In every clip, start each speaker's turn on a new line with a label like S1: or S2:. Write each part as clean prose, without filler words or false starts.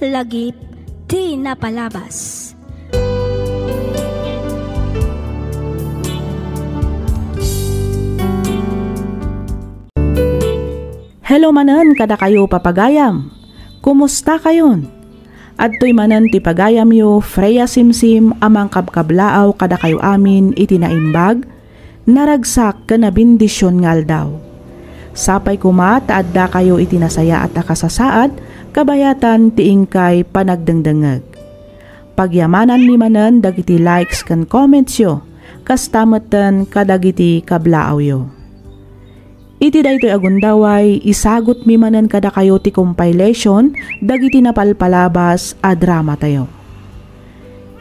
S1: lagip ti napalabas.
S2: Hello manan kada kayo papagayam. Kumusta kayon? Adtoy manan ti pagayam yo Freya Simsim amang kabkablaaw kada kayo amin iti naimbag naragsak ken bendisyon ngal daw. Sapay kuma taadda kayo iti nasaya at akasasaad kabayatan ti ingkay panagdengdengeg. Pagyamanan ni manan dagiti likes ken comments yo kastameten kadagiti kablaaw yo. Iti daytoy agundaway isagot mi manen kada kayo ti compilation dagiti napalpalabas a drama tayo.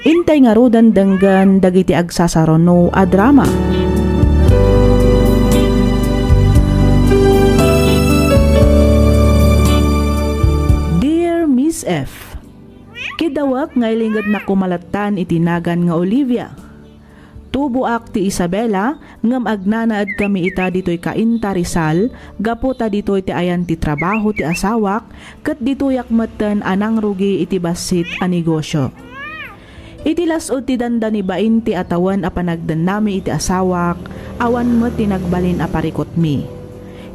S2: Intay nga rodan denggan dagiti agsasarono a drama. Dear Miss F, kidawak nga ilingad na kumalatan itinagan nga Olivia. Tubuak ti Isabela ngem agnanaad kami ita ditoy kainta Rizal gapo ta ditoy ti ayan ti trabaho ti asawak ket ditoyak metten anang rugi iti basit a negosyo. Iti lasod ti danda ni bain ti atawan a panagden nami iti asawak awan met ti nagbalin a parikot mi.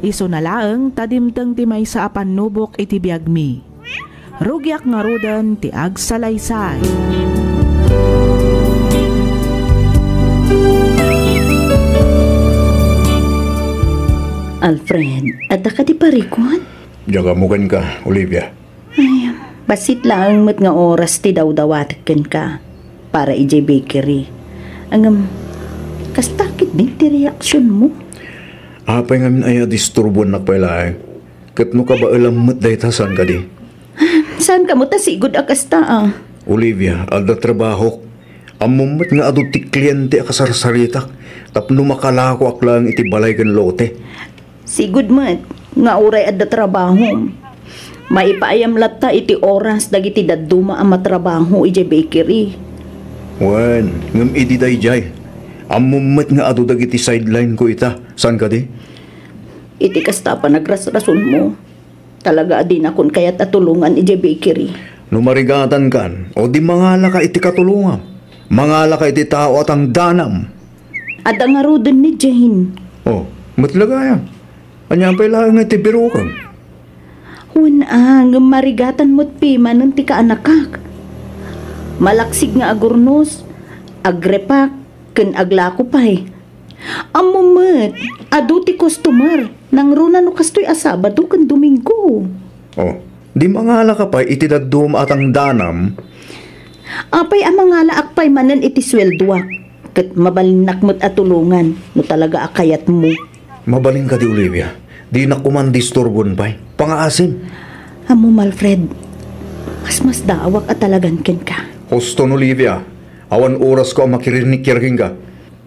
S2: Isu na laeng tadimteng ti maysa a pannubok iti biag mi. Rugyak nga rodan ti agsalaysay.
S3: Alfred, adda ka di parikon?
S4: Jagamugan ka, Olivia.
S3: Ay, basit lang met nga oras ti dawdawatken ka para ije bakery. Angam, kastakit din ti reaksyon mo?
S4: Apay ngamin ay disturbon na pala. Kat no ka ba alam mo't dahi tasan ka di?
S3: Saan ka mo ta sigod akasta
S4: Olivia, alda trabaho. Amumot nga adu ti kliyente akasarsaritak. Tapno makalako aklang iti balay kan lote.
S3: Sigud mat, nga oray adda trabaho. Maipaayam latta iti oras dagiti dadduma ang matrabaho ije bakery.
S4: Wan, ngam iti dayjay. Amumot nga adu dagiti sideline ko ita. San ka di?
S3: Iti kasta pa nagras-rason mo. Talaga adin akon kaya't atulungan ije bakery.
S4: Numarigatan kan, o di mangala ka iti katulungan. Mangala ka iti tao at ang danam.
S3: Adda nga roden ni Jane.
S4: Oh, matlagaya. Anya pa ilang nga iti biro kang.
S3: Hunang, marigatan mo't pima ng tika anakak. Malaksig nga agurnos, agrepak, ken aglako pa'y. Amumet, adu ti customer, nang runa no kastoy asabado ken Domingo.
S4: Oh, di mangala ka pa iti daddum at ang danam.
S3: Apay amangala akpay manen iti sweldoak, ket mabalinak mo't atulungan, no talaga akayat mo.
S4: Mabaling ka di Olivia. Di na kumandisturbon pa'y. Pangaasim.
S3: Amo Malfred, mas daawak at talagan ken ka.
S4: Hoston Olivia. Awan oras ko ang makirinig-kirking ka.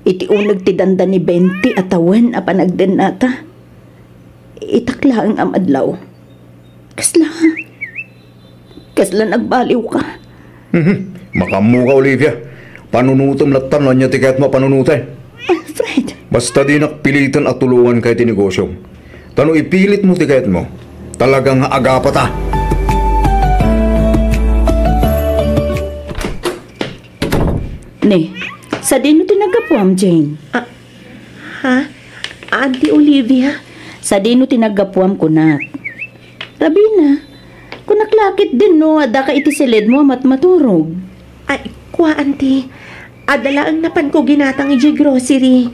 S3: Iti unag ti danda ni 20 atawan a panagden nata. Itakla ang amadlaw. Kasla nagbaliw ka.
S4: Makamu ka Olivia. Panunutom latan lang niya tiket mo panunutay.
S3: Alfred.
S4: Basta di nakpilitan at tulungan kahit tinegosyo. Tano ipilit mo tiket mo. Talagang aga pa ta.
S3: Ne, sa dino tinagapuam, Jane?
S5: Ha? Auntie Olivia?
S3: Sa dino tinagapuam kunak. Rabina, kunaklakit din no, ada ka iti silid mo maturog.
S5: Ay, kwa auntie. Adala ang napan ko ginatang iji grocery.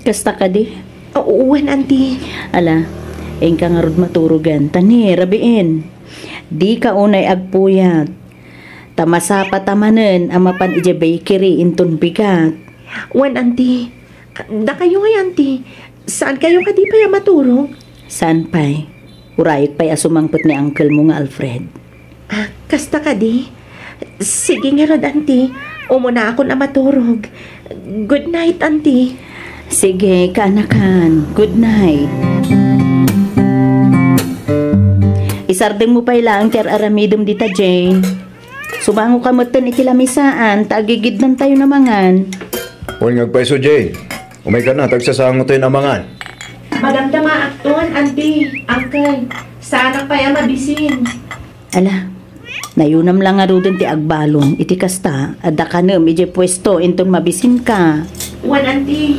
S3: Kasta ka di?
S5: Uwan, auntie.
S3: Ala, ka nga rod maturugan. Tani, rabiin. Di ka unay agpuyat. Tamasapa tamanen ang mapan ije bakery inton bigat.
S5: Wan, auntie. Da kayo ngay, auntie. Saan kayo ka di pa maturog?
S3: Saan pa'y? Urayot pa'y asumangpot ni uncle mo nga Alfred.
S5: Kasta ka di? Sige nga rod, auntie. Umuna ako na maturog. Good night, auntie.
S3: Sige, kaanakan. Good night. Isardeng mo pa ilang tiar aramidom dita, Jane. Sumango ka moten ikilamisaan, tagigid lang tayo na mangan.
S4: Huwag ngagpaiso, Jay. Umay ka na, tagsasango tayo na mangan.
S5: Maganda maakton, auntie. Uncle, sana pa yan mabisin.
S3: Ala, Nayunam lang nga rodon ti agbalon. Iti kasta, adda ka na, medyo pwesto, inton mabisin ka.
S5: Wan, auntie.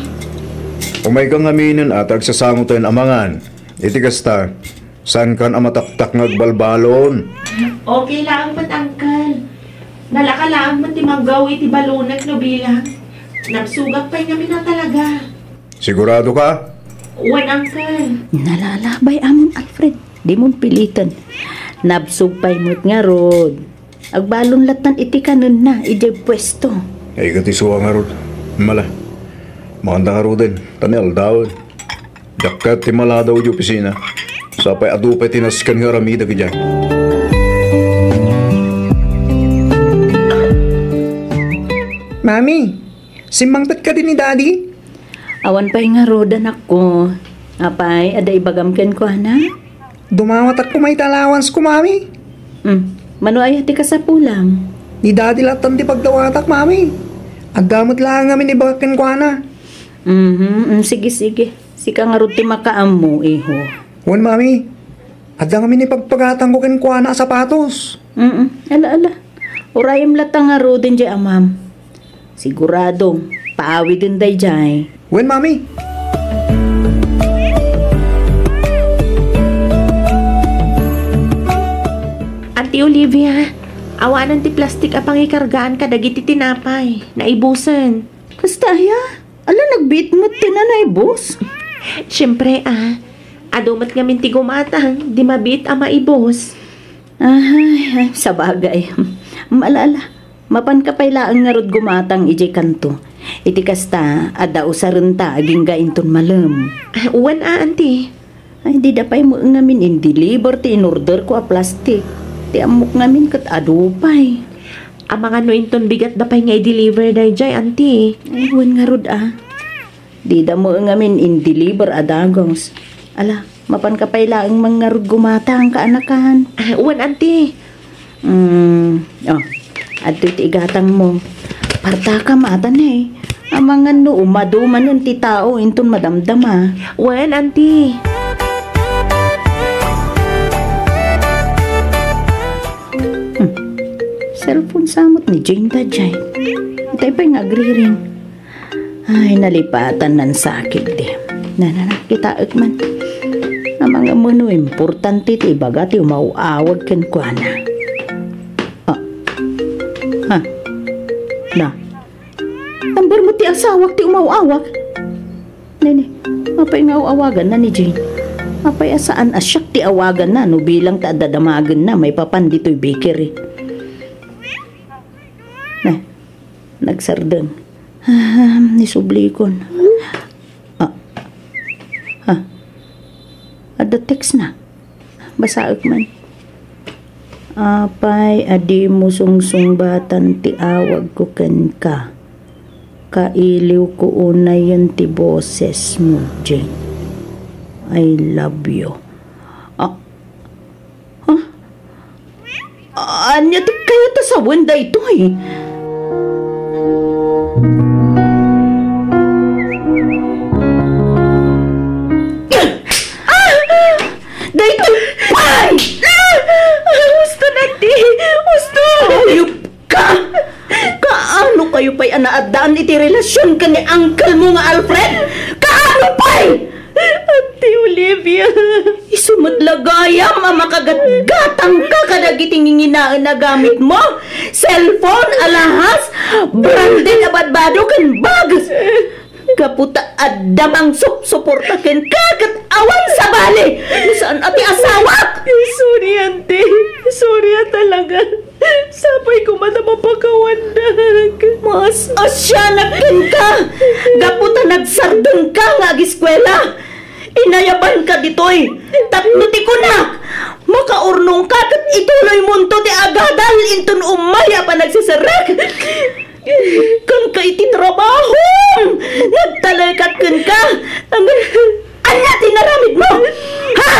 S4: Umay kang aminin at agsasangutan amangan. Iti kasta, saan kan amataktak ngagbalbalon?
S5: Okay lang mat, Uncle. Nalaka lang mat ti magaw iti balonag no bilang. Nagsugak pa namin na talaga.
S4: Sigurado ka?
S5: Wan, Uncle.
S3: Nalalabay amon Alfred, di mong pilitan. Nabsugpay mo't nga rod. Agbalon latan iti kanon na, iti pwesto.
S4: Ay katisuwa nga rod. Mala. Makanda nga rodin. Tanil daw. Dakat ti mala daw di opisina. Sapay adupay tinaskan nga ramida ka dyan.
S6: Mami, simbangtat ka din ni Daddy?
S3: Awan pa'y nga rod, anak ko. Apay, ada ibagam ken ko, na?
S6: Dumawat ako may talawans ko, Mami.
S3: Mano ay hati ka sa pulang.
S6: Ni Daddy latan di pagdawatak, Mami. Agdamot lang ngamin ibagakin ko, na.
S3: Sige. Sika nga rod ti makaam mo, iho.
S6: Wan, Mami. Adda ngamin ipagpagatan ko ken ko, na sapatos.
S3: Ala. Urayim latang nga rod din dyan, amam. Sigurado, paawi din day dyan.
S6: Wan, Mami.
S5: Auntie Olivia, awanan ti plastik apang ikargaan ka dagiti tinapay. Naibusan.
S3: Kastaya, ala nagbit mo't tinanay, boss.
S5: Siyempre adumat ngamin ti gumatang, di mabit maibos.
S3: Ay, sa bagay. Malala, mapan ka pailaan nga rod gumatang ijay kanto. Iti kasta, ada usaran ta, aging gainton malam.
S5: Uwan auntie.
S3: Ay, di dapay mo ngamin in-deliver ti in-order ko a plastik. Ti amok ngamin kat adupay.
S5: Ang mga nointon bigat dapay nga i-deliver day jay, auntie.
S3: Ay, huwan nga rod Di da mo ngamin in-deliver adagos. Ala, mapan ka pailaan mga rod gumatang kaanakan.
S5: Uwan, auntie.
S3: Adto ti igatang mo. Parta ka matan Ang mga umaduman yung ti tao inton madamdama.
S5: Uwan, auntie.
S3: Cellphone samot ni Jane Dajay. Itay pa'y nagri-ring. Ay, nalipatan ng sakit di. Kita man. Ang mga mano importante ti baga ti umauawag ken kuana. Na. Number mo ti asawak ti umauawag. Nene, mapay nga awagan na ni Jane. Mapay asaan asyak ti awagan na no bilang ta dadamagan na may papan dito'y bakery. Nagsardeng. Nisublikon. Ada text na. Basaak man. Apay, adi mo sungsungbatan ti awag ko ken ka. Kailiw ko una yun ti boses mo, Jane. I love you. Anya ti kaya ta sa wanda ito Kayo pa'y anaadaan iti relasyon ka ni uncle mo nga Alfred? Kaano pa'y? Ate Olivia, isumudlagayam ang makagatgatang ka kadagiting nginaan na gamit mo. Cellphone, alahas, branded abadbado kan bagas. Kaputa adamang suporta ken kagat awan sa bali. Saan ati asawak?
S5: Sorry, auntie. Sorry talaga. Sapay ko man na mapakawandag.
S3: Mas asyanak ka. Gaputa nagsardeng ka nga ag-eskwela. Inayaban ka ditoy. Tapnuti ko na. Makaurnong ka kat ituloy munto ti agadal intun umaya pa nagsisarak. Kan ka iti trabaho. Nagtalakat ka. Anya tinaramid mo. Ha?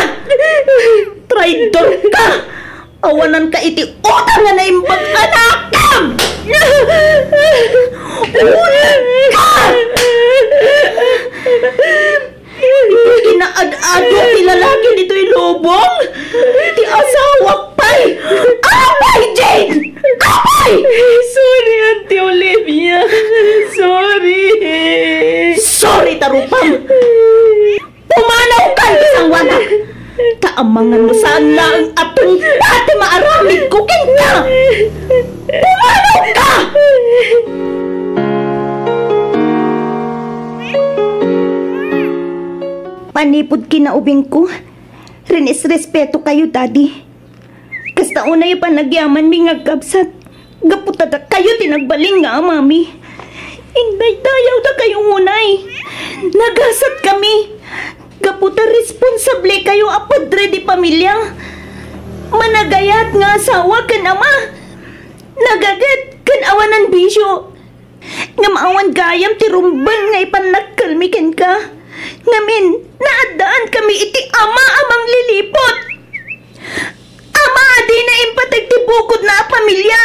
S3: Traidor ka. Awanan ka iti utang nga naimbag anakam! Ulit ka! Inaad-ado ti lalaki dito'y lubong! Ti asawa pa'y! Apay, Jane! Amangan mo saan na ang aton dati maaramid ko kinta! Pumanaw ka! Panipod kinaubing ko. Rinis-respeto kayo, Daddy. Kasta unay pa nagyaman mi nga kabsat. Gaputada kayo tinagbaling nga, Mami. Inday dayaw da kayong unay. Nagasat kami. Gaputa responsable kayo apadre di pamilya. Managayat nga asawa kan ama. Nagagat kan awanan bisyo. Nga maawan gayam ti rumban nga ipanagkalmikin ka. Ngamin, naadaan kami iti ama amang lilipot. Ama, di na impatag ti bukod na pamilya.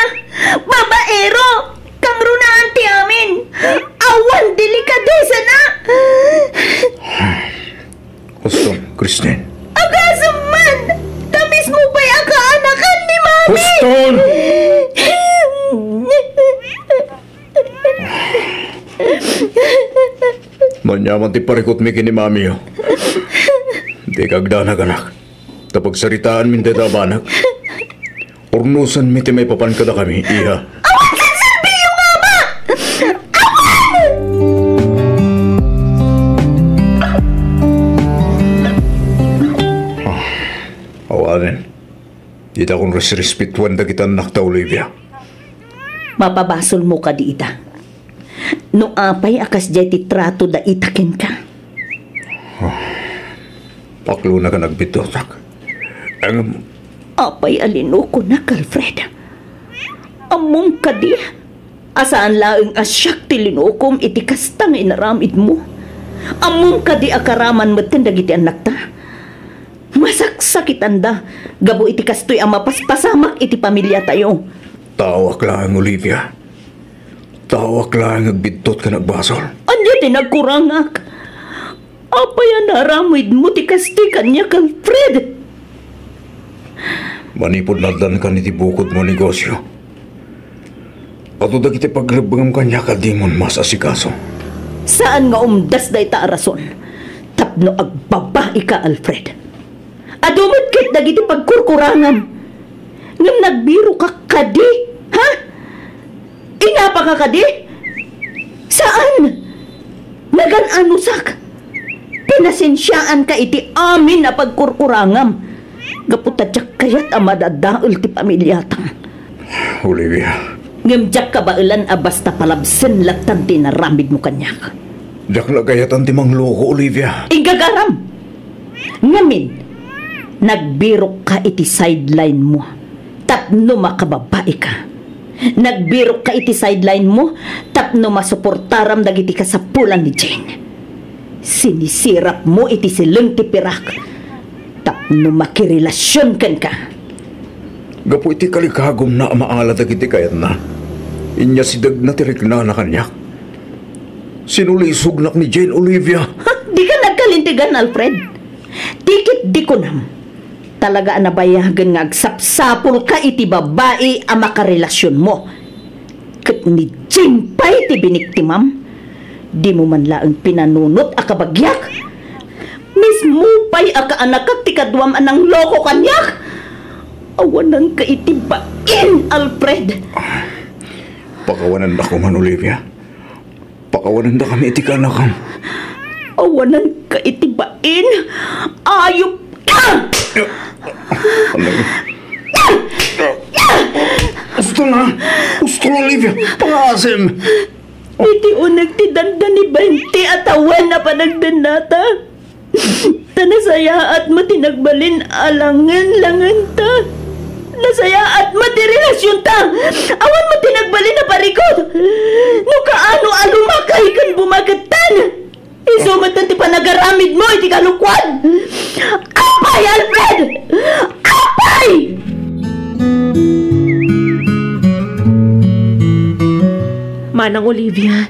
S3: Babaero, kang runaan ti amin. Awan, delikadesa na.
S4: Huston, Christine.
S3: Agasam man, tamis mo ba'y akaanakan ni Mami?
S4: Huston! Manyaman ti parikot mi kini Mami, oh. Di kagdanag, anak. Tapag saritaan min deta banak. Urnusan mi ti may papan kada kami, iha.
S3: Awan kan silbi yung ama!
S4: Awanin. Di ta kong resrespetuan da kita nakta, Olivia.
S3: Mapabasol mo ka di ita. No apay akas jay ti trato da itakin ka.
S4: Paklo na ka nagbitotak. Ang
S3: Apay alino ko na, Alfred. Among ka di. Asaan laeng asyak ti linukom iti kastang inaramid mo. Among ka di akaraman matindag iti anak ta. Masaksakit anda. Gabo iti kastoy ang mapaspasamak iti pamilya tayo.
S4: tawak lang, Olivia. Tawak lang agbitot ka nagbasol.
S3: Anya tinagkurangak. Apay ang naramid mo ti kastikan niya, Alfred.
S4: Manipod na dan ka ni tibukod mo negosyo. Ato da kita paglabangam kanya ka di mon mas asikaso.
S3: Saan nga umdas da ita arason? Tapno agbaba ika, Alfred. Adumot kit dagiti pagkurkurangan. Ngam nagbiro ka kadi, ha? Inapa ka kadi? Saan? Nagan-anusak? Pinasensyaan ka iti amin na pagkurkurangam. Gaputadyak kayat amadadaul ti pamilyatang.
S4: Olivia.
S3: Ngamdyak ka bailan basta palabsen latan tinaramid mo kanyak.
S4: Dak lagayatan ti mangloko, Olivia.
S3: Igagaram! Ngamin, nagbirok ka iti sideline mo. Tapno makababae ka. Nagbirok ka iti sideline mo. Tapno masuportaram dagiti kasapulan ni Jane. Sinisirap mo iti sileng ti pirak. Tapno makirelasyon kan ka.
S4: Gapo iti kalikagom na maala dagiti kayat na. Inya si dag na tirik na kanyak. Sinulisog nak ni Jane, Olivia.
S3: Ha? Di ka nagkalintigan, Alfred. Dikit di ko nam. Talaga nabayagan nga agsapsapol ka iti babae ang makarelasyon mo. Kat ni Jane pa iti biniktimam. Di mo man laang pinanunot akabagyak. Mismo pa'y akaanakak ti kadwam anang loko kanyak. Awanan ka iti bain, Alfred.
S4: Pakawanan na ko man, Olivia. Pakawanan na kami iti kanakam.
S3: Awanan ka iti bain. Ayop ka!
S4: Gusto na! Gusto na, Olivia! Pangasim!
S3: Iti unag ti dandan ni 20 at awan na panagdan nata. Tanasaya at matinagbalin alangan-langan ta. Nasaya at matirelasyon ta. Awan mo tinagbalin na parikot. No kaano alumakay kan bumagatan. Isumatan ti panagaramid mo iti kalukwan. Apay, Alfred! Apay!
S5: Manang Olivia,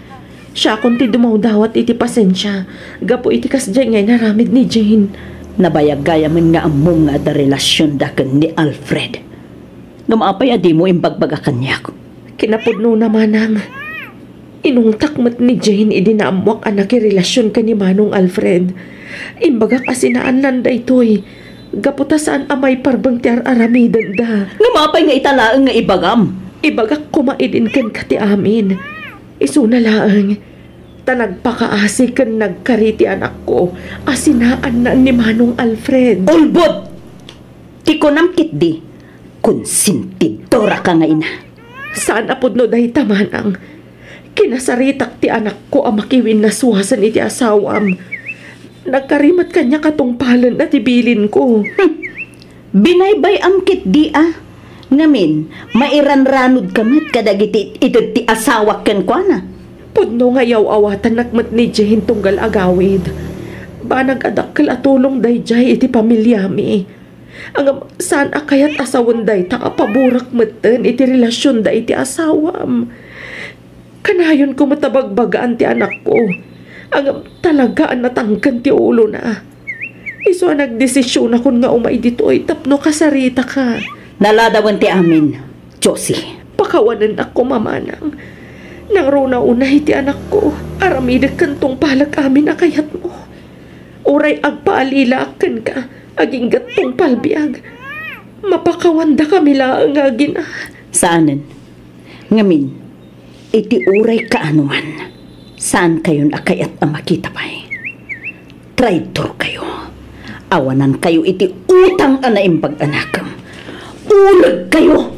S5: siya kung ti dumawdawat iti pasensya. Gapo iti kasdyan ngay naramid ni Jane.
S3: Nabayagaya man nga among nga da relasyon dakan ni Alfred. Ngamapay adi mo imbagbaga kanyak.
S5: Kinapudno naman ang inungtak mat ni Jane idinamwak anak relasyon ka ni Manong Alfred. Imbaga kasi naan nanda ito'y Gaputasaan amay parbang ti aramidan da.
S3: Nga mapay nga italaang nga ibagam.
S5: Ibagak kumaidin kan kati amin. Isuna laang. Tanagpakaasi kan nagkariti anak ko. Asinaan na ni Manong Alfred.
S3: Ulbot! Ti ko namkit di. Konsintidora ka nga ina.
S5: Saan apod no dahi tamanang. Kinasaritak ti anak ko ang makiwin na suwasan iti asawam. Nagkarimat kanya katungpalan na tibilin ko.
S3: Binaybay amkit di Ngamin, mairanranod kamat kadagiti ito ti asawa ken kwa na.
S5: Pudno nga yaw awatan nakmat ni Jane tunggal agawid. Ba nagadakkel atulong day jay iti pamilyami. Ang saan akayat asawan day takapaburak maten iti relasyon day iti asawam. Kanayon ko matabagbagaan ti anak ko. Ang talagaan natangkan ti ulo na. Iso nagdesisyon akon nga umay dito ay tapno kasarita ka.
S3: Naladawan ti amin, Josie.
S5: Pakawanan ako mamanang. Nang runa unay ti anak ko, aramidag kantong palag amin akayat mo. Uray agpaalila akan ka, aging gatong palbiag. Mapakawanda kami lang nga gina.
S3: Saanan? Ngamin, iti uray kaanuman. Saan kayo akayat ang makita pa'y? Traitor kayo. Awanan kayo iti utang anaimbag anakam. Ulag kayo!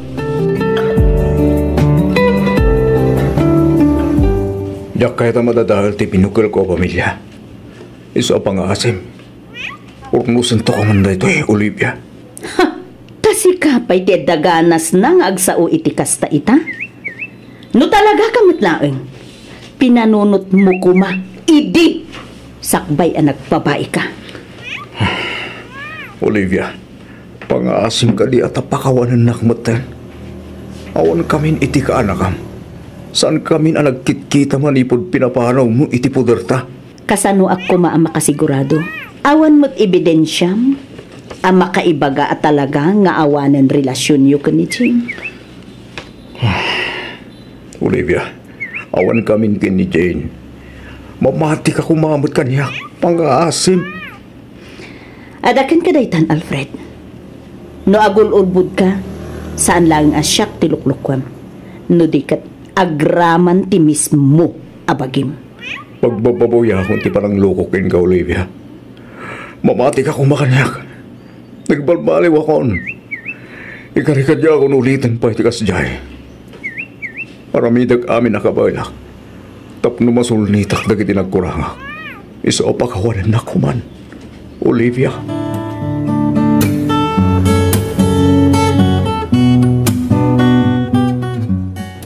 S4: Diyak kahit ang madadahal ti pinukil ko pamilya. Isa pang asim. Urnusan to kamanda ito Olivia.
S3: Ha! Tasikapay ti daganas nang agsao iti kasta ita? No talaga kamot laeng. Pinanunot mo kuma, idi! Sakbay ang nagbabae ka.
S4: Olivia, pang-aasim ka di at apakawanan nakmatan. Awan kamin iti ka anakam. Saan kamin ang nagkitkita manipod pinapanaw mo iti puderta?
S3: Kasano ako makakasigurado? Awan mo't ebidensyam, ang makaibaga at talaga nga awanan relasyon yu ka ni Jane.
S4: Olivia, awan kamin kin ni Jane. Mamati ka kumamot kanya, pang-aasim.
S3: Adakan ka daytan, Alfred. No agul-ulbud ka, saan lang asyak tiluklukwam. No di kat agraman ti mismo abagim.
S4: Pagbababoya akong ti parang lukokin ka, Olivia. Mamati ka kumakanyak. Nagbalbaliw akon. Ikarikadya akong ulitin pa iti kasjay. Paramidag amin nakabaylak. Tapno masulnitak dagiti nagkuranga. Isa o pakawanan na kuman. Olivia.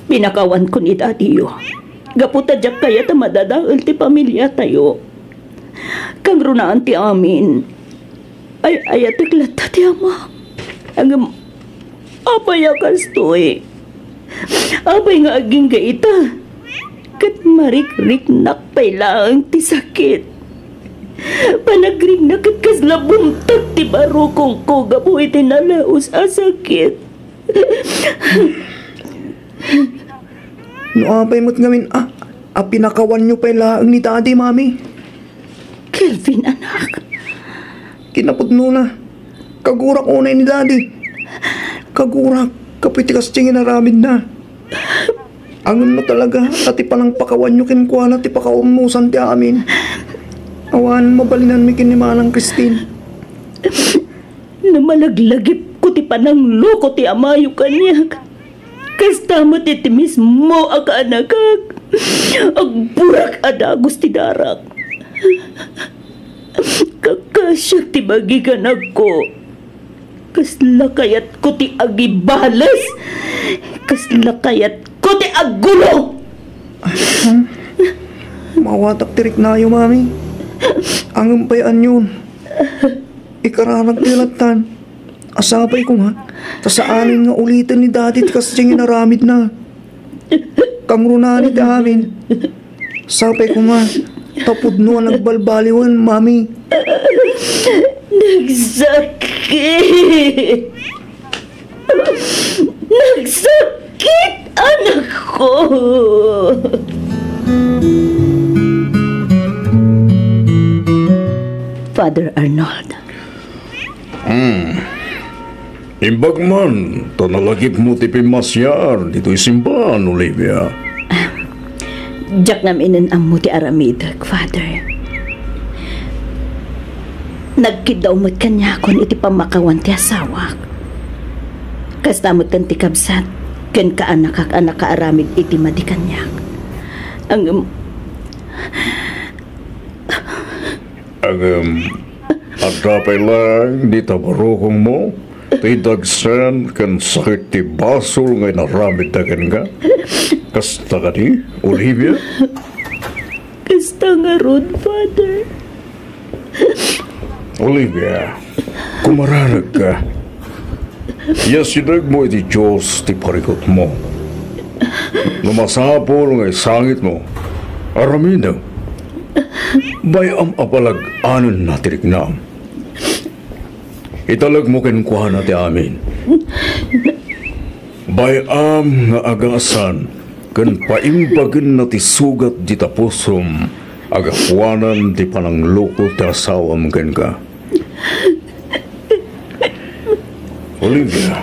S3: Pinakawan ko ni Daddy yo. Gaputa jak kaya ta madadaol ti pamilya tayo. Kang runaan ti amin. Ay ayatiklat ti ama. Ang apay akastoy. Apay nga aging gaita. Kat marik-rik nakpay lang ti sakit. Panagrig na kat kasla bumtag ti barukong ko gabuhi ti nalaos a sakit.
S6: No apay mo't ngamin, pinakawan nyo pa laang ni Daddy, Mami.
S3: Kelvin, anak.
S6: Kinapudno na. Kagurak unay ni Daddy. Kagurak, kapitikas tiyang inaramid na. Angon mo talaga, tati palang pakawan nyo kinkwa na ti pakaumusan ti amin. Awan, mabalinan mi kinimanang Christine.
S3: Namalaglagip ko ti panang loko ti amayo kanyak. Kasta mo ti mismo aga anakak. Agburak adagos ti darak. Kakasyak ti bagigan ako. Kasla kayat ko ti agibalas. Kasla kayat ko ti aggulo.
S6: Mawatak tirik na yo, Mami. Ang umpayan yun. Ikaranag pilatan. Asapay ko nga. Tasaanin nga ulitin ni Daddy kasi siyang inaramid na. Kang runani ti amin. Sapay ko nga. Tapod no ang nagbalbaliwan, Mami.
S3: Nagsakit! Nagsakit, anak ko! Father Arnold.
S4: Imbag man, tanalagip mo ti pimasyar dito'y simbahan, Olivia.
S3: Jak namin ang ti aramid, Father. Nagkidaw mo't kanya kon iti pamakawan ti asawak. Kastamot kan ti kabsat, ken kaanak kaaramid iti madikanyak.
S4: At dapat lang di tabarukong mo, ti dagsan kan sakit ti basol ngay naramid dagan ka. Kasta ka di, Olivia?
S3: Kasta nga ron, Father.
S4: Olivia, kumararag ka. Yasinag mo iti Diyos ti parikot mo. Lumasapol ngay sangit mo. Araminang, bayam apalag anon na tirignam. Italag mo kenkwa na ti amin. Bayam nga agasan, kan paimbagan na ti sugat di tapusom, agakwanan di panangloko ti asawam ken ka. Olivia,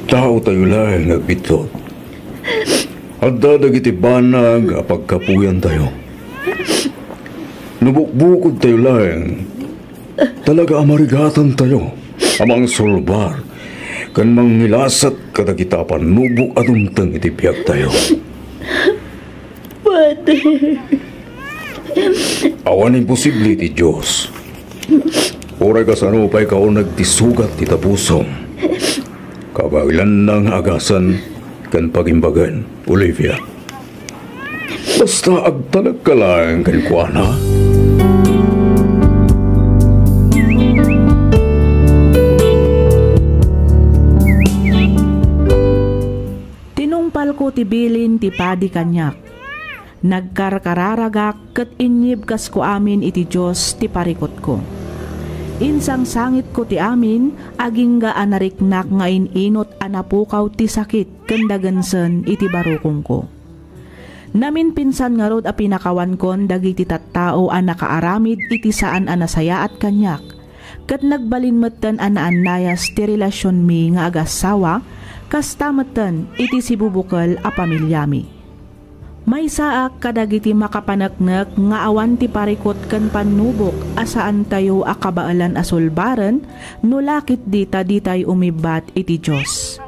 S4: tao tayo lang nagbitot. At dadag iti banag apagkapuyan tayo. Nubukbukod tayo lang. Talaga amarigatan tayo. Amang sulbar. Kan mangilasat kadagita panubok at umtang iti biyak tayo.
S3: Father.
S4: Awan imposible iti Diyos. Oray ka sanupay ka o nagtisugat ti tapusom. Kabailan ng agasan kan pagimbagan, Olivia. Basta agtalag ka lang kan kuana.
S2: Tinungpal ko ti bilin ti padi kanyak. Nagkarkararagak ket inyib kas ko amin iti Diyos ti parikot ko. Insang sangit ko ti amin, aging ga anariknak nga inot anapukaw ti sakit kendagansen iti barukong ko. Namin pinsan nga rod a pinakawan kon dagiti tattao a nakaaramid iti saan a nasayaat kanyak, ket nagbalin metten anaanlayas ti relasyon mi nga agasawa, kasta metten iti sibubukal a pamilyami. May saak kadagiti makapanaknek nga awan ti parikot ken panubok asaan tayo akabaalan asulbaran no lakit dita ditay umibat iti Diyos.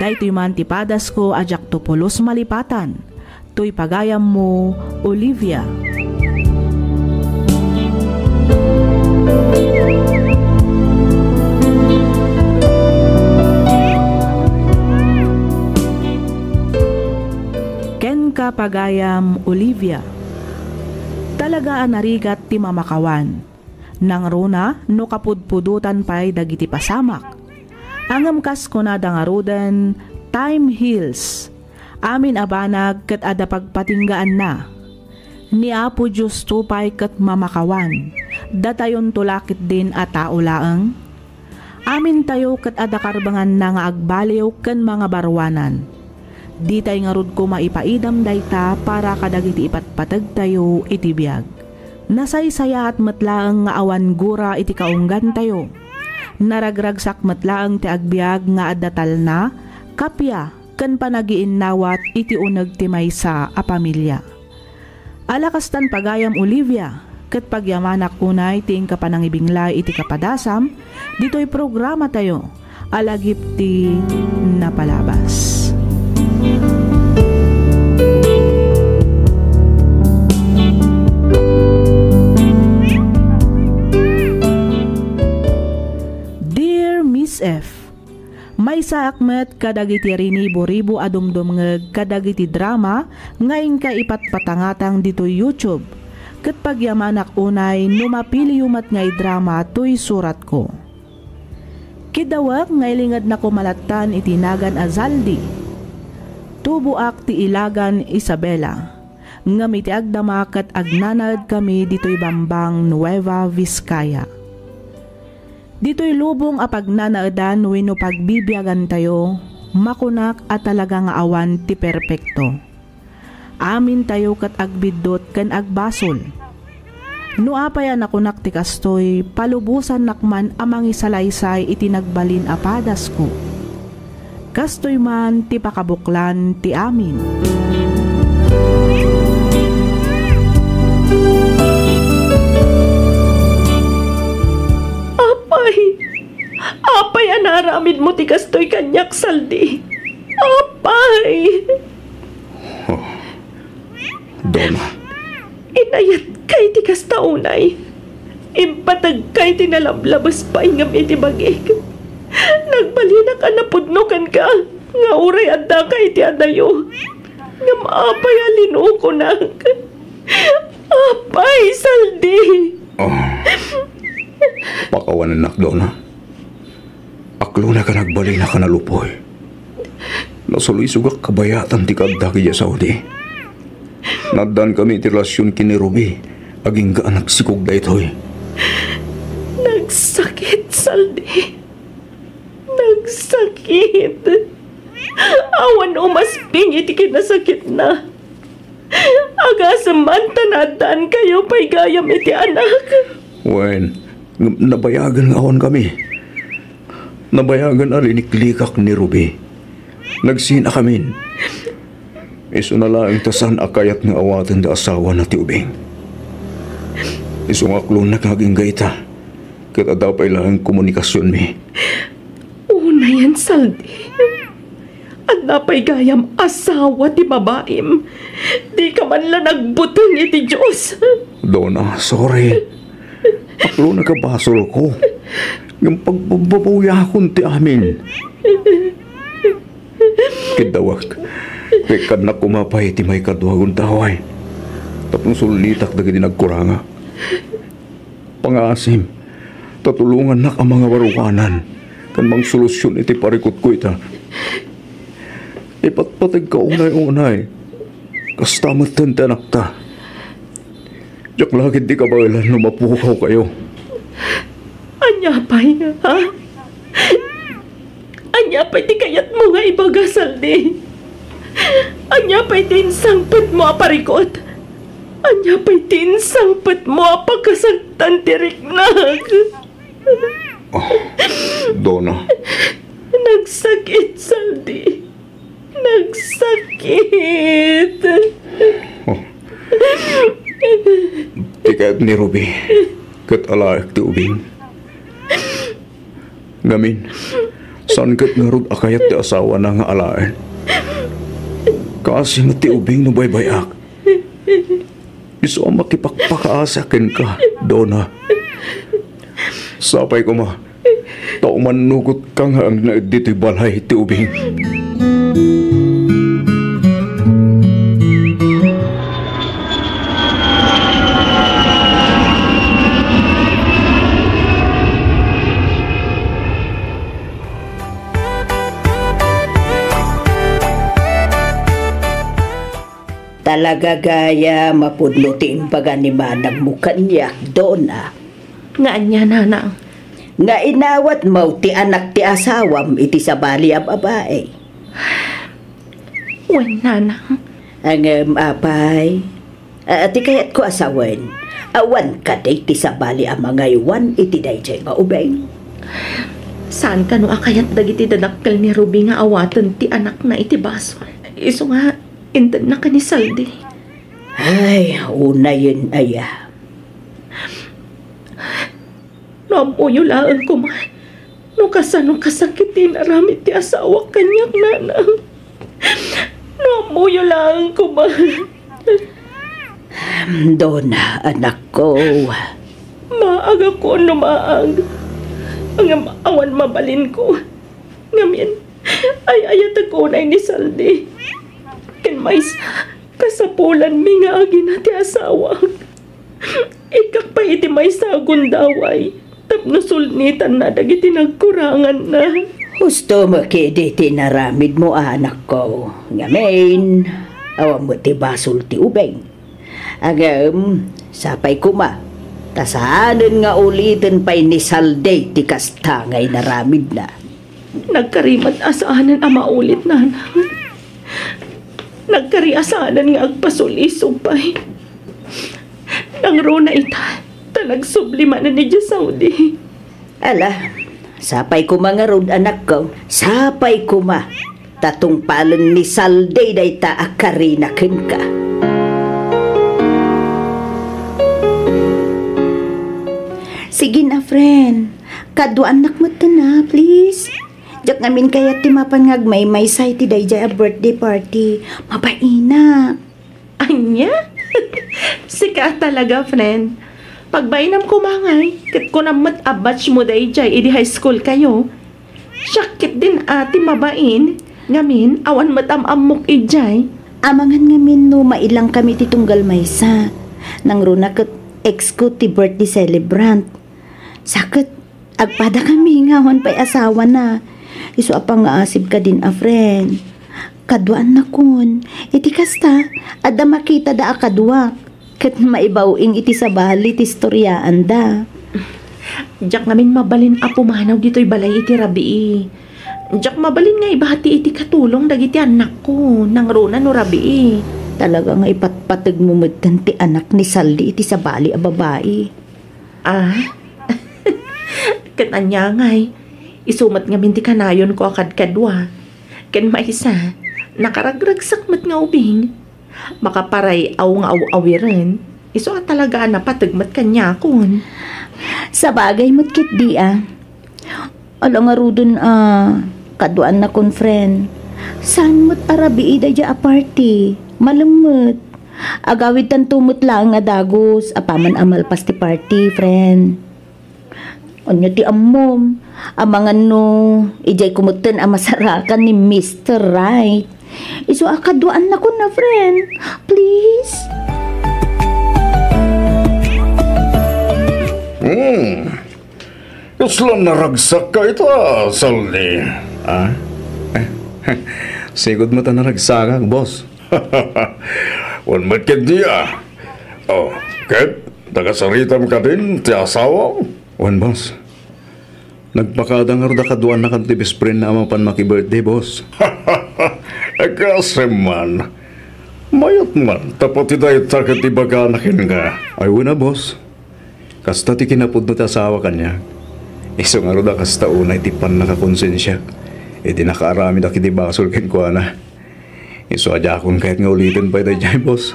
S2: Daytoy man ti padas ko ajak to pulos malipatan. Toy pagayam mo, Olivia. Ka pagayam, Olivia. Talaga anarigat ti mamakawan. Nang runa no kapudpudutan pa'y dagiti pasamak. Angam kas ko na dangarudan, time heals. Amin abanag kat ada pagpatinggaan na. Ni Apo Diyos tupay kat mamakawan. Datayon tulakit din at taulaang. Amin tayo kat ada karbangan na nga agbaliw ken mga barwanan. Di tayo nga rod ko maipaidam dayta para kadagiti ipatpatag tayo iti biyag. Nasaysaya at matlaang nga awan gura iti kaunggan tayo. Naragragsak matlaang ti agbyag nga addatal na, kapya ken panagiin nawat iti uneg ti maysa a pamilya. Alakastan pagayam, Olivia, ket pagyamanak unay ting kapanangibinglay iti kapadasam, dito'y programa tayo, alagip ti napalabas. Dear Miss F, may saakmet kadagiti rinibo-ribo adumdumngeg kadagiti drama ngayon ka ipatpatangatang dito YouTube. Ket pagyamanak unay numapili yumat ngay drama to'y surat ko. Kidawak ngay lingad na kumalatan itinagan Azaldi. Tubuak ti Ilagan Isabela. Ngamiti agdamak at agnanad kami dito'y Bambang, Nueva Vizcaya. Dito'y lubong apagnanaadan wenno pagbibiyagan tayo, makunak at talagang awan ti perpekto. Amin tayo kat agbidot ken agbasol. No apaya nakunak ti kastoy, palubusan nakman amang isalaysay itinagbalin apadas ko. Kastoy man ti pakabuklan ti amin.
S5: Apay anaramid mo ti kastoy kanyak saldi. Apay.
S4: Donna,
S5: Inayat kay ti kastaunay. Impatag kay ti nalablabas pa ingam iti bagig. Nagbalinak napudnokan ka. Nga uray adda kay ti adayo. Nga maapay alinuko nak. Apay saldi.
S4: Pakawanan nak, Donna. Aklo na ka nagbali na ka nalupoy. Nasulisugak kabayatan ti kadda kaya Saudi. Naddan kami ti relasyon kini Ruby. Aging gaanak sikog da ito'y.
S5: Nagsakit, Saldi. Nagsakit. Awan umasping iti kinasakit na. Agasam man tanadaan kayo pa'y gayam iti anak.
S4: Wen, nabayagan nga awan kami. Nabayagan aliniklikak ni Ruby. Nagsina kamin. Iso na lang tasan akayat nga awatan da asawa na ti ubing. Iso nga klon na kaging gaita. Kita daw pa ilang komunikasyon mi.
S5: Una yan, Saldi. At napay gayam asawa ti babaim. Di ka man lang nagbutang iti Diyos.
S4: Donna, sorry. Aklo na kabasol ko. Yung pagbabawiyakon ti amin. Kidawak. Kaya na kumapay ti may kaduhagon taway. Tapos sulitak dagiti nagkuranga. Pangasim. Tatulungan na ang mga warukanan. Kan mang solusyon iti parikot ko ita. Ipatpatag ka unay-unay. Kastamat tanak ta. Diyak lagid di kabailan na mapukaw kayo.
S5: Anyapay, ha? Anyapay ti kayat mo nga ibagasal di. Anyapay tinsangpet mo aparikot. Anyapay tinsangpet mo apagkasagtan tiriknag.
S4: Donna.
S5: Nagsakit, Saldi. Nagsakit.
S4: Tikayat ni Ruby. Kat alaak ti ubing. Gamin. Saan kat nga rod akayat ti asawa na nga alaen. Kasi nga ti ubing no baybayak. Iso ang makipagpakaasakin ka, Donna. Sapay ko ma. Tao manugot ka nga ang naidito'y balay ti ubing.
S3: Talaga gaya mapudlutin paganimanang mukanyak, Donna.
S5: Nga anya, nanang.
S3: Nga inawat mo ti anak ti asawam iti sabali a babae.
S5: Wen, nanang.
S3: Ang apay, ti kayat ko asawen, awan ka day ti sabali a mga iwan iti dayjay nga ubeng.
S5: Saan ka no akayat dagiti dadakkel ni Ruby nga awatan ti anak na iti basol? Iso nga, intan na ka ni Saldi.
S3: Ay, una yun aya.
S5: Namuyo lang ko man. No kasano kasakitin aramid ti asawa kanyak nanang. Namuyo lang ko man.
S3: Donna, anak ko.
S5: Maaga ko numaag. Ang awan mabalin ko. Ngamin, ay ayat ako na ni Saldi. Ken mais, kasapulan mi nga agi na ti asawa. Ikak pa iti may sagun daway. Tapno sulnitan na dagiti nagkurangan na.
S3: Gusto mo kidi tinaramid mo anak ko. Ngamin, awam mo ti basol ti ubeng. Agam, sapay kuma. Tasaanan nga ulitin pa'y ni Salday ti kastangay naramid na.
S5: Nagkarimat asaanan ang maulit nanang. Nagkariasanan nga agpasulisog pa'y. Nangro na ita. Ang nagsublima na ni Saudi.
S3: Ala, sapay ko mga road anak ko. Sapay ko ma. Tatong palon ni Salday day ta akarinakin ka. Sige na, friend. Kadwa anak mo to na, please. Jak ngamin kaya ti mapangag may say ti dayjay a birthday party. Mabaina.
S5: Anya? Sika talaga, friend. Pagbainam ko mangay, kit ko namat a batch mo dayjay, idi high school kayo. Syakit din ati mabain. Ngamin, awan matamamok ijay.
S3: Amangan ngamin no, mailang kami ti tunggal maysa. Nang runa kat ex ko ti birthday celebrant. Sakit, agpada kami ngawan pa'y asawa na. Iso apang nga asib ka din a friend. Kadwaan na kun. Iti kasta, ada makita da akadwa. Kat maibawing iti sa bali ti storyaan da.
S5: Jak ngamin mabalin a pumanaw dito'y balay iti rabi. Jak mabalin nga ibahati iti katulong dagiti anak ko. Nang runa no rabi.
S3: Talaga nga ipatpatag mo ti anak ni Saldi iti sa bali a babae.
S5: Ah? Katanya ngay, isumat nga minti kanayon ko akad kadwa. Ken maisa, nakaragragsak mat nga ubing. Makaparay aw nga aw-awiren. Iso talaga na patagmat kanya kon.
S3: Sa bagay mo't kit di Ala nga rudon kaduan na kon friend. Saan mo't arabi ida dya a party? Malamot. Agawid tan tumot lang nga dagos. Apaman amal pas ti party, friend. Anya ti ammom. Amangan no, ijay kumutin ang masarakan ni Mr. Right. Iso akaduan na ko na, friend. Please?
S4: Islam naragsak ka ito, Saldi. Sigod mo ta naragsak, boss. Wan mat ka diya. Oh, ket, tagasaritam ka din, ti asawa. Wan, boss. Nagpakadangar da kaduan na kan ti best friend na amang panmaki-birthday, boss. Kasi man, mayat man, tapos itayo takat ibaga nakin ka. Ay, wala, boss. Kasta ti kinapod na ti asawa kanya. Iso nga ro da kasta unay ti pan nakakonsensya. E di nakaarami da kiti basol ken ko na. Iso adya akong kahit nga ulitin pa ito dyan, boss.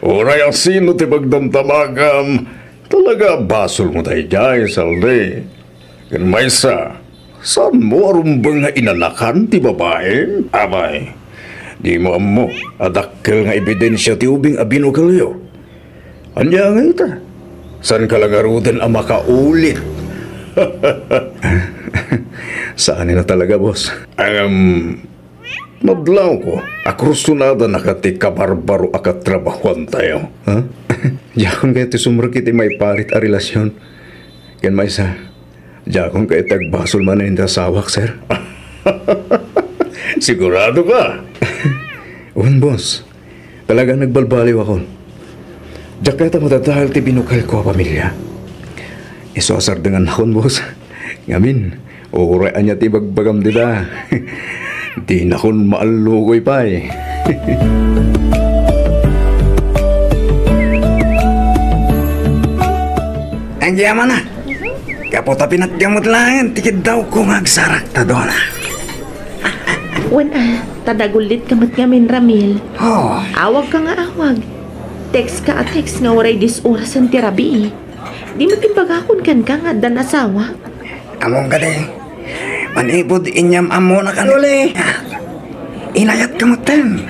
S4: Uray ang sino ti pagdamtamagam. Talaga basol mo tayo dyan, Saldi. Kan maysa, saan mo arumbang nga inanakan ti babae? Abay, di mo amo, adakkel nga ebidensya ti ubing abino kalyo. Anya nga ita? Saan ka lang arudan ang makaulit? Saan na talaga, boss? Madlaw ko, akrusunada nakati kabarbaro akatrabahuan tayo. Ha? Yakon kayo ti sumrakit may parit a relasyon. Ken maysa, yakon kayo tagbasol man na sawak, sir. Sigurado ka? Un, boss. Talagang nagbalbaliw ako. Diyak kaya matatahal ti binukal ko pamilya. Isosar dengan akon, boss. Ngamin, uuraan niya ti bagbagam dida. Di na kon maalukoy pa eh.
S6: Ang yaman na. Kapota pinatgamot lang, tikid daw kung agsarak ta doon.
S5: Wan tadagulit kamat ngamin, Ramil.
S6: Oh,
S5: Awag ka nga awag. Text ka at text nga waray disorasan ti rabi. Di mo timbagakon kan ka nga dan asawa.
S6: among gade. Manibod inyam amo na kanuli. Inayat kamutan.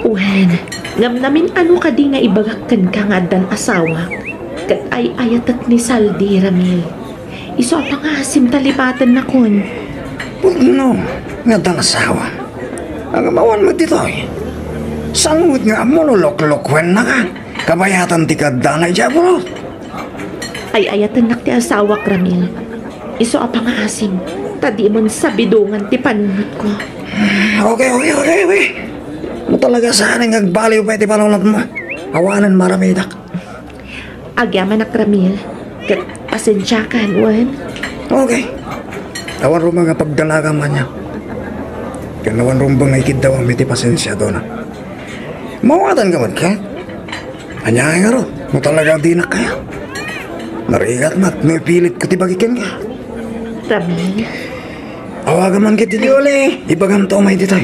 S5: Wan, ngam namin ano ka di nga ibagakkan ka nga dan asawa. Kat ay ayatat ni Saldi, Ramil. Iso pa nga simtalipatan na kon.
S6: Pudno, nga dan asawa. Ang amawan mo dito eh. Sangwit nga amo lulok-lukwen na ka. Kabayatan ti kadanay dya, bro.
S5: Ay ayatan nak ti asawa, Ramil. Iso pa nga asim. Tadi mon sabidungan ti panunot ko.
S6: Okay. Mo talaga saan ang nagbaliw pa iti panunot mo. Awanan maramidak.
S5: Agyaman nak, Ramil. Kat pasensya ka, Wan.
S6: Okay. Awan rumang nga pagdalagang man niya. Kanawan rumbang naikid daw ang miti pasensya doon. Mawatan ka man ka? Anya nga ro. Mo talagang di na kaya. Narigat mat, may pilit ko tibagikan ka.
S5: Ramil,
S6: Awagan man kita di uli. Ibagam to may ditay.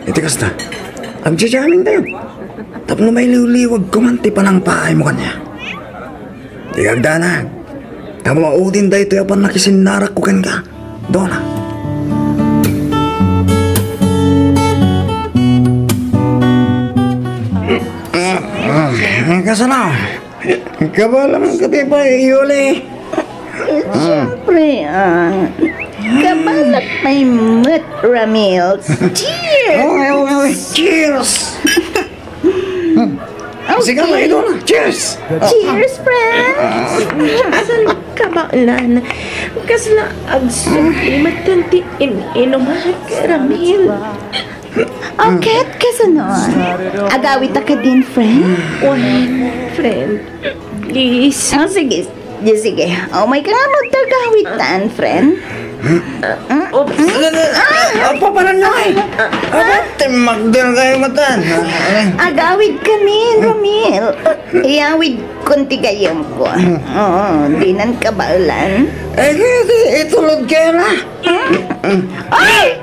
S6: Itikas na. Ang jajamin tayo. Tapno may liwliwag kumanti pa ng pahay mo kanya. Tigagda na. Tama maudin dahi ito yapan nakisinarak ko kan ka. Doon na. Kasana. Kabalang katipay, Yuli.
S3: Siyempre, kabalak may mat, Ramil. Cheers!
S6: Okay. Cheers! Sige na, ito na. Cheers!
S3: Cheers, friend!
S5: asal kabaalan. Kasla agsumpi matanti inuman ka, Ramil.
S3: Okay, kasanon. Agawit ka din, friend?
S5: One, friend, please.
S3: Sige. Sige. Oh my God, magtagawitan, friend.
S6: Apa pa lang na eh? Magdal kayo matan.
S3: Agawid kami, Ramil. Iawid kunti kayong ko. Oo, di nan kabalan.
S6: Itulog kayo na.
S3: Ay!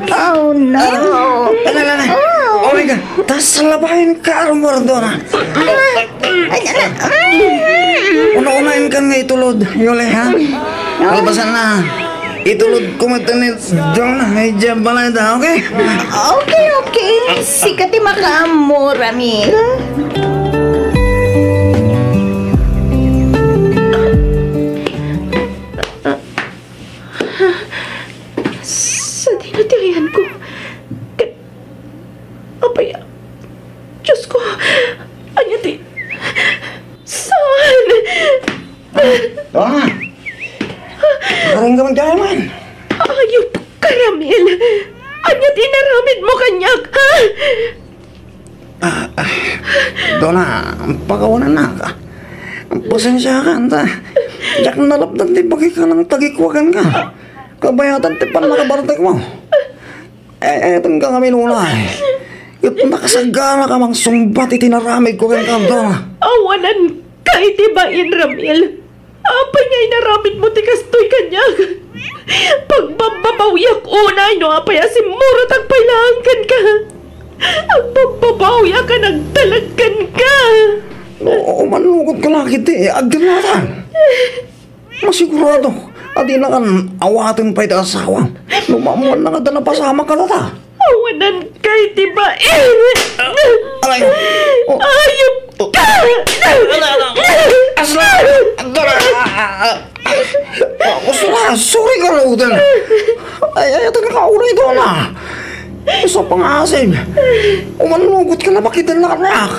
S3: Oh, no.
S6: Oh my God. Tas labahin ka, Armor doon na. Una-unahin ka nga itulod, Yole, ha? Albasan na. Itulod ko matanit doon na. May job balay da, okay?
S3: Okay. Sikati makaamo, Ramil.
S5: Sa dinatiyan ko. Apaya. Diyos ko. Anya di. Saan?
S6: Doon na. Karing ka magkaman.
S5: Ayop ka, Ramil. Anya di naramid mo kanyak, ha?
S6: Doon na. Pagawanan na ka. Pasensya ka, anta. Diyak nalapdan di bagay ka ng tagikwagan ka. Kabayatan ti pan nakabartek mo. Etan ka kami nulay. Ito nakasagana ka mang sumbat itinaramid ko kang doon na.
S5: Awanan ka itibain, Ramil. Apa niya inaramid mo ti kastoy kanyak? Pagbabawyak unay no apaya si Murot ang pailangkan ka. Ang pagbabawyak ka nagtalagkan ka.
S6: Oo, manlugod ka lakit eh. Agdanatan. Masigurado. Adi na kan awatin pa ito asawa. Lumamuan na ka na pasama ka na ta.
S5: Awanan ka itibain.
S6: Alay.
S5: Ayop ka.
S6: Asla. Sorry ka laudan. Ay, ito ka kaunay doon na. Isa pang asim. Umanlugod ka na makitan na anak.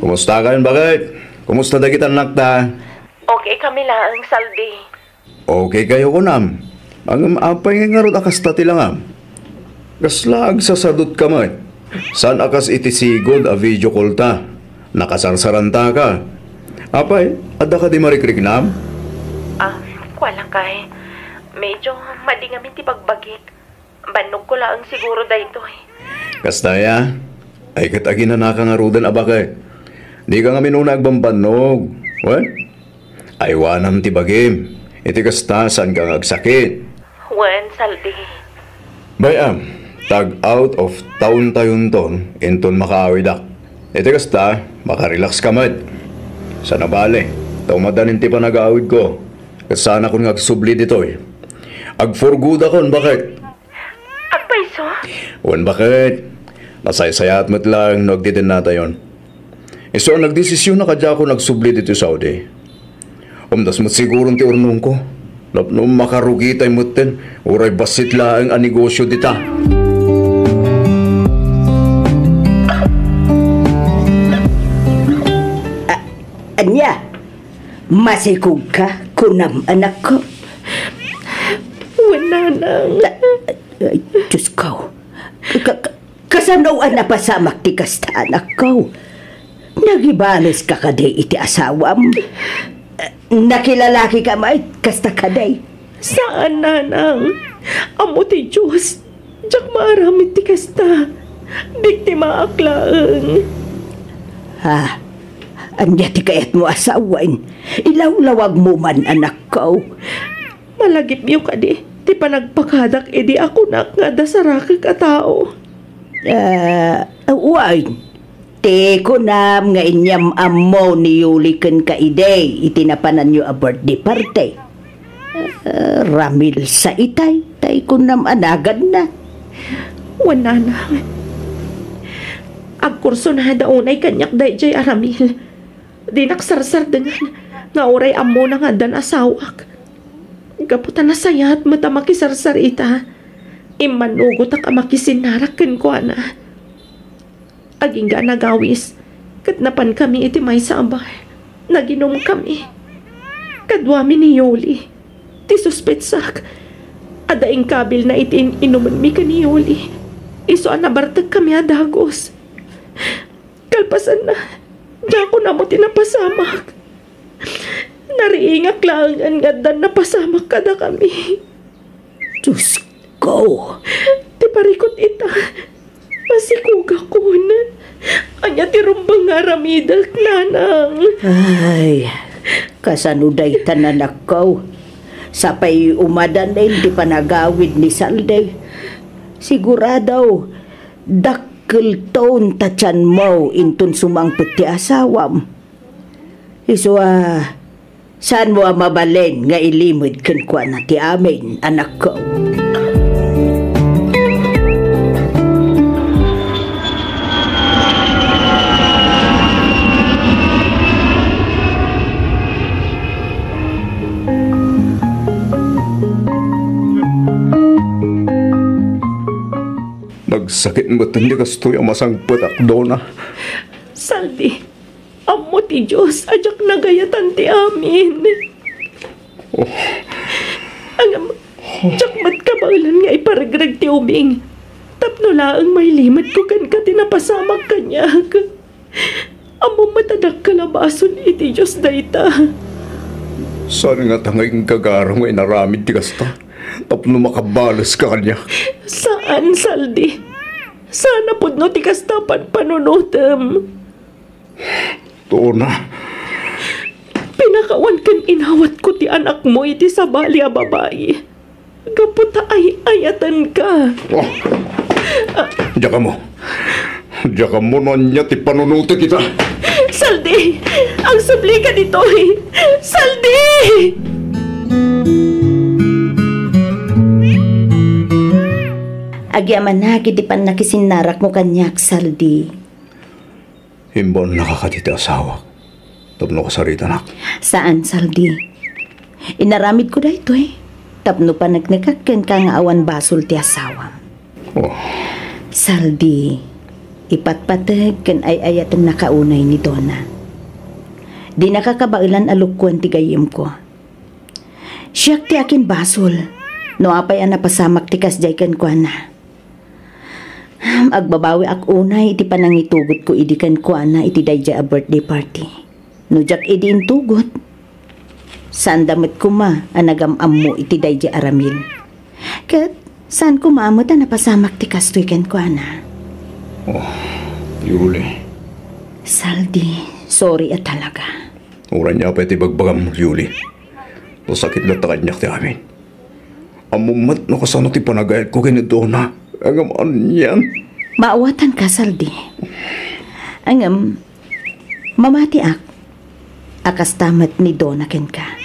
S4: Kumusta kayo, bakit? Kumusta da kita nakta?
S5: Okay kami lang, Saldi.
S4: Okay kayo ko nam. Ang apay nga rod akas tati lang am. Kaslag sa sadot ka man. San akas itisigod a video call ta. Nakasarsaranta ka. Apay, ada ka di marikrik nam?
S5: Wala kay. Medyo madingamin ti pagbagik. Banog ko lang siguro dahito eh.
S4: Kastaya, ay katagi na nakangarudan abakay. Di ka nga minunag bambanog. What? Ay wanam ti bagim. Iti kasta saan ka agsakit.
S5: Wen, Saldi.
S4: Bayam, tag out of town tayon ton, inton makaawidak. Iti kasta, makarelax ka mad. Sa nabali, taumadanin ti pa nag-aawid ko. Kasana kong agsubli dito eh. Agforguda kon, bakit?
S5: Agpaiso?
S4: Wan bakit? Nasaysayat mo't lang nagdidin nata yon. Iso ang nagdesisyon na kadya ko nagsubli dito sa Saudi. Umdas mo't sigurong ti urnong ko. Napno makarugitay mo't ten. Uray basit lang ang negosyo dita.
S3: Anya, masikog ka, kunam anak ko.
S5: Wala nang.
S3: Ay, Diyos ko. Kasanawan na pasamak ti kasta anak ko. Nagibalis ka kaday iti asawam. Nakilalaki ka may kasta kaday.
S5: Saan, nanang? Amo ti Diyos. Jak maaramid ti kasta. Biktima aklaang.
S3: Ha? Anya ti kayat mo asawain. Ilawlawag mo man anak ko.
S5: Malagip niyo ka di. Ti panagpakadak edi ako nga dasaraka ka tao.
S3: Why? Te ko nam nga inyam amo ni Yuli ken ka ide itinapanan nyo a birthday party. Ramil sa itay, tay ko nam anagan na.
S5: Wala na. Agkurso na daunay kanyak dayjay aramil. Di naksarsar dengan nga oray amo na nga dan asawak. Kaputan na sayat mata makisarsar ita. Imanugot ang makisinarakan ko na. Aging ga nagawis. Katnapan kami iti may sabay. Naginom kami. Kadwami ni Yoli. Ti suspetsak. Adaing kabil na itin inuman mi ka ni Yoli. Iso anabartag kami adagos. Kalpasan na. Diyan ko na mo tinapasamak. Nariingak lang nga dan napasamak kada kami.
S3: Diyos ko.
S5: Ti parikot ita. Masikuga ko na. Anya ti rumbang nga ramidak nanang.
S3: Ay, kasanuday tananak ko. Sapay umadan na hindi pa nagawid ni Salde. Sigurado, dakil taon tachan mo intun sumangput ti asawam. Iswa, saan mo mabalin nga ilimod kenkwa na ti amin, anak ko?
S4: Nagsakit mo tindi kastoy ang masangpot akdo na.
S5: Saldi, amo ti Diyos, ajak nagayatan ti amin. Ang jakmat kabaulan nga iparagrag ti ubing. Tapno laang may limad ko kan ka tinapasamag kanyag. Amo matadak kalabason iti Diyos dayta.
S4: Saan nga tangay kagarang ay naramid ti kasta? Tapno makabalas ka kanya.
S5: Saan, Saldi? Sana pud no ti kastapan panunutem.
S4: Tuo na.
S5: Pinakawan kan inawat ko ti anak mo iti sabali a babae. Kaputa ay ayatan ka.
S4: Diyan ka mo. Diyan ka mo niya ti panunuti kita.
S5: Saldi! Ang subli ka dito eh! Saldi!
S3: Agyaman na, kiti pan nakisinarak mo kanyak, Saldi.
S4: Himbon nakakatiti asawa. Tapno ka sarita na.
S3: Saan, Saldi? Inaramid ko da ito eh. Tapno pa nagnakakken ka nga awan basol ti asawa. Saldi, ipatpatag kan ay ayatan nakaunay ni Donna. Di nakakabailan alukwan ti gayim ko. Siyak ti akin basol. No apay ang napasamak ti kasjay kan kwa na. Agbabawi ak unay iti panangitugot ko idi kan kwa na iti dayjay a birthday party. No jak idi intugot. Saan damit ko ma anagam mo iti dayjay aramil. Kat saan ko maamot na napasamak ti kastoy kan kwa na.
S4: Yuli.
S3: Saldi, sorry at talaga.
S4: Uran niya pa iti bagbagam, Yuli. No sakit na takanyak ti amin. Amumat no kasano ti panagayat ko kay ni Donna. Angaman yan.
S3: Maawatan ka, Saldi. Angam, mamati ak. Akas tamat ni Donna ken ka.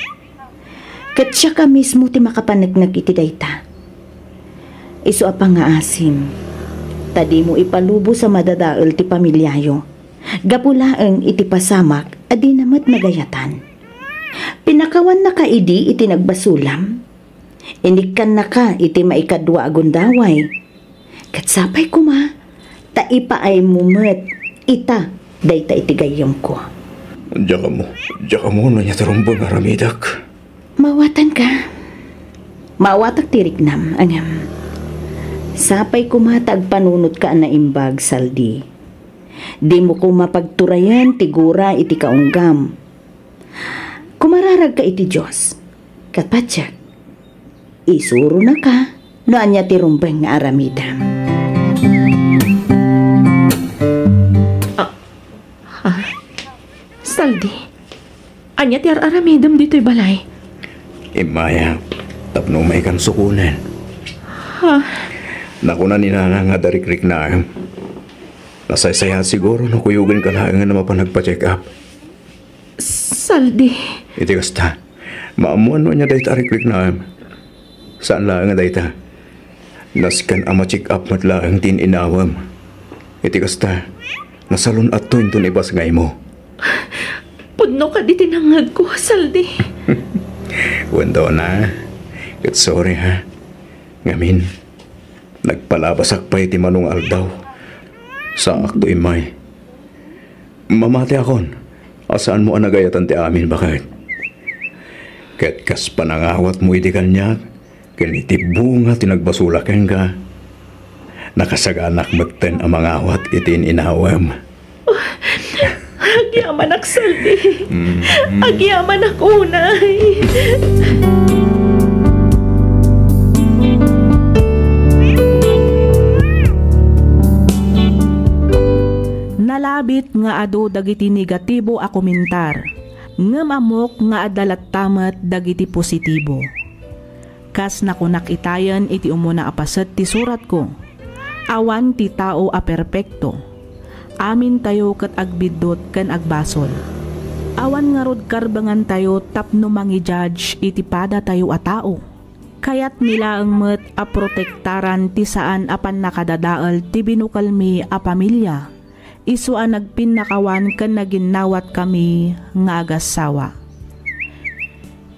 S3: Kat siya ka mismo ti makapanagnak iti dayta. Isu apa nga asim. Tadi mo ipalubo sa madadaol ti pamilyayo. Gapulaeng iti pasamak adi namat nagayatan. Pinakawan na ka idi iti nagbasulam. Inikan na ka iti maikadwa agundaway. Katsapay ko ma, taipa ay mumet, ita, dayta iti gayam ko.
S4: Diyan ka mo na niya tarumbang aramidak.
S3: Mawatan ka. Mawatak tiriknam, angam. Sapay ko matag panunot ka na imbag, Saldi. Di mo ko mapagturayan, tigura iti kaunggam. Kumararag ka iti Diyos. Katpatsak, isuro na ka, no anya ti rumbeng nga aramidam.
S5: Saldi, anya ti aramidam dito'y balay.
S4: Imaya, tapno may kan sukunan. Nakuna ni Nana nga darikrik na nasaysaya siguro no kuyugin ka lang nga naman pa nagpa-check up.
S5: Saldi.
S4: Iti kasta, maamuan mo niya dahita arikrik na saan lang nga dahita? Naskan ang ma-check up mat lang tin inawam. Iti kasta, nasalun at to intun ibas ngay mo.
S5: Pudno ka di tinangag ko, Saldi.
S4: Wendo na, kat sorry ha. Ngamin, nagpalabasak pa iti manong aldaw. Sa akto imay. Mamati akon, asaan mo anagayatan ti amin bakit? Ket kas panangawat mo iti kanya, kiniti bunga tinagbasulaken ka. Nakasaganak magten ang mangawat itin inawam.
S5: Agyaman ak, Saldi. Agyaman ak unay.
S2: Nalabit nga adu dagiti negatibo a komentar, ngem amok nga adalat tamet dagiti positibo. Kas nakunak itayan iti umuna apaset ti surat ko, awan ti tao a perpekto. Amin tayo kat agbidot kan agbasol. Awan nga rod karbangan tayo tapno mangi-judge iti pada tayo a tao. Kayat nila ang met a protektaran ti saan apan nakadadaal ti binukalmi a pamilya. Isu ang nagpinakawan kan naginawat kami nga agasawa.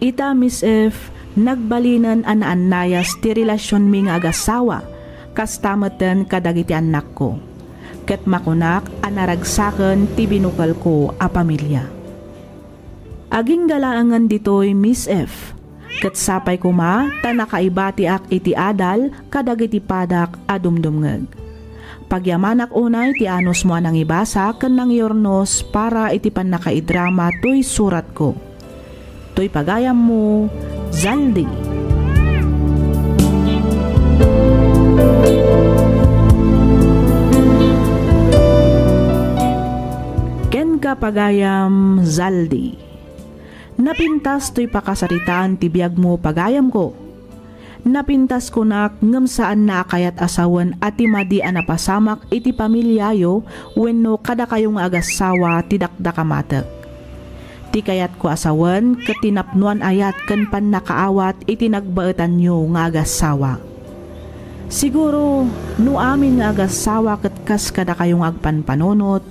S2: Ita Miss F, nagbalinan anayas ti relasyon mi nga agasawa, kastamatan kadagiti anak ko. Ket makunak anaragsaken ti binukal ko a pamilya. Aging galaangan ditoy Miss F, ket sapay kuma ta nakaibati ak iti adal kadagiti padak a dumdumngeg. Pagyamanak unay ti anos mo anang ibasa ken nang yornos para iti panakaidrama toy surat ko. Toy pagayam mo, Zaldi. Ken ka pagayam, Zaldi. Napintas toy pakasaritaan ti biag mo pagayam ko. Napintas ko nak ngem saan na akayat asawan at timadi anapasamak iti pamilyayo wenno kada kayong agasawa ti dakdakamatek. Ti kayat ko asawan ket tinapnuan ayat ken pan nakaawat iti nagbaetan nyo nga agasawa. Siguro no amin nga agasawa ket kas kada kayong agpanpanonot,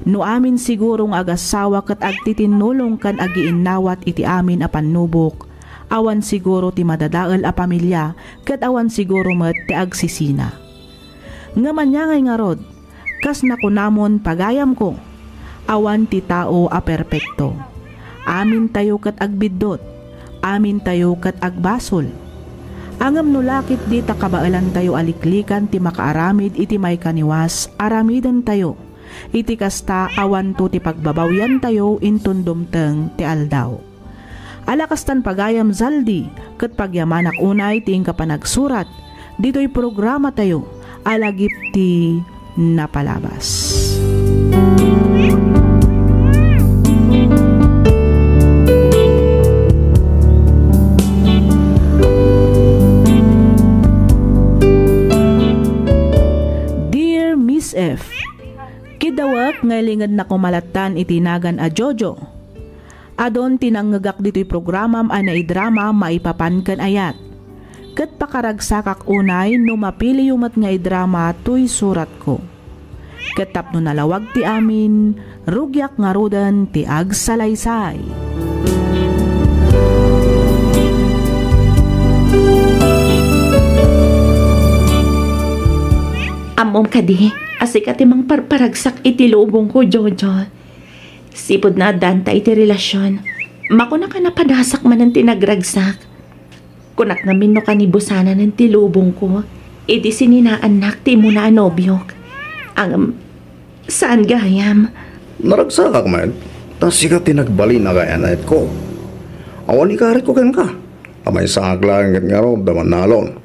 S2: no amin siguro nga agasawa ket agtitinulong kan agiinnawat iti amin a pannubok. Awan siguro ti madadael a pamilya, ket awan siguro met ti agsisina. Nga manyangay nga rod, kas nakunamon pagayam ko, awan ti tao a perpekto. Amin tayo ket agbiddot, amin tayo ket agbasol. Angam nulakit di takabaelan tayo aliklikan ti makaaramid iti may kaniwas, aramidan tayo. Iti kasta awan to ti pagbabawyan tayo intun dumteng ti aldaw. Alakastan pagayam Zaldi, ket pagyamanak unay ti kapanagsurat, dito'y programa tayo, alagip ti napalabas. Dear Miss F, kidawak ngaylingad na kumalatan itinagan a Jojo. Adon tinanggagak dito'y programam anay drama maipapankan ayat. Ket pakaragsakak unay no mapili yumat nga drama to'y surat ko. Ket tapno nalawag ti amin, rugyak nga rudan ti agsalaysay.
S5: Amom kadi, asika timang parparagsak iti lubong ko, Jojo. Sipod na danta iti relasyon, makuna ka napadasak man ng tinagragsak. Kunak namin no kanibusana ng tilubong ko, iti sininaanak ti mo na anobyok. Ang saan gayam?
S4: Naragsakak man, tas sika tinagbali na kaya na ko. Awan ikarit ko ken ka. Amay sakak lang ket nga ro daman nalon.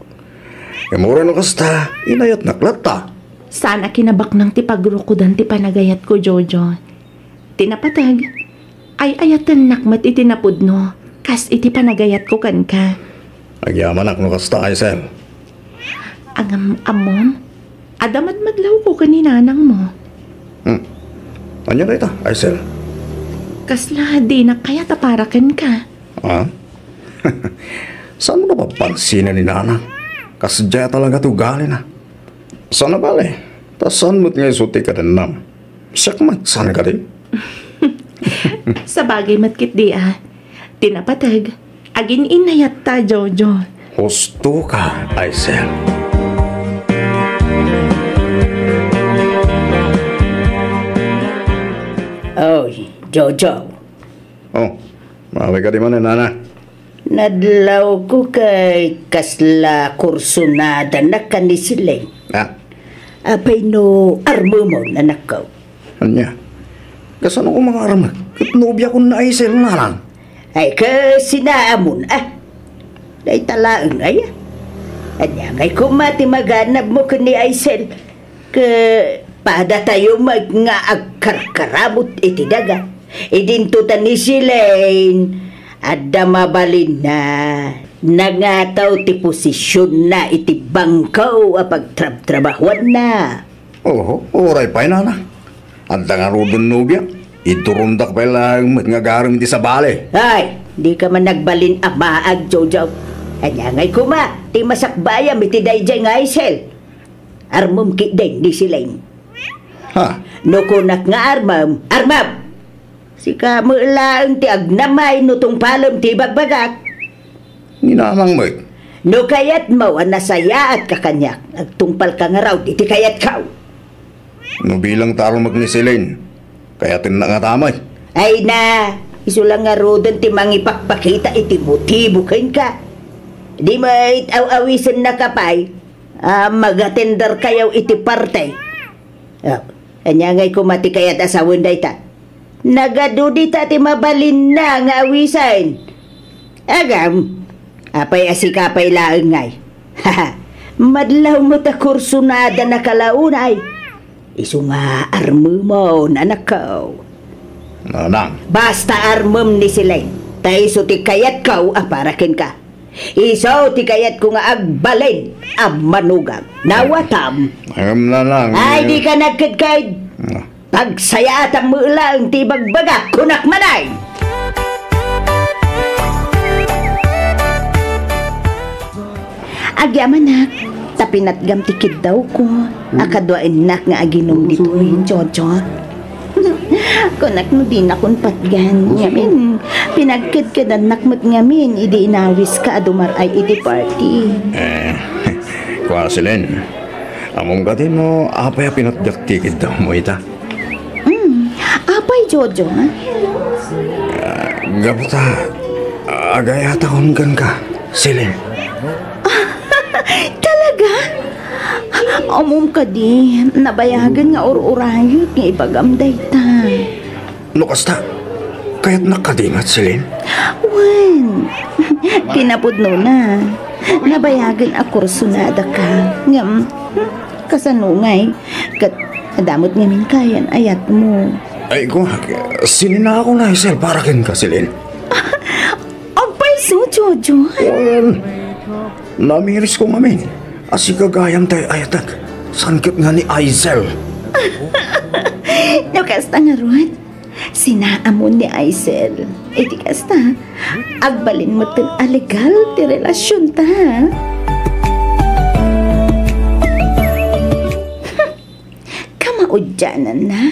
S4: Mura no kasta, inayat naklata.
S5: Sana kinabak ng tipagrukudan ti panagayat ko, Jojo. Tinapatag. Ay ayatan nakmat itinapod no. Kas iti panagayat ko kan ka.
S4: Agyaman ak no kasta, Aisel.
S5: Ang amom, adamat madlaw ko kaninanang mo.
S4: Anya na ita, Aisel?
S5: Kasla di na kaya taparakan ka.
S4: Ha? Saan mo na papansinan ni Nana? Kasadya talaga tugali na. Sana bale? Tasan mo't nga isuti ka din nam. Sakmat, sana ka din?
S5: Sa bagay matkit di tinapatag. Agin inayat ta, Jojo.
S4: Husto ka, Aisel.
S3: Oy, Jojo.
S4: Oh, mawi ka di man, Nana.
S3: Nadlaw ko kay kasla kursunada na kanisiling.
S4: Ha?
S3: Apay no armo mo na nakaw.
S4: Anya? Kasano ko mga aramak? Katnobya ko na Aisel na lang.
S3: Ay kasi naamon Day talaang ay. Anya ngay kumati maganap mo ka ni Aisel. Pada tayo nga agkarkaramot iti daga. Idintutan ni Silain. Adda mabalin na nangataw ti posisyon na iti bangkaw a pagtrab-trabahuan na.
S4: Oo, oray pa Nana. Anda nga rudon nubya. Iturundak pa lang nga garam iti sa bale.
S3: Ay, di ka man nagbalin amaag, Jojo. Anya ngay kuma, ti masakbayam iti dayjay nga Aisel. Armum ki din di Silain.
S4: Ha?
S3: No kunak nga armam. Sika mo lang ti agnamay no tong palam ti bagbagak.
S4: Ninamang mo.
S3: No kayat mo ang nasaya at kakanyak. Nagtungpal ka nga raw, iti kayat kaw.
S4: No bilang tarong magnisilin. Kaya tinangatamay.
S3: Ay na, iso lang nga rodan ti mangipakpakita iti motibo kain ka. Di mo itaw-awisan na kapay. Magatender kayaw iti parte. Anya ngay kumati kayat asawon day ta. Nagadudi ta ti mabalin na nga awisan. Agam, apay asikapay laeng ngay. Madlaw mo ta kursunada na kalaunay. Isu nga armo mo na nakaw.
S4: Nanang.
S3: Basta armom ni Silain. Ta iso ti kayat kaw aparakin ka. Iso ti kayat ko nga agbalin ang manugag. Nawatam.
S4: Nanang.
S3: Ay di ka nagkadkaid. Pagsaya at ang mulang tibagbaga kunak manay. Agyaman nak, tapinatgam tikid daw ko. Akadwain nak nga aginom dito yung Jojo. Kunak no din akong patgan. Ngamin, pinagkid-kidan nakmat ngamin, idi inawis ka adumar ay idi party.
S4: Kwasilin. Among gatin mo, apay pinatdak tikid daw mo ita.
S3: Apay, Jojo, ha?
S4: Gabuta, agayata kong gan ka, Silin.
S3: Talaga? Amom ka di, nabayagan nga ur-urayot nga ipagamday ta.
S4: Nukasta, kaya't nakadingat, Silin.
S3: Wan, kinapudno na. Nabayagan a kursunada ka. Ngam, kasanungay, kat adamot ngamin kayan ayat mo.
S4: Ay, kung Silin na ako na, Isel, para kin ka, Silin.
S3: Abay so, Jojo.
S4: Well, namiris ko ngamin. Asi kagayam tayo ayatag. Sangkit nga ni Aisel.
S3: Nakasta nga ruat. Sinaamon ni Aisel. E di kasta, agbalin mo tin alegal ti relasyon ta. Kamaudyanan na.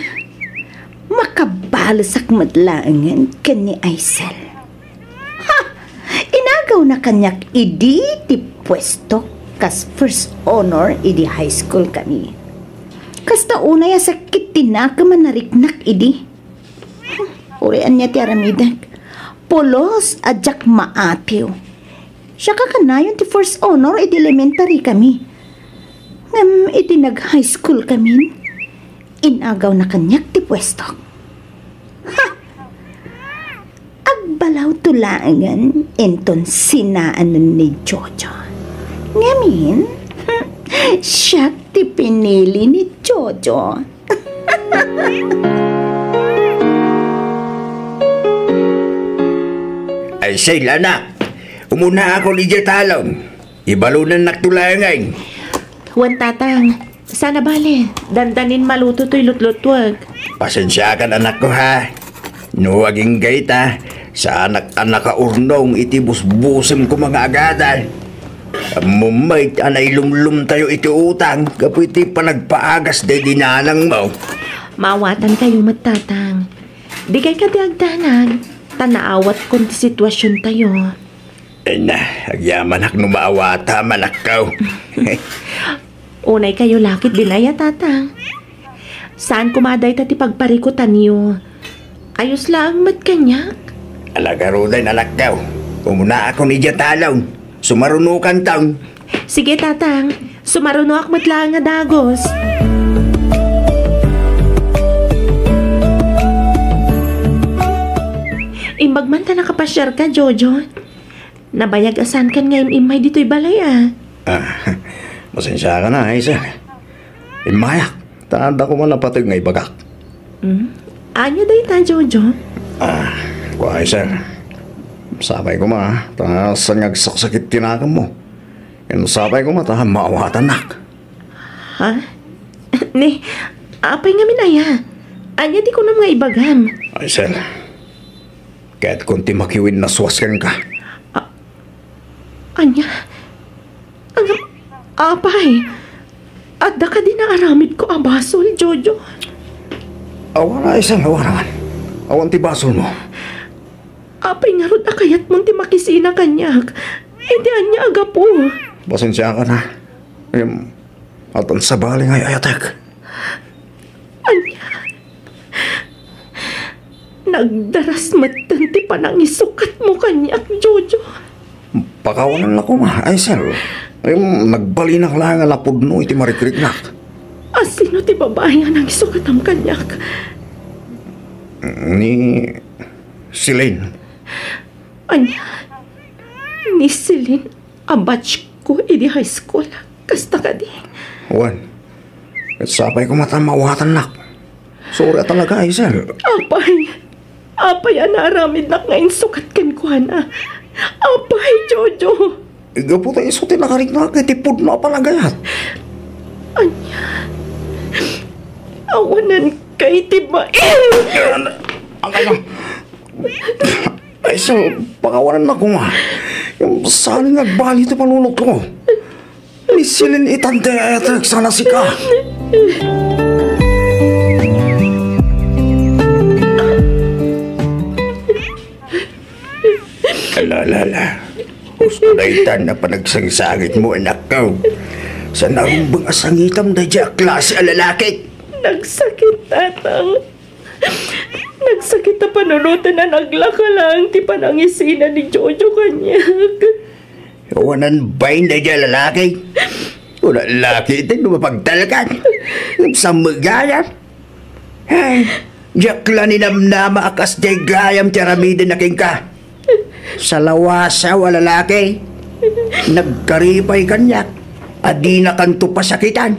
S3: Makabalasak madlaangan ka ni Aisel. Ha! Inagaw na kanyak idi ti pwesto kas first honor idi high school kami. Kasta unay sakit tinaka manariknak idi. Urian niya ti aramidag. Polos adjak maatiw. Siya kakanayon ti first honor idi elementary kami. Ngam idi nag high school kami. Inagaw na kanyak ti pwesto. Ha! Agbalaw tulangan enton sinaan ni Jojo. Ngamin, Siya ti pinili ni Jojo.
S7: Ay sila na. Umuna ako ni Jetalong. Ibalunan naktulangan.
S5: Huwag tatang, sana bale, dandanin maluto to'y lutlutwag.
S7: Pasensya ka anak ko ha. Nuwaging gaita. Sa anak-anak ka urnong itibus-busim ko mga agadan. Mumay anay lumlum tayo iti utang. Kapo iti panagpaagas day dinalang mo.
S5: Maawatan kayo matatang. Di kay kadiagdanan. Tanaawat kung ti sitwasyon tayo.
S7: Na, agyaman ak numaawata manakaw.
S5: Unay kayo lakit dinaya tatang. Saan kumaday tati pagparikutan niyo? Ayos lang mat kanyak.
S7: Alagaruday nalakaw. Umuna ako ni Jetalong. Sumarunukan taon.
S5: Sige tatang, sumaruno ak matlang nga dagos. Imbagman ta nakapasyar ka, Jojo. Nabayag asan kan ngayon imay dito'y balay
S7: Masensya ka na, Isa. Imayak. Tanda ko man napatig nga ibagak.
S5: Anya day ta, Jojo?
S7: Kuha, Isa. Sabay ko ma, sa nagsaksakit tinakam mo. Yan sabay ko ma, maawatan nak.
S5: Ha? Ni, apay nga minaya. Anya di ko na mga ibagam.
S7: Isa. Kahit kunti makiwin na swaskan ka.
S5: Anya? Apay. Adda ka din na aramid ko abasol, Jojo.
S7: Awara, Isa. Awara. Awan ti basol mo.
S5: Apay nga rod akayat mong ti makisina kanyak. Hindi anya aga po.
S7: Pasensya ka na. At ang sabali nga'y ayatek.
S5: Anya? Nagdaras matan ti panangisukat mo kanyak, Jojo.
S7: Pakawanan na ko ma, ay sir. Nagbalinak lang ang lapod no, iti marikriknak.
S5: Sino ti babae nga nangisukat ang kanyak?
S7: Ni Celine.
S5: Anya? Ni Celine, a batch ko idi high school. Kasta ka di.
S7: Juan, at sapay ko matamawatan nak. Sorry talaga ay sir.
S5: Apay anaramid nak ngayon sukat kan ko na. Apay, Jojo.
S7: Igapo tayo isuti nakarik na kitipod na palagayat.
S5: Anya? Awanan kay tibain.
S7: Ang kaya. Ay sir, pakawanan na ko nga. Yung saan nagbali ito panunok ko. Ni Celine itante etek sana si ka. Alala. Gusto na itan na panagsangsangit mo anak ko. Sa narumbang asangitam na dya klase alalaki.
S5: Nagsakit, tatang. Nagsakit na panunutan na naglaka lang ti panangisina ni Jojo kanyak.
S7: Wanan bain na dya lalaki. Wala lalaki ito lumapagtalakan. Sa magayan. Ay, jakla ni namnama akas day gayam tiyaramida na king ka. Sa lawasa wala lalaki. Nagkaripay kanyak. Adi na kanto pasakitan.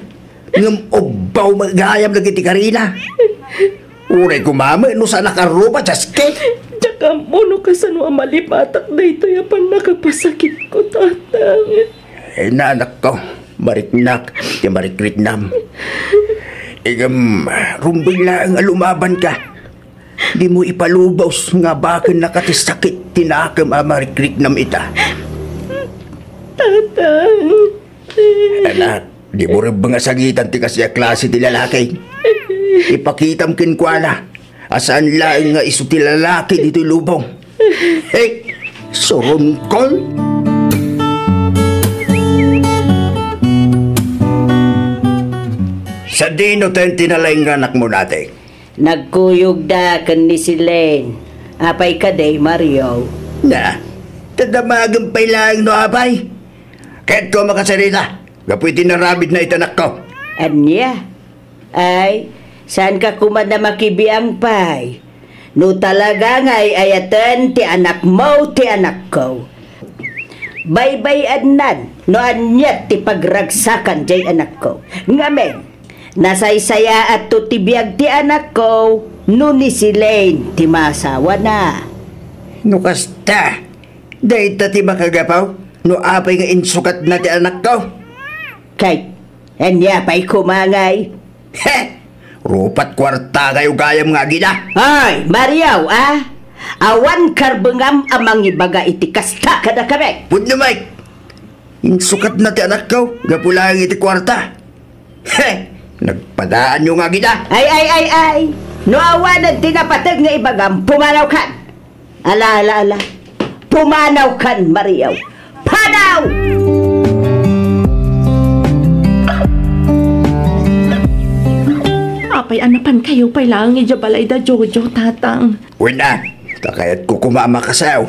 S7: Ngam obaw magayam lagi ti karina. Uray kumama no sa nakarupa jaske.
S5: Tsaka mono ka sa no malipatak na ito yapan nakapasakit ko, tatang.
S7: Na anak ko, mariknak, ti marikritnam. Igam, rumbing lang lumaban ka. Di mo ipalubaws nga bakin nakatisakit tinakam marikritnam ita.
S5: Tatang.
S7: Anak, di mo rin mga sagitan ti kasya klase ti lalaki. Ipakitam kinkwala. Asaan lang nga iso ti lalaki dito lubong. Hey, surungkol. Sa dino tayo tinalay nga anak mo natin.
S3: Nagkuyog da kan ni Celine. Apay ka day, Mario.
S7: Na, tadamagang pay lang no apay. Kahit ko makasarita, kapoy tinarabid na itanak ko.
S3: Anya? Ay, saan ka kuman na makibiang pay? No talaga nga'y ayatan ti anak mo, ti anak ko. Baybay adnan, no anyat ti pagragsakan jay anak ko. Ngamen, nasaysaya at tutibiyag ti anak ko, no ni si Lane ti masawa na.
S7: No kasta, dahil ti makagapaw, no apay nga insukat na ti anak ko.
S3: Kay, anya pa'y kumangay.
S7: Heh! Rupat kwarta kayo gayam nga gina.
S3: Ay, Mariaw, awan karbengam amang ibaga iti kasta kada kami.
S7: Pudno, Mike. Insukat na ti anak ko, gapulang iti kwarta. Heh! Nagpadaan nyo nga gina.
S3: Ay. No awanan tinapatag nga ibagam, pumanaw kan. Ala. Pumanaw kan, Mariaw. Panaw!
S5: Apay anapan kayo pa'y lang ijabalay da Jojo, tatang.
S7: Una, takayat ko kumama kasaw.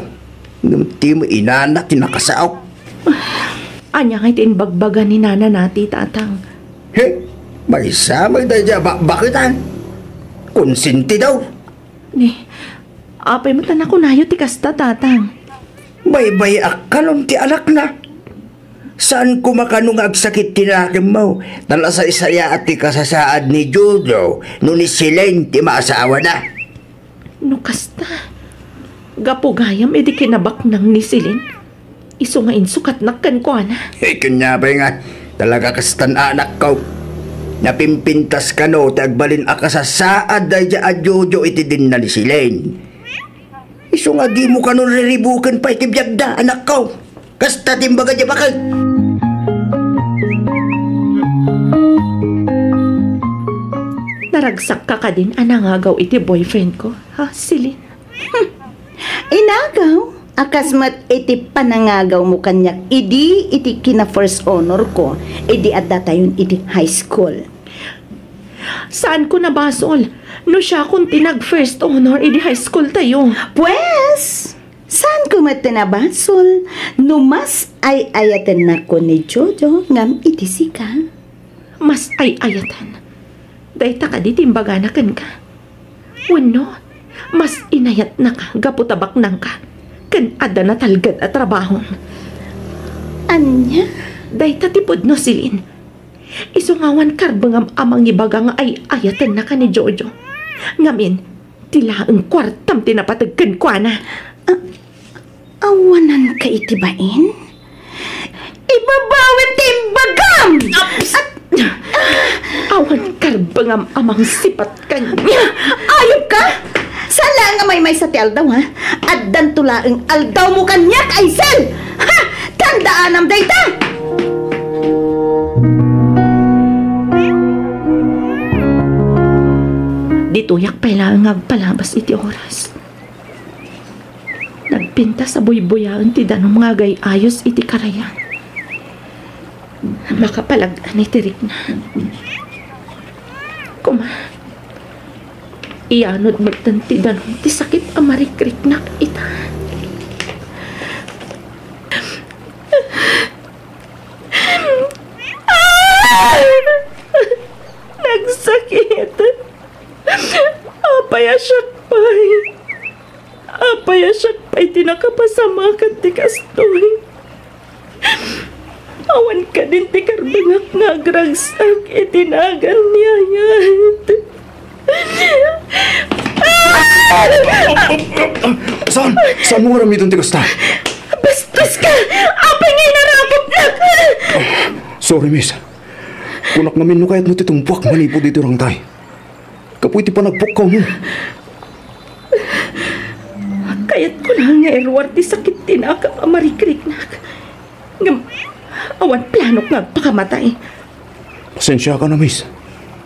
S7: Ngunti mo inanak tinakasaw.
S5: Anya ngay tinbagbagan ni nana nati, tatang.
S7: He, may samay da dya bakitan. Konsinti daw.
S5: Ni, apay mo tanak ko nayo ti kasta, tatang.
S7: May akalon ti anak na. Saan ko makanong agsakit tinakim mo? Tala sa isaya at ti kasasaad ni Jojo, no ni Silen ti maasawa na.
S5: No kasta. Gapugayam edi kinabak nang ni Silin. Iso nga insukat nakkan ko, ana.
S7: Kanya ba nga, talaga kastan anak ko. Napimpintas ka no, tagbalin akasasaad da dya a Jojo iti din na ni Silen. Iso nga di mo kanon riribukan pa itibiyag da, anak ko. Kasta timbaga dya bakal.
S5: Naragsak ka din, anangagaw iti boyfriend ko. Ha, Silin?
S3: Inagaw? Akasmat iti panangagaw mo kanyak. Idi iti kina first honor ko. Idi at datayon iti high school.
S5: Saan ko nabasol? No siya kung tinag first honor, edi high school tayo.
S3: Pues, saan ko matinabasol? No mas ay ayatan na ko ni Jojo ngam iti sika.
S5: Mas ay ayatan. Dahita ka di timbaganakan ka. Wano, mas inayat na ka, gaputabak nang ka. Kan ada na talgad at trabaho.
S3: Anya?
S5: Dahita tipod no Silin. Isungawan karbangam amang ibaga nga ay ayatan na ka ni Jojo. Ngamin, tila ang kwartam tinapatagkan ko na.
S3: Awanan ka itibain? Ibabawin timbagam!
S5: Awan karbangam amang sipat kanya.
S3: Ayop ka! Sala nga may sa ti aldaw, ha? At dantula ang aldaw mo kanyak, Aisel! Ha! Tandaan am dayta!
S5: Dituyak pa ilang agpalabas iti oras. Nagpinta sa buybuyaan ti danom nga ayos iti karayan. Makapalagan iti rikna. Kuma, iyanod magtanti danom ti sakit amarikrik-nak ita. Nagsakit. Apayasyak pa'y tinakapasama ka ti kastoy. Awan ka din ti karbangak nga agragsak itinagan niya yan.
S4: Saan mo aram itong tikasta?
S5: Bastos ka! Apay ngay narakot na ka!
S4: Sorry, miss. Kunak namin no kahit mo titumpwak manipo dito rang tay. Kapoy ti panagpukaw mo.
S5: Kayat ko lang nga erwar ti sakit tinaka amarikrik-nak. Ngam, awan planok nga pakamatay.
S4: Pasensya ka na, miss.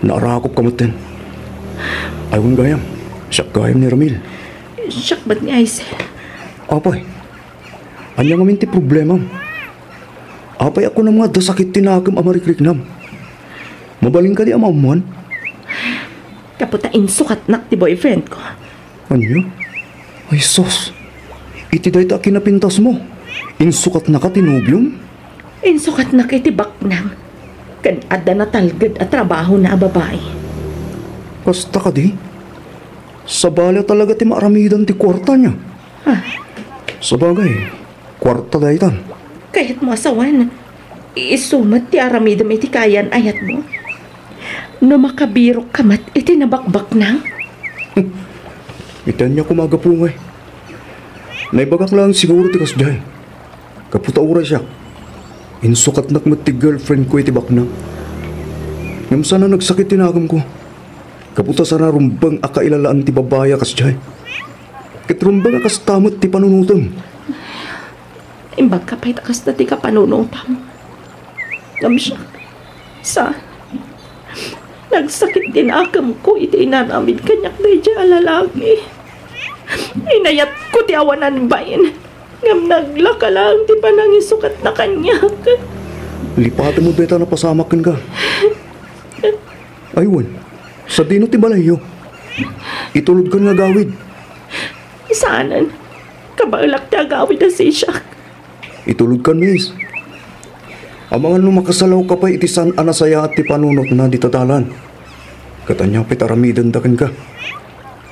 S4: Naarakop ka matin. Aywan gayam. Siyak gayam ni Ramil.
S5: Siyak ba't ni Aisel?
S4: Apay. Anya nga minti problema. Apay ako na mga dasakit tinakam amarikrik-nam. Mabaling ka di amamuan.
S5: Kaputain sukat nak ti boyfriend ko.
S4: Anya? Ay sos. Iti dahi ta kinapintas mo. Insukat na ka tinubyong?
S5: Insukat na kay ti baknang. Kan ada na talgad at trabaho na babae.
S4: Kasta ka di? Sa bala talaga ti maaramidan ti kwarta niya.
S5: Ha?
S4: Sa bagay, kwarta dahi tan.
S5: Kahit mo asawan, isumat ti aramidam iti kayan ayat mo. No makabiro kamat iti nabakbak na.
S4: Itan niya kumagapungay. Naibagak lang siguro ti kasjay. Kaputa ura siya. Insukat nakmat ti girlfriend ko iti baknang. Ngam sana nagsakit tinagam ko. Kaputa sana rumbang akailalaan ti babaya kasjay. Ket rumbang akas tamot ti panunutam.
S5: Imbag kapay takas na ti kapanunutam. Ngam siya. Nagsakit din akam ko iti inanamid kanyak na dya alalaki. Inayat ko ti awanan bayin. Ngam naglaka lang ti panangisukat na kanyak.
S4: Lipatan mo beta na pasamakin ka. Aywan, sa dino ti balayo. Itulod ka nga gawid.
S5: Saanan? Kabalak ti agawid na si Shak.
S4: Itulod ka, miss. Ang mga lumakasalaw ka pa iti san anasaya at ti panunot na ditadalan. Katanya pitaramidan dakan ka.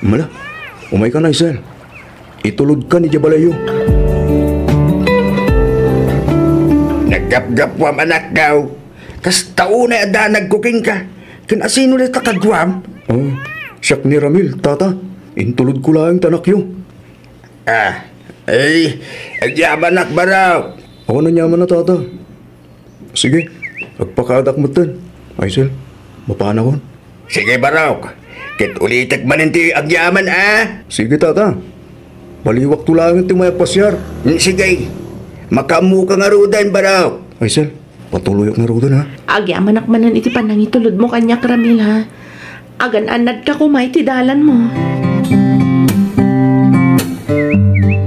S4: Mala, umay ka na, Isel. Itulod ka ni Jabalayo.
S7: Naggap-gapwam anak daw. Kas taunay adanag kuking ka. Kinasino na takagwam?
S4: Oh, siyak ni Ramil, tata. Intulod ko lang tanak yo.
S7: Agyaman anak baraw.
S4: Ako na nyaman na, tata. Sige, agpakadak mo tan. Isel, mapana ko.
S7: Sige baraw. Kit ulitek maninti agyaman
S4: Sige, tata. Baliwak tulangin ti may pasyar.
S7: Sige. Makamu ka nga rudan baraw.
S4: Isel, patuloy ak nga rodan, ha?
S5: Agyaman akmanan iti panangitulod mo kanyak Ramil ha. Agan anad ka kumay ti dalan mo.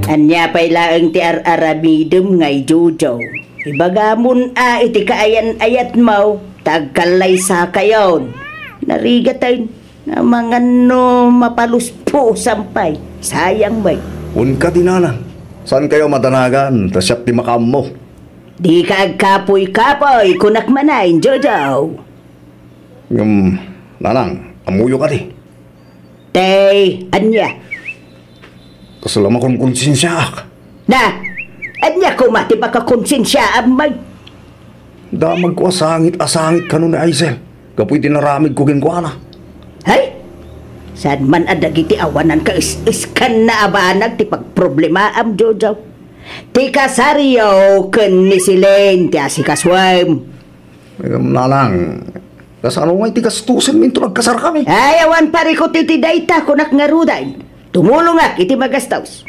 S3: Anya pa'y laang ti aramidum ngay Jojo. Ibagamon iti kaayan ayat mo, tagkalay sa kayon. Narigatan na mga no mapaluspo sampay. Sayang bay.
S4: Un ka dinana. Saan kayo matanagan? Tasyap ti makam mo.
S3: Di ka agkapoy-kapoy kunak manayin, Jojo.
S4: Nanang, amuyo ka di.
S3: Tay, anya.
S4: Kasalama kong konsensya ak.
S3: Na, anya kumati baka konsensya amay.
S4: Damag ko asangit ka nun na Aisel. Kapoy tinaramid ko ginkwana.
S3: Hay? Saan man adagiti awanan ka iskan na abanag ti pagproblema am Jojo. Ti kasaryo ken ni Silen ti asikaswam.
S4: Nanang, kasano nga iti kastusin minto nagkasar kami.
S3: Ayawan pari ko titi dayta kunak nga ruday. Tumulong ak iti magastaws.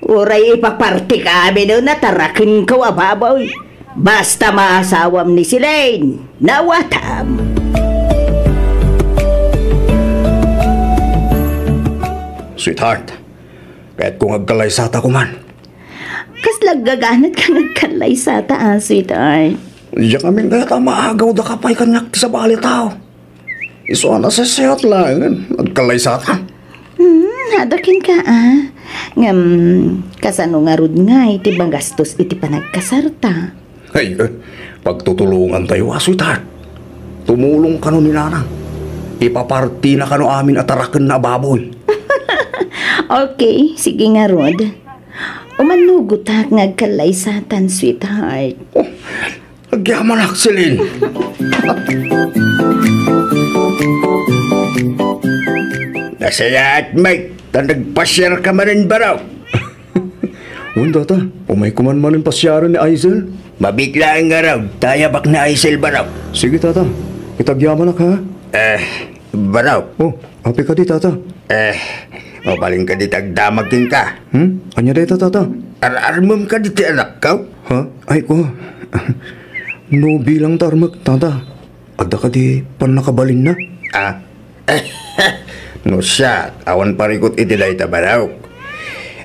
S3: Uray ipaparti ka amin na natarakin ko ababoy. Basta maasawam ni Silen. Nawatam.
S4: Sweetheart, kahit kung agkalaysata ko man.
S3: Kas laggaganat ka nagkalaysata sweetheart.
S4: Diyan kami kaya maagaw da kapay kanyak sa bali tao. Iso na sa siyot lang, agkalaysata.
S3: Hadakin ka Ngam, kasano nga rod nga iti bagastos iti panagkasarta.
S4: Ay, pagtutulungan tayo, sweetheart. Tumulong ka nun ni Nanang. Ipaparti na ka no amin at tarakan na baboy.
S3: Okay, sige nga rod. Umanugot ha ngagkalaysatan, sweetheart.
S4: Oh, agyaman aksilin.
S7: Nasaya at Mike, nagpasyar ka man rin baraw.
S4: Tata, umay kuman man yung pasyaran ni Aisel.
S7: Mabiglaan nga raw, tayabak na Aisel baraw.
S4: Sige, tata. Itagyaman ak, ha?
S7: Baraw.
S4: Oh, api ka di, tata.
S7: Mabaling ka di tagdamagin ka.
S4: Anya dito, tata?
S7: Ararmam ka di ti anak ka?
S4: Ha? Ay ko. No bilang tarmak, tata. Ada ka di pan nakabalin na?
S7: No siya, awan parikot itilay tabaraw.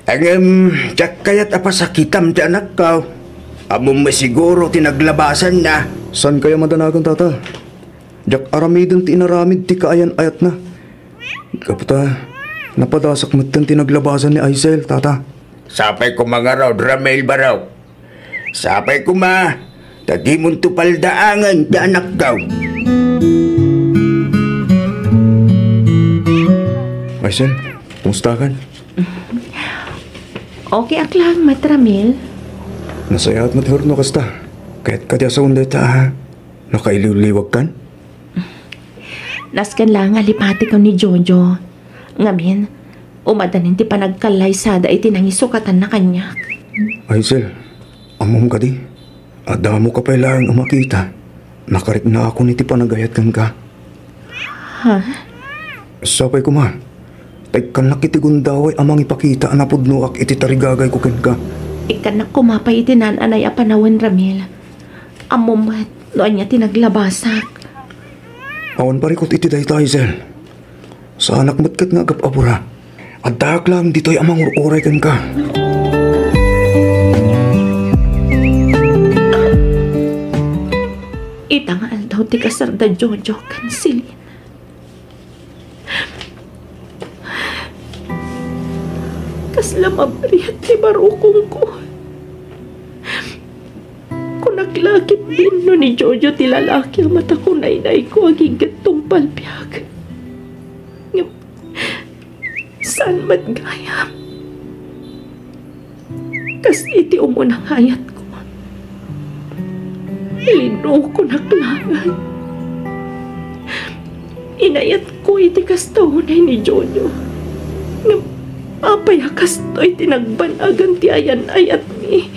S7: Ang tsak kaya't apasakitam ti anak ka. Among masiguro tinaglabasan na.
S4: San kaya madanagan, tata? Jak aramidon ti inaramid ti kaayan ayat na. Kaputa, napadasak mo tinaglabasan ni Aisel, tata.
S7: Sapay ko mga raw, Ramel baraw. Sapay ko tagimon tupaldaangan ti anak daw.
S4: Aisel, kumusta kan?
S5: Okay ak lang, Mat Ramil.
S4: Nasayat mo tihurno kasta. Kahit kadya sa unday ta, nakailiw-liwag kan?
S5: Naskan lang nga lipati ko ni Jojo. Ngamin, umadanin ti panagkalay sada iti nangisukatan na kanya.
S4: Hazel, amom ka di. Adamo ka pa lang ang makita. Nakarik na ako niti panagayat kan ka.
S5: Ha?
S4: Sapay ko ma. Tagkan nakitigundaw ay amang ipakita anapudno ak iti tarigagay ko ken ka.
S5: Ikanak kumapay iti nananay a panawan Ramil. Amumat, noan niya tinaglabasak.
S4: Awan parikot iti dayta Hazel. Sa anak matkat nga agap-apura. Adak lang dito'y amang uray ken ka.
S5: Itangal daw ti kasarda Jojo kan silin. Kasla mabrihat ti barukong ko. Kunaglakit din no ni Jojo ti lalaki ang mata ko nainay ko agigat tong palpiyag. Saan matgayam? Kas iti umunang hayat ko. Lino ko naklangan. Inayat ko iti kastahunay ni Jojo. Apay kasto'y tinagbanagan ti ayan ayat mi.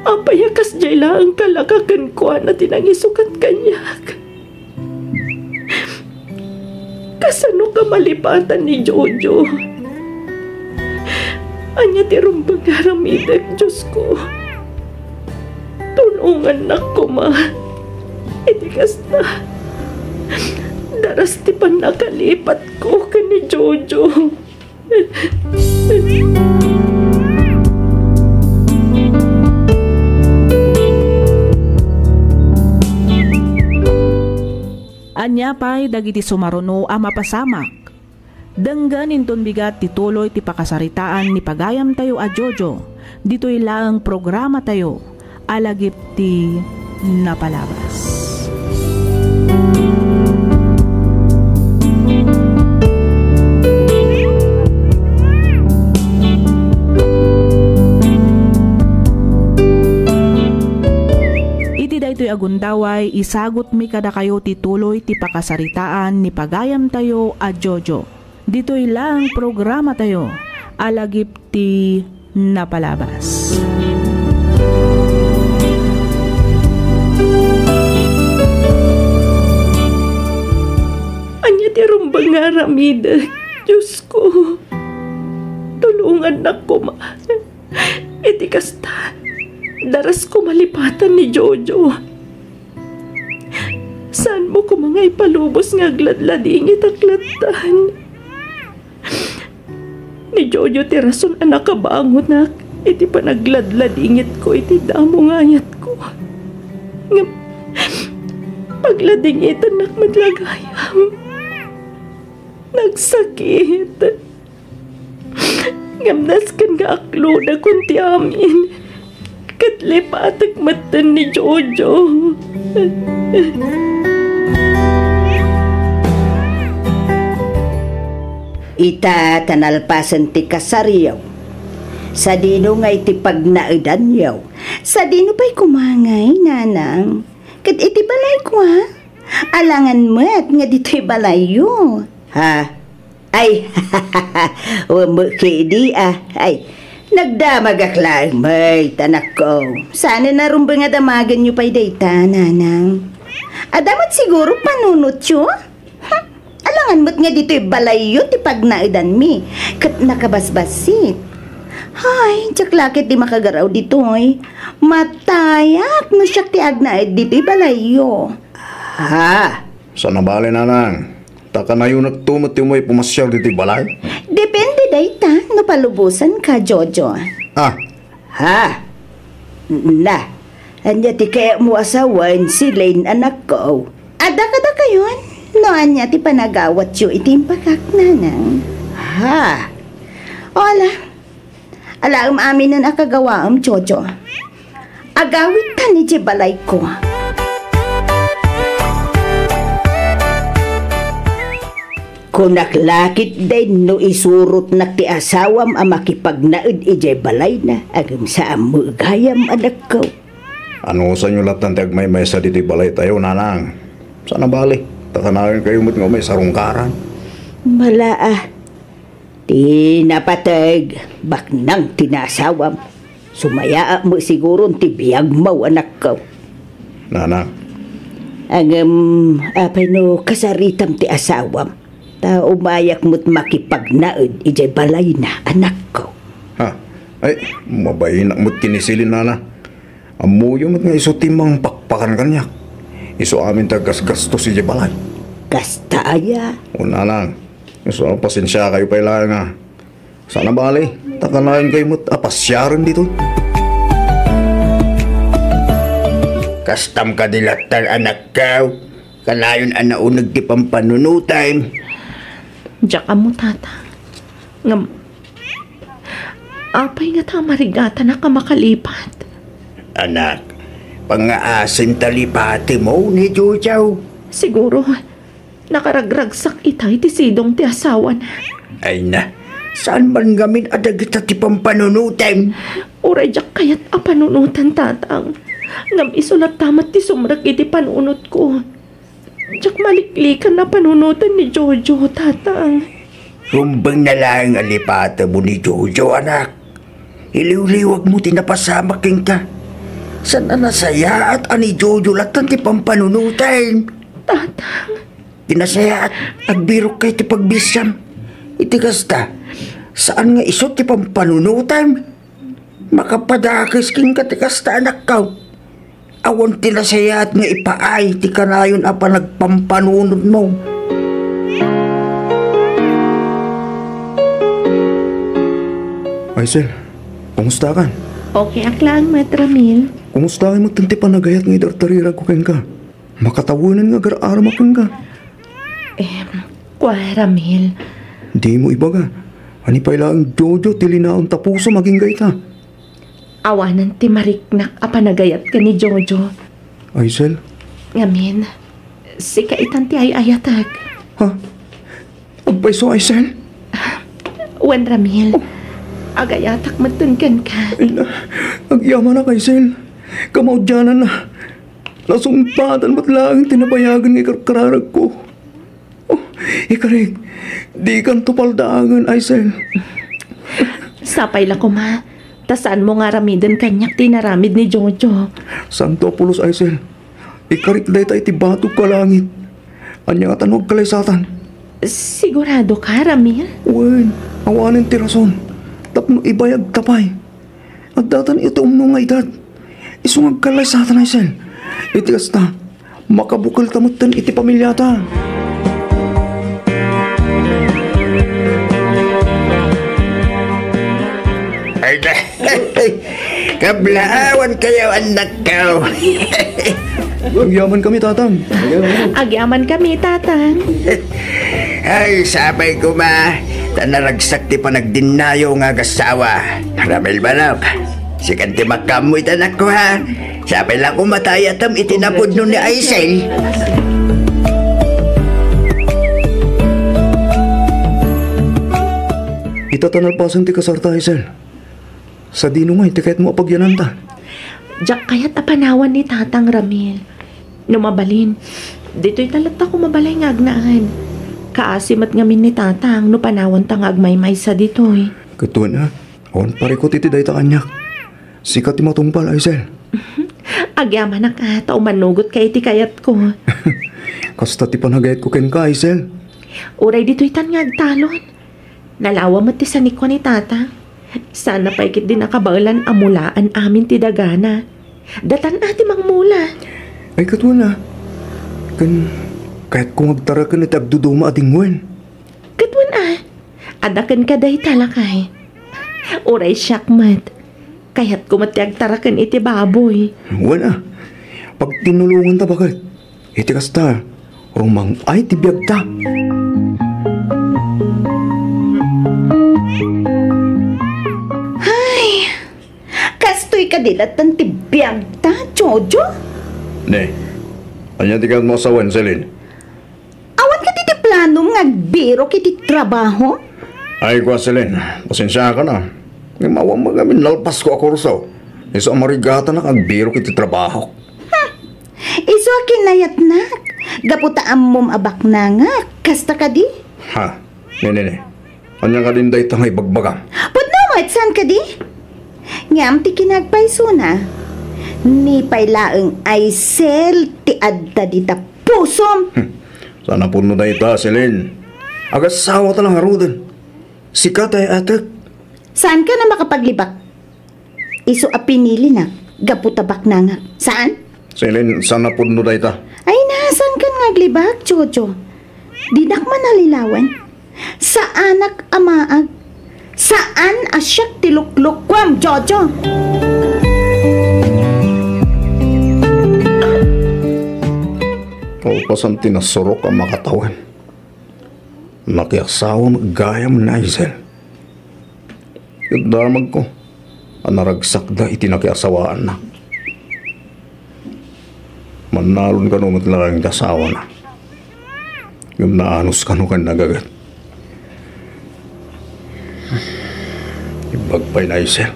S5: Apay kas jay lang kalakakan ko na tinangisukat kanyak. Kasano ka malipatan ni Jojo? Anya ti rumbang haramidak, Diyos ko. Tulungan na ko, ma. Itikas na. Daras ti pa nakalipat ko ka ni Jojo.
S2: Anya pa'y dagiti sumaruno a mapasamak. Denggan inton bigat tituloy ti pakasaritaan ni pagayam tayo a Jojo. Dito'y lang programa tayo. Alagip ti napalabas. Ito'y agundaway, isagot mi kada kayo tituloy ti pakasaritaan ni pagayam tayo a Jojo. Dito'y lang programa tayo, alagip ti napalabas.
S5: Anya ti rumbang nga ramida, Diyos ko. Tulungan na ko, ma. Iti kasta, daras ko malipatan ni Jojo. Saan mo ko mga ipalubos nga gladladingit at gladtan? Ni Jojo ti rason anak kabangon nak, iti panagladladingit ko, iti damo ngayat ko. Nga, pagladingitan nak madlagayam. Nagsakit. Ngamnas kan nga aklo na kunti amin. Katlipatak matan ni Jojo.
S3: Ita tanalpasan ti kasariyaw. Sa dino nga iti pagnaidan yaw. Sa dino pa'y kumangay, nanang. Kat iti balay ko ha. Alangan mo't nga dito'y balay yo. Ha? Ay, umukidi Ay, nagdamag aklang may tanak ko. Sana narumba nga damagan nyo pa'y dayta, nanang. Adamat siguro panunot yo. Alangan mo't nga dito'y balay yun ti pagnaidan mi. Kat nakabasbasit. Hay, tsak lakit di makagaraw dito'y. Matayak no siyak ti agnaid dito'y balay yo.
S7: Ha?
S4: Sa nabali nanang, taka na yun nagtumot yung may pumasyal dito'y balay?
S3: Depende dayta no palubusan ka, Jojo.
S4: Ah,
S7: Ha?
S3: Na, anya ti kaya mo asawan si Lane anak ko. Ada kada kayon? No, anya ti panagawat yu itim pakaknanang.
S7: Ha?
S3: Ola, alaam amin ang akagawaam, Jojo. Agawit ka ni balay ko.
S7: Kunak lakit din no isurot na ti asawam ang makipagnaid ijay balay na agam sa amugayam anak ko.
S4: Ano sa inyo lahat ng may sa dito balay tayo, nanang? Sana bali, tatanawin kayo mo't nga may sarungkaran.
S7: Malaa. Di napatag, baknang tinasawam. Sumaya mo siguro ti biyag mo anak ko.
S4: Nanang,
S7: Apay no kasaritam ti asawam. Ta umayak mo't makipagnaid ijay balay na anak ko.
S4: ha? Ay, mabayinak mo't kinisilin, nana. Amuyo mo't nga iso timang pakpakan kanyak. Iso amin tagas-gasto si Jebalay.
S7: Kasta aya.
S4: O nanang, iso pasensya kayo pa ilang nga. Sana bali, takanayin kayo mo't apasyaran dito.
S7: Kastam kadilatan anak ko. Kanayon anaunag ti pampanunutan.
S5: Diyak ka mo, tata. Ngam... Apay nga ta marigata na ka makalipat.
S7: Anak, pangaasin talipati mo ni Jujaw.
S5: Siguro, nakaragragsak itay ti sidong ti asawa na.
S7: Ay na, saan man gamin adagita ti pampanunutan?
S5: Uray diyak kayat apanunutan, tatang. Ngam isulat tamat ti sumrak iti panunot ko. Diyak maliklikan na panunutan ni Jojo, tatang.
S7: Rumbang na lang alipata mo ni Jojo, anak. Iliw-liwag mo tinapasamaking ka. Saan na nasaya at ani Jojo latan ti pampanunutan?
S5: Tatang.
S7: Tinasaya at agbirok kay ti pagbisyam. Itigasta, saan nga isot ti pampanunutan? Makapadakis king katikasta anak ka. Awan tinasaya at nga ipaay ti kanayon apa nagpampanunod mo.
S4: Aisel, kumusta kan?
S5: Okay aklang, Matramil.
S4: Kumusta kayo magtanti panagayat ng idartarira ko ken ka? Makatawanan nga gar-arama ken ka.
S5: Kwa, Ramil.
S4: Di mo ibaga. Ani pa ilang Jojo tilinaon tapuso maging gayta.
S5: Awanan ti mariknak apanagayat ka ni Jojo.
S4: Aisel,
S5: Ngamin, si kaitan ti ay ayatag.
S4: ha? Agpaiso, Aisel?
S5: Wan, Ramil. Agayatak matungkan ka.
S4: Ay na, agyaman na, Aisel. Kamaudyanan na. Nasumpatan ba't lang tinabayagan ng ikarkararag ko. Oh, ikarig, di kan tupaldaangan, Aisel.
S5: Sapay la ko, ma. Tasaan mo nga ramidan kanyak tinaramid ni Jojo.
S4: Santo Apolos, Aisel. Ikarig day tayo tibatog ka langit. Anya nga tanog kalaysatan.
S5: Sigurado ka, Ramil?
S4: Wen, awanin ti rason. Tapno ibayag tapay. At datan ito nga edad. Isungag kalaysatan, Aisel. Itigas na, makabukal tamutan iti pamilyata.
S7: Ay na, kablaawan kayo anak ko.
S4: Agyaman kami, tatang.
S5: Agyaman kami, tatang.
S7: Ay, sabay ko ma, tanaragsak ti panagdinayo nga gasawa. Ramil manok, si kanti makamoy tanak ko ha. Sabay lang ko matayatam itinapod nun ni Aisel.
S4: Itatanalpasan ti kasarta, Aisel. Sa dino nga, iti kahit mo apagyananta.
S5: Diyak kayat apanawan ni tatang Ramil. Numabalin, dito'y talata ko mabalay nga agnaan. Kaasimat ngamin ni tatang no panawan tang agmay-may sa dito'y.
S4: Katuan na, awan pare ko titi day ta kanyak. Sikat ti matungpal, Aisel.
S5: Agyaman na ka, tao manugot kay ti kayat ko.
S4: Kasta ti panagayat ko ken ka, Aisel.
S5: Uray dito'y tan nga agtalon. Nalawa mo ti sanik ko ni tatang. Sana paikit din nakabalan amulaan amin ti dagana. Datan ati mangmula.
S4: Ay katuan na. Kahit kung agtarakan iti agduduma adingwen.
S5: Katwan adakan ka day talakay. Uray syakmat. Kaya't kumatiag tarakan iti baboy.
S4: Wala. Pag tinulungan ta bakit? Iti kasta, rumang ay tibiyag ta.
S3: Kastoy kadilatan ti biyag ta, Jojo?
S4: Ne, anya ti kat mo asawan, Celine?
S3: Awan ka ti plano nga nagbiro kiti trabaho?
S4: Ay, Kwasilin, pasensya ka na. Nga mawang magamin lalpas ko ako rusaw. Iso ang marigata na kagbiro kiti trabaho.
S3: Iso kinayat nak. Gaputaan mom abak na nga. Kasta ka di?
S4: Ha? Nene. Anya ka din dahi tangay bagbagang.
S3: Pudno mo, saan ka di? Ngam ti kinagpaiso na. Ni pailaeng ay sel ti adda di ta pusom.
S4: Sana puno na ita, Silin. Agasawa talang harudan. Sikat ay atak.
S3: Saan ka na makapaglibak? Iso a pinili na. Gaputabak na nga. Saan?
S4: Silin, sana puno na ita.
S3: Ay nasan ka naglibak, Jojo? Dinak man nalilawan. Sa anak amaag. Saan asyak tiluklukwam, Jojo?
S4: Kalpasan tinasurok ang makatawan. Nakiasawa maggayam na Isel. Yudamag ko. Ang naragsak da itinakiasawaan na. Manalon ka naman lang ang kasawa na. Yung naanos ka nukan nagagat. Ibagpay na Isel.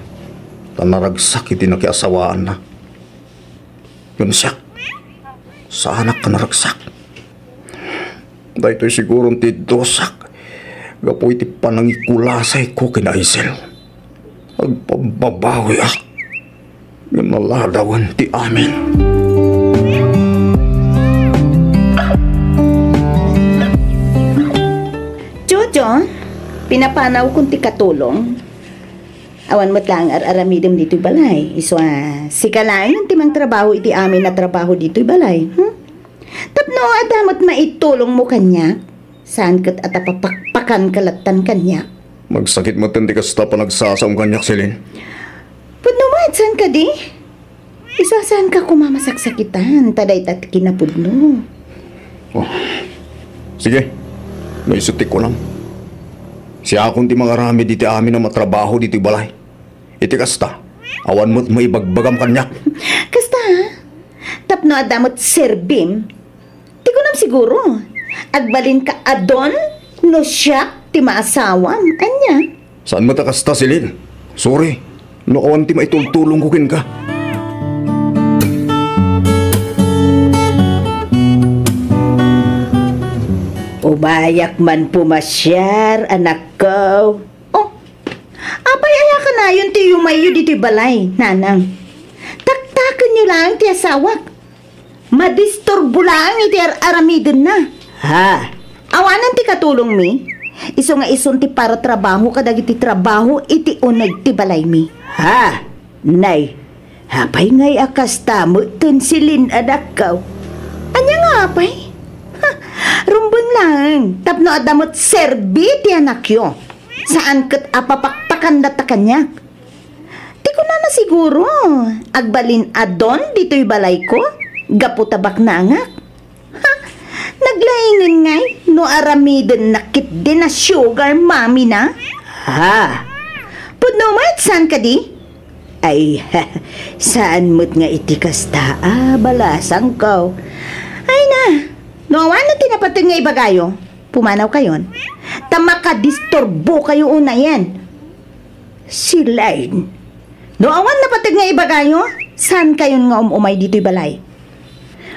S4: Ang naragsak itinakiasawaan na. Yun siya. Sa anak ka naragsak. Dahil sigurong tidosak. Gapoy ti panangikulasay ko kina Isel. Agpababawi Yung naladawan ti amin.
S3: Jojo, pinapanaw kong ti katulong. Awan mo't lang aramidem dito'y balay. Iswa, sikalain ang timang trabaho iti amin na trabaho dito'y balay. Tapno adamot maitulong mo kanya. Saan kat atapapakpakan kalatan kanya?
S4: Magsakit mo tindi kasta pa nagsasaong kanyak, Silin.
S3: Pudno mo, saan ka di? Isa saan ka kumamasaksakitan? Taday tat kinapudno.
S4: Oh. Sige, naisutik ko lang. Siya akong ti mga rami diti amin na matrabaho diti balay. Iti kasta, awan mo't maibagbagam kanyak.
S3: Kasta ha? Tapno adamot serbim. Ti ko nam siguro. Agbalin ka adon no siya ti maasawam. Anya?
S4: Saan mo ta kasta, Silin? Sorry, no awan ti maitultulong kukin ka.
S3: Umayak man pumasyar, anak ko. Oh, apay aya ka na yun ti yumayo dito'y balay, nanang. Taktakan nyo lang ti asawak. Madisturbo lang iti aramidin na. Ha? Awanan ti katulong mi. Iso nga ison ti para trabaho kadag iti trabaho iti unag ti balay mi. Ha? Nay, hapay ngay akas tamo tun silin anak ko. Anya nga apay? Rumbun lang. Tapno adamot serbi ti anak yo. Saan kat apapakpakan data kanyak? Di ko na siguro. Agbalin adon dito'y balay ko. Gaputabak na angak. Ha? Naglaingin ngay. No aramiden nakit din na sugar mami na. Ha? Pudno mat saan ka di? Ay, saan mo't nga itikasta? Balasang ko. Ay na. Noawan na tinapatid nga ibagayo. Pumanaw kayon. Tamakadisturbo kayo una yan. Si Lain. Noawan na patid nga ibagayo. Saan kayon nga umay dito'y balay?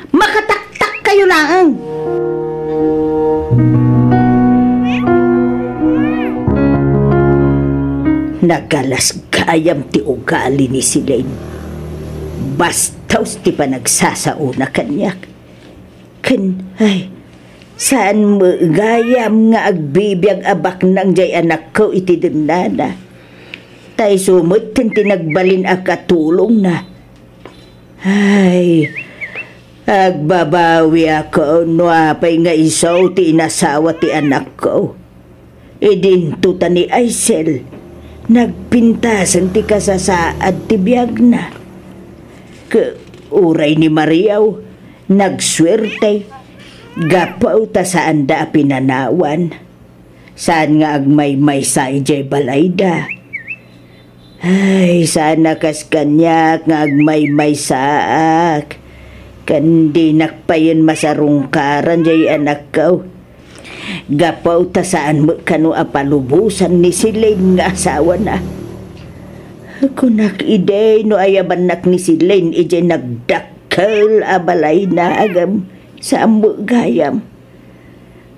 S3: Makataktak kayo lang. Nagalas gayam ti ugali ni si Lain. Bastaw ti pa nagsasauna kanyak. Ay, saan mo gayam nga agbibiyag abak ng jay anak ko iti dinana. Tay sumot tinagbalin akatulong na. Ay, agbabawi ako no apay nga isaw ti inasawa ti anak ko. Idinto ta ni Aisel, nagpintasan ti kasasaad ti biyag na. Uray ni Mariaw, nagswerte, gapaw ta saan da pinanawan. Saan nga agmay-may sa ijay balayda. Ay, sana kas kanyak nga agmay-may saak. Kandi nakpayon masarungkaran jay anak ko. Gapaw ta saan mo kanu apalubusan ni Silen nga asawa na. Kunak ide no ayaban ni Silen ije nagdakkel abalay na agam sa ambo gayam.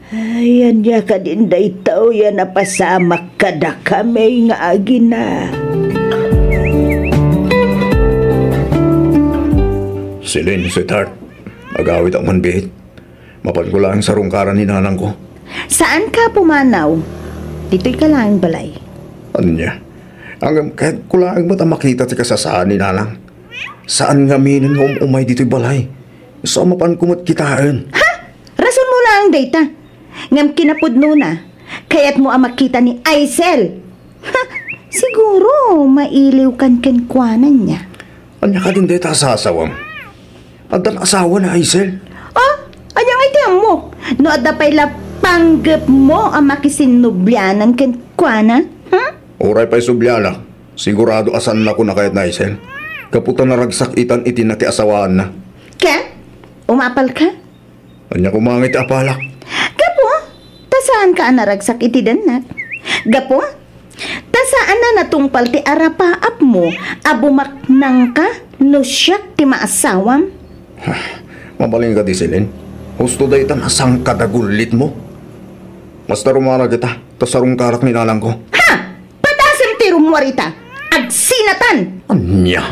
S3: Ayan ya ka din daytaw ya napasamak kada kami nga agina.
S4: Silin, sweetheart. Agawit ang manbihit. Mapan ko lang sa rungkaran ni nanang ko.
S3: Saan ka pumanaw? Dito'y ka lang balay.
S4: Ano niya? Kahit ko lang mo makita ti kasasaan ni nanang. Saan nga minin nga umay dito'y balay? Sa mapan kumot kitaan.
S3: Ha? Rason mo lang data. Ngam kinapudno na. Kaya't mo ang makita ni Aisel. Ha? Siguro mailiw kan kenkwanan niya.
S4: Anya ka din dito sa asawang. Adan asawa na Aisel.
S3: Oh, anyang iti mo. No adda pa'y lapanggap mo ang makisinubyanan kenkwanan. Ha?
S4: Oray pa'y subyana. Sigurado asan na ko na kayat na Aisel. Kaputa na ragsak itan iti na ti asawaan na.
S3: Ka? Umapal ka?
S4: Anya kumangit apalak.
S3: Gapo, tasaan ka naragsak iti danak? Gapo, tasaan na natungpal ti arapaap mo, abumaknang ka, no siyak ti maasawam?
S4: Mabaling ka di Silin. Husto da itan asang kadagulit mo. Mas tarumara kita, tasarong karak ni nanang ko.
S3: Ha! Patasim ti rumwarita, agsinatan!
S4: Anya?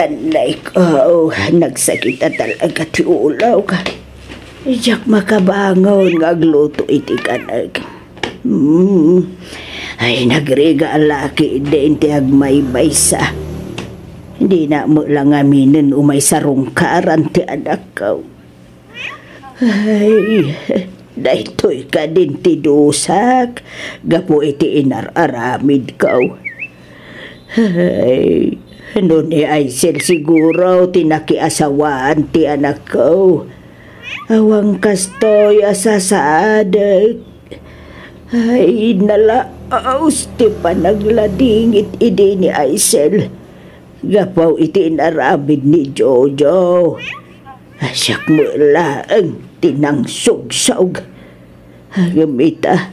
S3: Anay ko, nagsakit na talaga ti ulaw ka. Iyak makabangon nga agluto iti kanag. Ay nagriga alaki din ti agmaybay sa. Hindi na mo lang aminin umay sarungkaran ti anak ko. Ay, daytoy ka din ti dusak. Gapo iti inararamid ko. Ay, ano ni Aisel siguro tinakiasawaan ti anak ko. Awang kastoy asasaadag. Ay nalaaos ti panagladingit idi ni Aisel. Gapaw iti inaramid ni Jojo. Asyak mo lang tinangsog-sog. Gamita.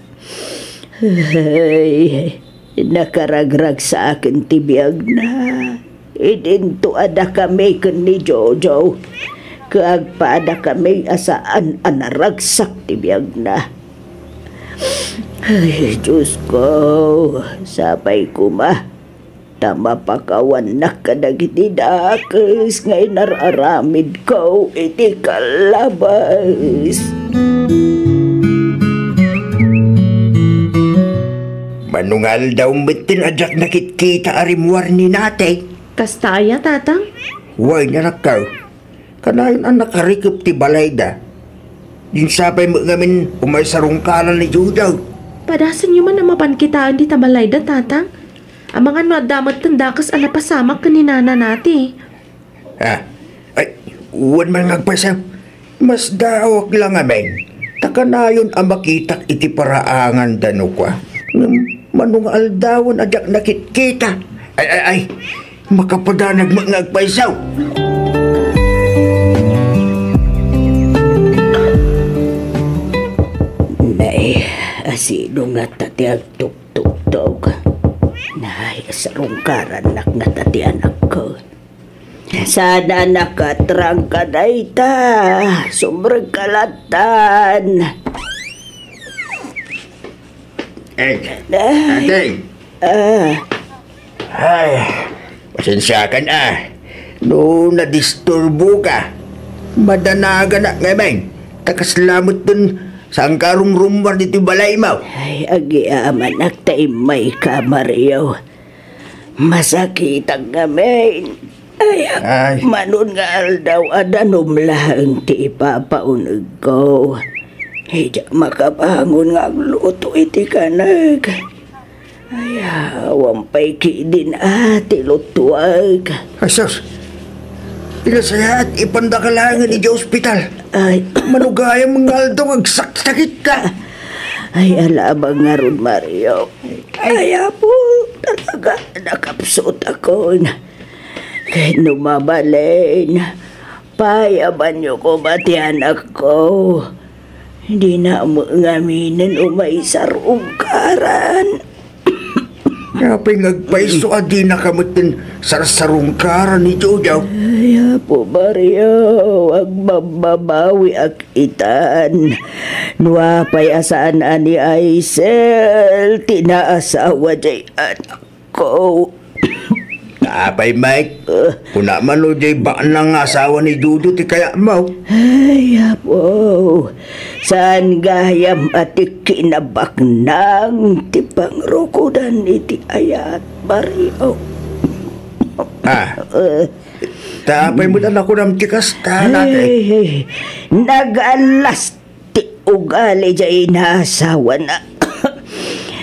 S3: Ay, nakaragrag sa akin tibiyag na. Idinto ada kami kun ni Jojo. Kaagpada kami asaan anaragsak tibiyag na. Ay, Diyos ko, sapay ko ma. Tama pa kawan na kadagiti dakis ngay nararamid ko iti kalabas.
S7: Manungal daw betin ajak nakikita arimwar ni natay.
S5: Kastaya, tatang?
S7: Huwag na nakaw. Kanayon ang nakarikip ti balayda. Yung sapay mo ngamin umay sarungkalan ni Judaw.
S5: Padasan nyo man na mapankitaan di tabalayda, tatang. Ang mga nadamat tandakas ang napasamak kaninana nati.
S7: Ha? Ay, huwag man ngagpasaw. Mas daawak lang amin. Takanayon ang makitak iti paraangan dano kwa. Manungal dawon ajak nakikita. Ay. Makapadanag magpaisaw.
S3: Nay, asino nga tati ang tuk-tuk-tuk. Nay, sarungkaran nak nga tati anak ko. Sana nakatrang ka na ita. Sumrag kalatan.
S7: Ating. Ay, pasensya ka na. No, nadisturbo ka. Madanaga na ngayon. Takaslamot dun sa angkarong rumbar dito balay mo.
S3: Ay, agiaman nagtaimay ka, Mario. Masakit ang ngamin. Ay, manon nga aldaw adanom lang ti ipapaunog ko. Hidya makabangon nga agluto iti kanag. Ay, wampay kidin ati lutuag.
S7: Asos, ilasaya at ipandakalangan ni hospital.
S3: Ay,
S7: Manugaya mga aldong agsakit ka.
S3: ay alabang nga ron, Mario. Ay, po, talaga nakapsot ako na. Kahit numabalin, Payaban niyo ko bati anak ko. Hindi na mo ngaminan o may sarungkaran.
S7: Kapag nagpaiso di nakamutin sarsarungkaran ni Jojo.
S3: Ay, po Mario, wag mababawi ak itan. Nuwapay asaan ani Aisel, tinaasawa jay anak ko.
S7: Napay Mike, kuna man o jay ba ng asawa ni Dudu ti kaya mo?
S3: Ay, po, saan gayam at ikinabak ng tipang rukudan iti ayat Mario.
S7: Tapay mo na ako ng tikas ta natin.
S3: Ay, nag-alas ti ugali jay inasawa na.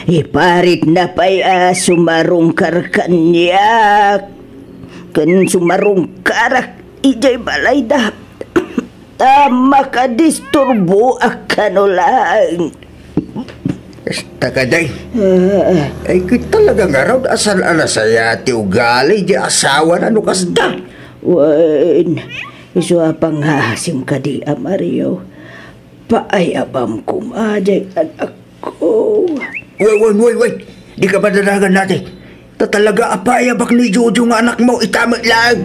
S3: Iparit na pa'y sumarungkar kanya. Kan sumarungkarak ijay balay da. Tama ka disturbo akano lang.
S7: Basta ka day. Ay kita talaga nga raw asal alasaya ti ugali di asawa na nukasda.
S3: Wan, iso apang hasim ka di Mario. Paayabam kumaday anak ko.
S7: Wait. Di ka ba dalagan natin? Tatalaga apayabak ni Jojo nga anak mo, itama lang.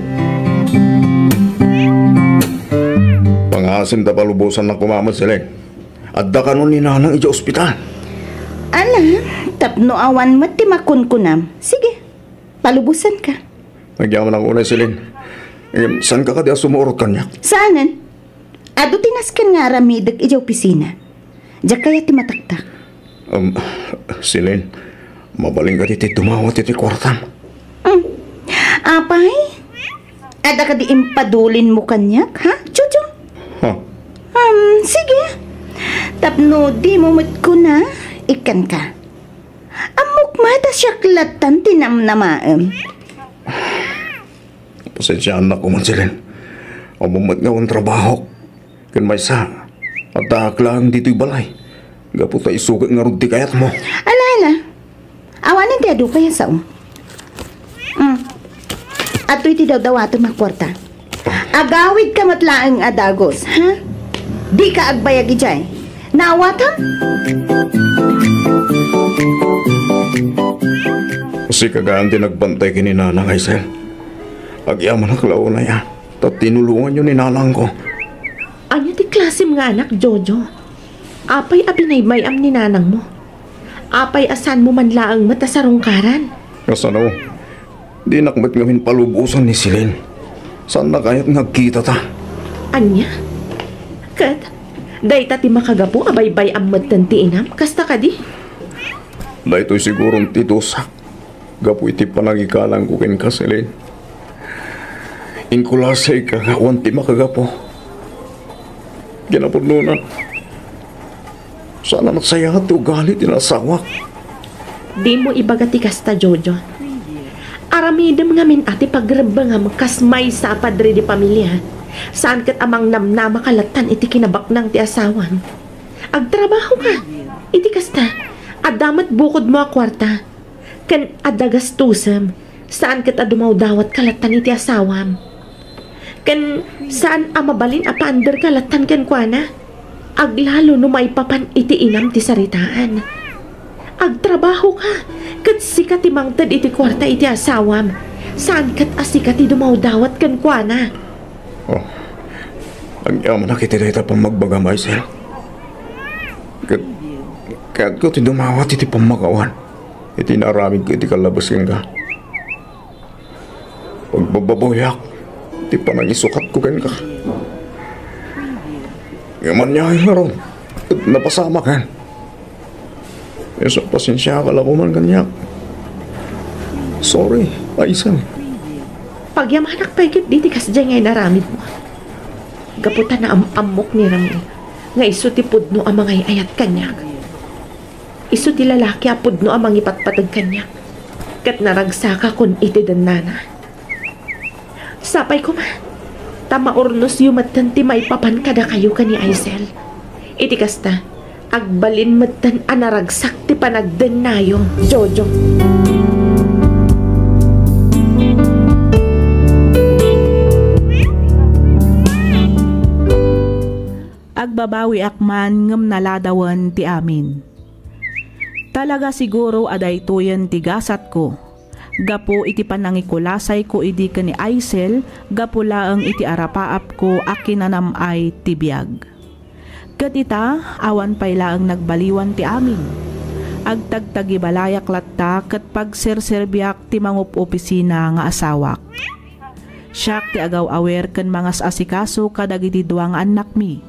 S4: Pangasim ta palubusan na kumamad sila. Adda ka nun ni nanang ija ospital.
S3: Ana, tapno awan mo ti makunkunam. Sige, palubusan ka.
S4: Nagyaman ang unay silin. Saan ka di sumurot kanya?
S3: Saanan? Ado tinaskan nga ramidag ija opisina. Diyak kaya ti mataktak.
S4: Silin, mabaling ka diti tumawat iti kwartam.
S3: Apay? Ada ka di impadulin mo kanyak, ha? Jojo?
S4: Ha?
S3: Sige. Tapno di mo ko na, ikan ka. Amok mata siyaklatan tinamnamaam.
S4: Pasensyaan na ko man silin. Umumat nga ang trabaho. Kan may sa. At lang dito'y balay. Gaputa isugat nga rudi kayat mo.
S3: Ala. Awanin ti adu kaya sao. Ato'y ti daw-dawato makwarta. Agawid ka matlaang adagos, ha? Di ka agbayag ijay. Nawatam?
S4: Kasi kagaan din nagbantay kini nanang Aisel. Agyaman ang lao na yan. Tat tinulungan yun ni nanang ko.
S5: Anya ti klasim nga anak, Jojo? Apay abinay mayam ni nanang mo. Apay asan mo man laang mata sa rungkaran.
S4: Kasano? Di nakmat ngamin palubusan ni Silin. Saan na kaya't nagkita ta?
S5: Anya? Kat, day ta ti makagapo abay-bay amad tanti inam. Kasta ka di?
S4: Dahito'y sigurong titusak. Gapu iti panagikalang kukin ka, Silin. Inkulasay kagawan ti makagapo. Ginapununan. Sana nagsaya at ugali tinasawak.
S5: Di mo ibagati kasta, Jojo. Aramidem nga min ati pagrabang kasmay sa padre di pamilya. Saan kat amang namnama kalatan iti kinabaknang ti asawan. Agtrabaho ka. Iti kasta. Adamat bukod mo a kwarta. Kan adagastusam. Saan kat adumaw dawat kalatan iti asawam. Kan saan amabalin apaandar kalatan kan kuana. Aglalo no may papan iti inam ti saritaan. Agtrabaho ka. Kat sikat imangtad iti kwarta iti asawam. Saan kat asikat iti dumawdawat kan kuana.
S4: Oh, ang yaman na kita dito pang magbagam, Aisel. Kat ko ti dumawat iti pamagawan. Iti naramid ko iti kalabas ka. Pagbababoyak, iti panagisukat ko ka. Yaman niya ay naroon. Napasama ka. Isa pasensya ka lang man kanyak. Sorry, Aisel.
S5: Pagyamanak paigit diti kasdya ngay naramid mo. Gaputa na amok ni Rami. Nga iso ti pudno amang ay ayat kanyak. Iso ti lalaki a pudno amang ipatpatag kanyak. Kat naragsaka kun iti den nana. Sapay ko man. Tama ornos yumatan ti maipapan kada kayo ka ni Aisel. Iti kasta, agbalin matan anaragsak ti panagden nayo, Jojo.
S2: Nagbabawi akman ngem naladawan ti amin. Talaga siguro aday tuyen ti gasat ko. Gapo iti panangikulasay ko idi ken ni Aisel, gapo laeng iti arapaap ko akinanamay ti biag. Ket ita awan pay laeng nagbaliwan ti amin. Agtagtagi balayak latta ket pagserserbiak ti mangup opisina nga asawak. Siak ti agaw awer ken mangas asikaso kadagiti duang anak mi.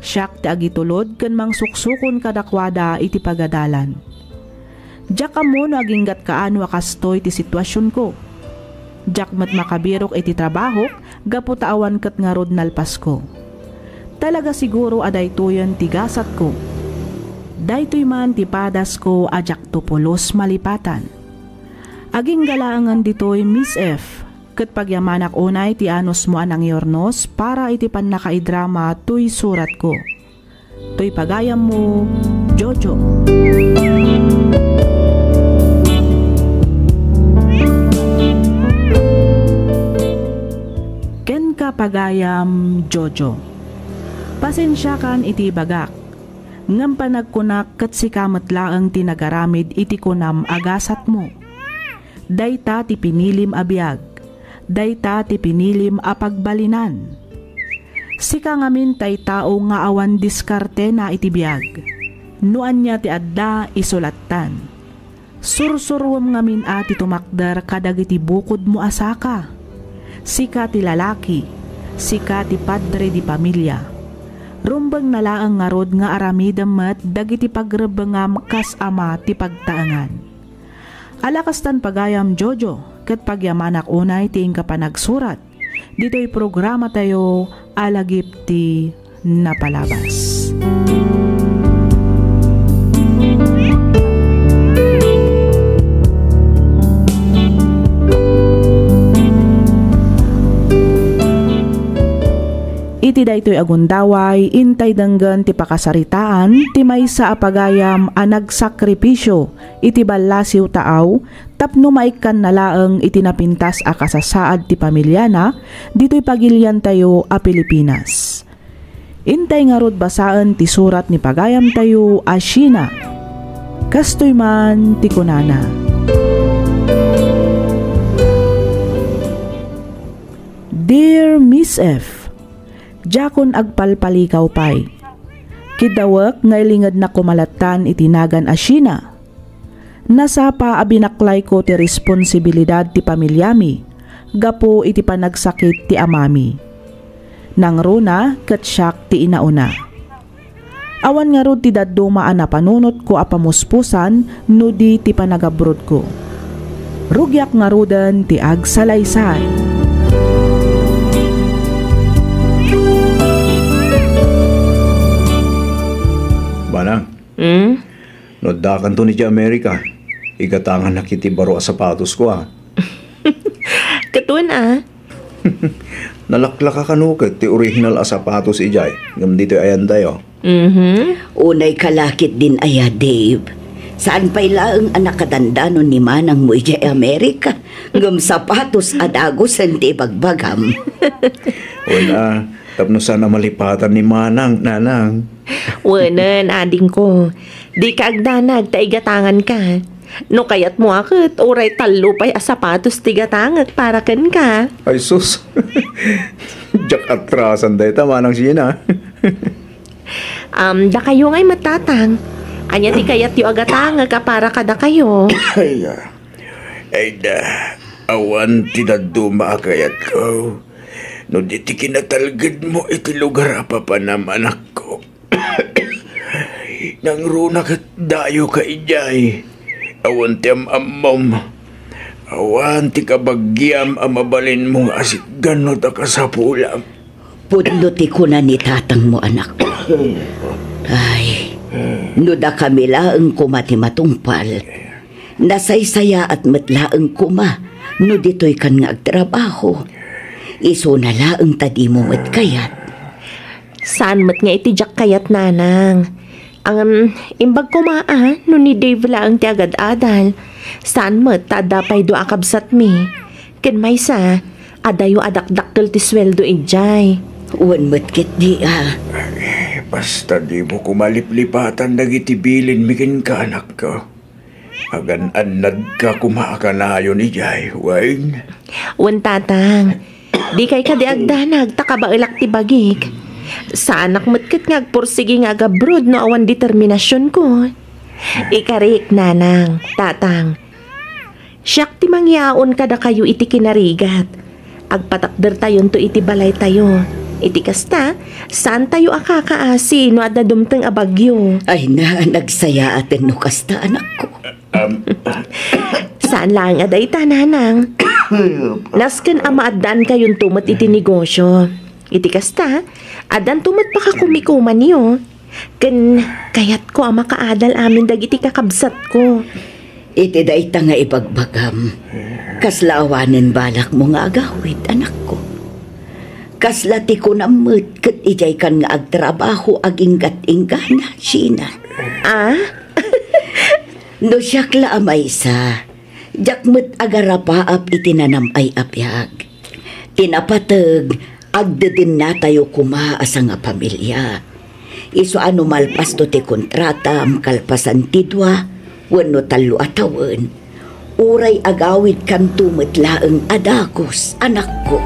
S2: Siak ti agitulod ken mangsuksukon kadakwada iti pagadalan. Diyak mo no aginggat kaan wakastoy ti sitwasyon ko. Diyak mat makabirok iti trabaho gapu taawan ket ngarod nalpas ko. Talaga siguro aday tuyen ti gasat ko. Daytoy man ti padas ko ajak tupulos malipatan. Aging galaangan ditoy Miss F. Ket pagyamanak unay ti anos mo anang yornos para iti pannakaidrama tuy surat ko. Tuy pagayam mo, Jojo. Ken ka pagayam, Jojo. Pasensya kan iti bagak. Ngam panagkunak ket sikamet laeng tinagaramid iti kunam agasat mo. Dayta ti pinilim abiyag. Dayta ti pinilim apagbalinan. Sika ngamin tay tao nga awan diskarte na iti biag. Nuan niya ti adda isulatan. Sursurwam ngamin ati tumakder kadagiti bukod mo asaka. Sika ti lalaki, sika ti padre di pamilya. Rumbang nalaang ngarod nga aramidamet dagiti pagrebengam kas ama ti pagtaangan. Alakastan pagayam Jojo, ket pagyamanak unay ti ingka panagsurat. Dito'y programa tayo alagip ti napalabas. Iti daytoy agundaway, intay denggan ti pakasaritaan, ti maysa apagayam a nagsakripisyo, iti ballasiw taaw, tapno maikkan na laeng iti napintas a kasasaad ti pamilyana, dito'y pagilyan tayo a Pilipinas. Intay nga rod basaan ti surat ni pagayam tayo a Sheena. Kastoy man ti kunana. Dear Miss F, Jakon agpalpalikaw pay. Kidawak ngay lingad na kumalatan itinagan a Sheena. Nasapa abinaklay ko ti responsibilidad ti pamilyami. Gapo iti panagsakit ti amami. Nang runa ket siak ti inauna. Awan nga rod ti daddumaan na panunot ko a pamuspusan no di ti panagabrod ko. Rugyak nga rodan ti agsalaysay.
S4: Banang, nodakan to ni Amerika. Igatangan na kiti baro a sapatos ko
S5: Katun
S4: Nalaklaka ka nuket ti original a sapatos ijay. Ngam dito ayan tayo.
S3: Unay kalakit din aya, Dave. Saan pa'y laeng anak kadandanon ni Manang mo ijay Amerika? Ngam sapatos adagos ti bagbagam.
S4: Wala, tapno sana malipatan ni Manang, nanang.
S5: Wanan, ading ko. Di ka agdanag, taigatangan ka. No kayat mo akit, oray talo pa'y asapatos tigatangat para ken ka.
S4: Ay sus, jak atrasan day tama ng Sheena.
S5: Da kayo ngay matatang. Anya ti kayat yu agatanga ka para kada kayo.
S7: Ay da, awan tinaduma kayat ko. No di ti kinatalgad mo iti lugar apapanaman ako. Nang runa kat dayo ka ijay. Awan ti amam. Awan ti kabagyam amabalin mong asikgan no ta kasapulam.
S3: Pudluti ko na ni tatang mo, anak ko. Ay, no da kami laeng kuma ti matungpal. Nasaysaya at matlaeng kuma, no dito'y kan nga agtrabaho. Iso na laeng tadi mo at kayat.
S5: Saan mat nga itijak kayat nanang? Ang imbag kumaa, no ni Dave laeng ti agad-adal. Saan mat tadapay do akabsat mi? Ken may sa, adayo adakdakkel ti sweldo ijay.
S3: Uwan mat kit di
S7: Basta di mo kumaliplipatan nagitibilin mikin ka anak ko. Agan-anad ka kumaakanayo ni Jay, Wayne.
S5: Wan tatang, di kay kadiagdanag takabailak ti bagik. Sa anak matkat ngagpursige nga gabrod no awan determinasyon ko. Ikarik nanang, tatang. Siyak ti mangyaon kada kayo iti kinarigat. Agpatakder tayon to iti balay tayo. Iti kasta, saan tayo akakaasi no adda dumteng abagyo?
S3: Ay na, nagsaya atin no kasta anak ko.
S5: Saan lang aday tananang? Nasken amaaddan kayon tumat iti negosyo. Iti kasta, adan tumat pa kakumikuman niyo. Kayat ko ama kaadal amin dagiti kakabsat ko.
S3: Iti dayta nga ibagbagam. Kaslaawanin balak mo nga agawid, anak ko. Kaslati ko namut kat ijay kan nga agtrabaho aginggat-ingana, Sheena.
S5: Ah?
S3: No siyakla amay sa, jakmet agarapaap itinanam ay apyag. Tinapatag, agdadin na tayo kumaasa nga pamilya. Iso ano malpas to ti kontrata, kalpasan tidwa, wano talo atawan. Uray agawid kan tumetlaeng adakos, anak ko.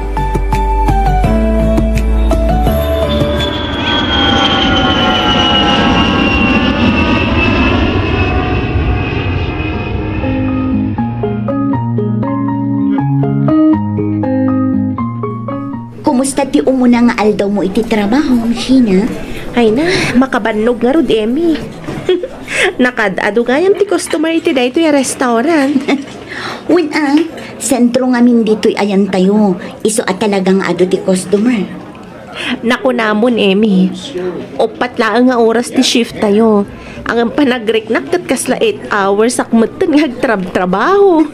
S8: Kumusta ti umuna nga aldaw mo iti trabaho, Sheena?
S5: Ay na, makabannog nga rod, Emmy. Nakadado gayam ti customer iti dayto yung restaurant.
S8: Sentro ngamin dito'y ayan tayo. Iso at talagang ado ti customer.
S5: Naku namon, Emmy. Upat laang nga oras ti shift tayo. Ang panagreknak kat kasla 8 hours akmatan nga agtrab-trabaho.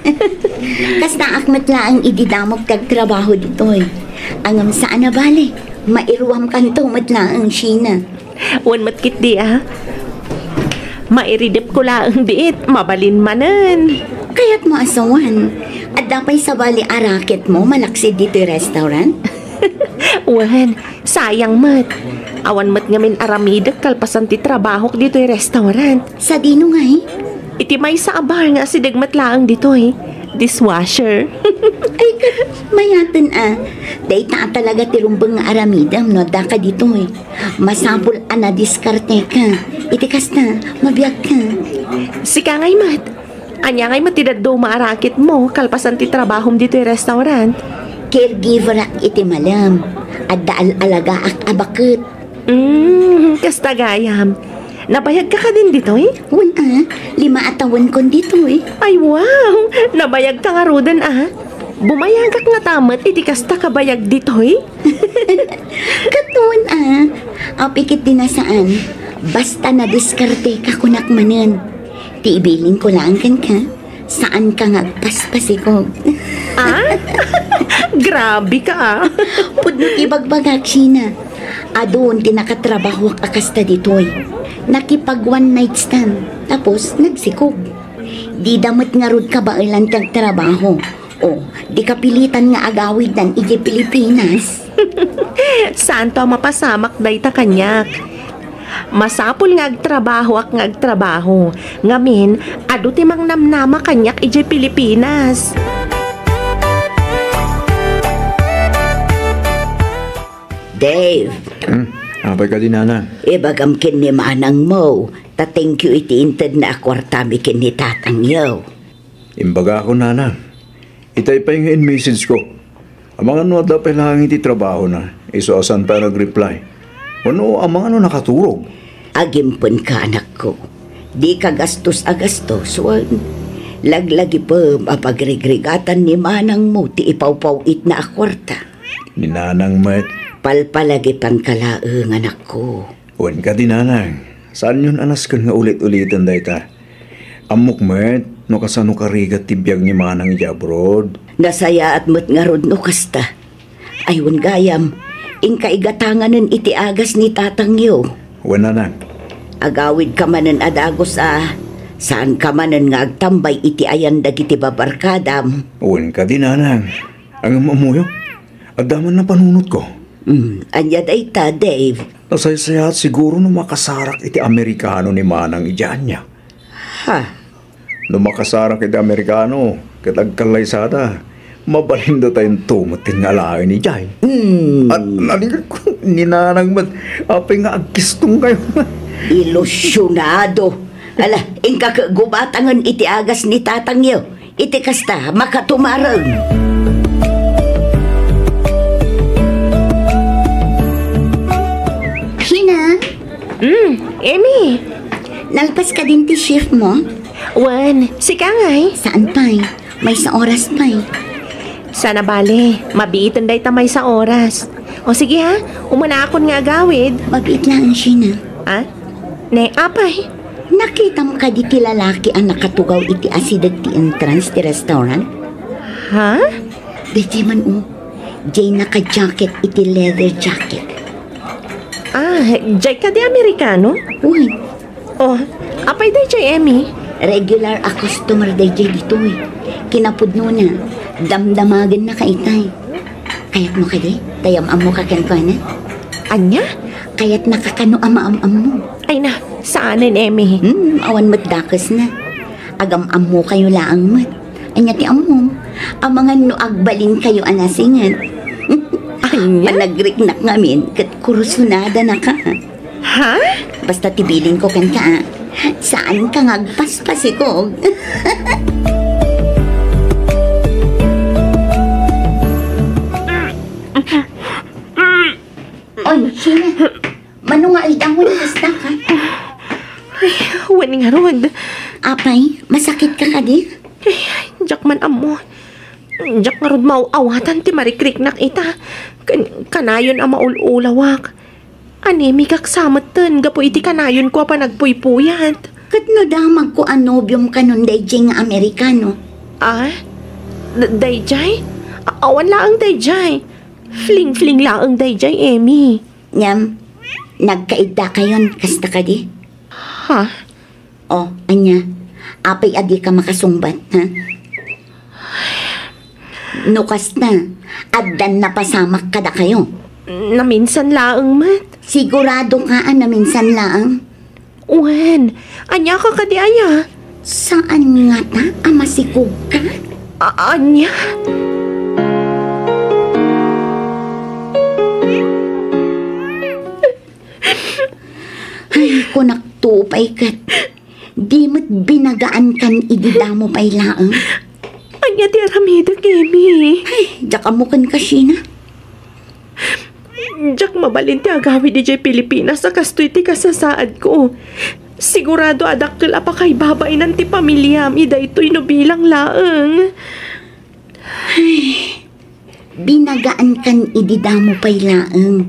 S8: Kasta akmat laang ididamog kag trabaho dito'y. Ang saan na bali, mairuam kanto matlaang, Sheena.
S5: Wan matkit di mairidip ko laang diit, mabalin manan.
S8: Kaya't mo asawan. At dapay sa bali arakit mo malaksid dito restaurant?
S5: Wan, sayang mat. Awan mat ngamin aramidak kalpasan ti trabaho dito yung restaurant.
S8: Sa dino nga
S5: Iti may sa abar nga si degmat laang dito dishwasher.
S8: Ay, mayatan Day ta talaga tirumbang nga aramidam no daka dito Masapul na diskarte ka. Iti kasta, mabiyag ka.
S5: Sika ngay mat. Anya ngay matidado maarakit mo kalpasan ti trabahom dito yung restaurant.
S8: Caregiver ak iti malam. At daal alaga ak abakit.
S5: Kasta gayam. Nabayag ka din dito
S8: 5 atawan kon dito
S5: Ay wow! Nabayag ka nga rodan Bumayagak nga tamat iti kasta kabayag dito
S8: Katuan Apikit din na saan. Basta na diskarte ka kunak manan. Ti ibilin ko lang kan ka. Saan ka nga paspasikog.
S5: Grabe ka
S8: Pudno ibagbagak, Sheena. Adon tinakatrabaho ak akasta ditoy. Nakipag one night stand. Tapos nagsikog. Di damat nga rod ka ba ilang trabaho. Di kapilitan nga agawid ng iji Pilipinas.
S5: Saan to mapasamak day ta kanyak? Masapul nga agtrabaho ak nga agtrabaho. Ngamin, adu timang namnama kanyak iji Pilipinas.
S3: Dave.
S4: Abay ka din, Nana.
S3: Ibagam kin ni manang mo. Ta-thank you iti inted na akwartami kin ni tatang yaw.
S4: Imbaga ako, Nana. Itay pa yung message ko. Ang mga ano dapat lang iti trabaho na. Asan pa nag-reply. Ano ang mga nakaturog?
S3: Agimpon ka, anak ko. Di ka gastos-agastos, wan. Laglagi pa mapagregregatan ni manang mo ti ipaw-pawit na akwarta.
S4: Ni Nanang Mat.
S3: Palpalagi pang kalaeng, anak ko.
S4: Wan ka din, Nanang. Saan yun anas ka nga ulit-ulitan dayta? Amok Mat, no kasano karigat tibiyag ni Manang ijabrod.
S3: Nasaya at mat nga rod no kasta. Aywan gayam, inkaigatanganan iti agas ni tatang yo.
S4: Wan, Nanang.
S3: Agawid ka manan adagos saan ka manan nga agtambay iti ayan dagiti babarkadam.
S4: Wan ka din, Nanang. Ang mamuyo, agdaman na panunot ko.
S3: Anya day ta, Dave.
S4: Nasaysayat siguro nung makasarak iti Amerikano ni Manang ijaan niya.
S7: Ha?
S4: Nung makasarak iti Amerikano, katagkalaysada, mabalindo tayong tumating nga lain ni Jai. At naligat ko, ninanang mat, apay nga agkistong kayo.
S8: Ilusyonado. Ala, ingka gubatangan iti agas ni tatang yo. Iti kasta, makatumarang. Hina,
S5: Amy.
S8: nalpas ka din ti shift mo?
S5: Wan, si Kangay.
S8: Saan pa'y? May sa oras pa'y.
S5: Sana bale, mabiitan day tamay sa oras. O sige ha, umana akon nga agawid.
S8: Mabit lang siya na.
S5: Ha? Ne, apay.
S8: Nakita mo ka di ti lalaki ang nakatugaw iti asidag ti entrance ti restaurant?
S5: Ha?
S8: Di man Jay naka-jacket iti leather jacket.
S5: Ah, jay ka di Amerikano?
S8: Uy,
S5: Oh, apay day jay Emmy.
S8: regular a customer day Jay dito eh. Kinapudno na, damdamagan na kaitay. Kayat mo ka di? Tayam-am mo ka na?
S5: Anya?
S8: Kayat nakakano ama-am-am mo.
S5: Ay na, saanin Emmy?
S8: Awan mo't dakas na. Agam-am mo kayo laang mat. Anya ti amom. Ang mga nuagbalin kayo anasingan.
S5: Anya?
S8: Panagriknak ngamin, kat kurusunada na ka.
S5: Ha?
S8: Basta tibilin ko kan ka. Saan ka ngagpaspasikog? Oy, Sheila. Mano nga aldangon basta ka?
S5: Waning harod.
S8: Apay, masakit ka ka di?
S5: Jak man amo. Jak nga rod mauawatan ti marikriknak ita. Kanayon ang maululawak. Anemi kak samatan, gapo iti kanayon ko pa nagpuypuyat.
S8: Kat no damag ko anobyom ka nun dayjay nga Amerikano.
S5: Ah? Dayjay? Awan laang dayjay. Fling-fling laang dayjay, Emmy.
S8: Nyam, nagkaida kayon, kasta ka di?
S5: Ha?
S8: O, anya, apay adi ka makasumbat, ha? Nukas na, addan na pasamak kada kayo.
S5: Naminsan laang mat.
S8: Sigurado ka na minsan laang.
S5: Wen, anya ka kadi aya?
S8: Saan nga ta, amasikog ka?
S5: Anya?
S8: Ay, kunak tupay kat. Di mo't binagaan kan ididamo pay laang.
S5: Anya ti aramida, Emmy.
S8: Ay, jaka mo kan kasi na.
S5: Jak mabalin ti agawi di jay Pilipinas sa kastoy ti kasasaad ko. Sigurado adakkel apa kay babay nan ti pamilyam ida ito'y no bilang laeng.
S8: Binagaan kan ididamo pay laang.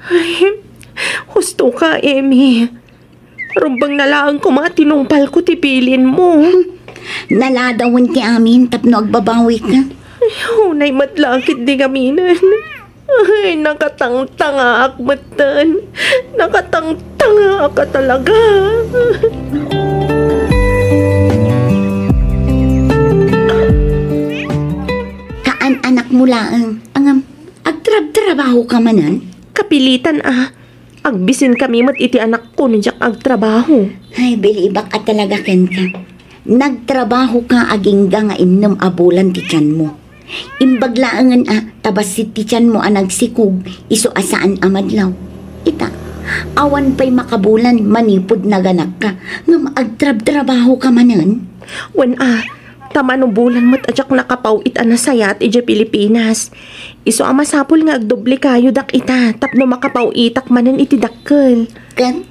S5: Ay, husto ka, Emmy. Rumbang nalaang ko mga tinungpal ko ti pilin mo.
S8: Naladawan ti amin tapno agbabawi ka.
S5: Ay, hunay matlakit di kaminan. Ay, nakatangtanga akmatan. Nakatangtanga ka talaga.
S8: Kaan anak mo laang. Agtrabaho ka manan?
S5: Kapilitan Agbisin kami mat iti anak ko ni jak agtrabaho.
S8: Ay, bilibak at talaga ken ka. Nagtrabaho ka agingga nga innom abulan ti tiyan mo. Imbaglaangan tabas si ti tiyan mo nagsikog, iso asaan amadlaw. Ita, awan pa'y makabulan, manipod na ganak ka, nga maagtrabaho ka manan.
S5: Wan tama no bulan mat ajak nakapawit sayat iti Pilipinas. Iso masapol nga agdoble kayo dak ita, tapno makapawitak manan iti dakkel.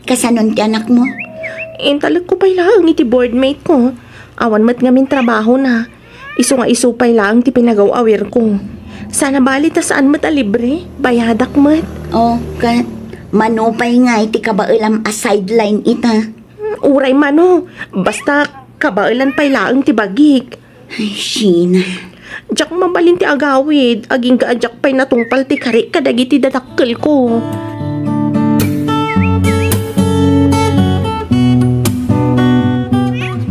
S8: Kasanon ti anak mo?
S5: Talag ko pay lang iti boardmate ko. Awan mat ngamin trabaho na. Iso nga isupay lang ti pinagaw-awir ko. Sana bali ta saan mat libre, bayadak mat.
S8: Oh, manupay nga iti kabailam sideline ita.
S5: Uray mano, basta kabailan pay lang ti bagik.
S8: Ay, Sheena.
S5: Jak mabalin ti agawid, aging gaadyak pay natungpal ti kari kadagiti dadakkel ko.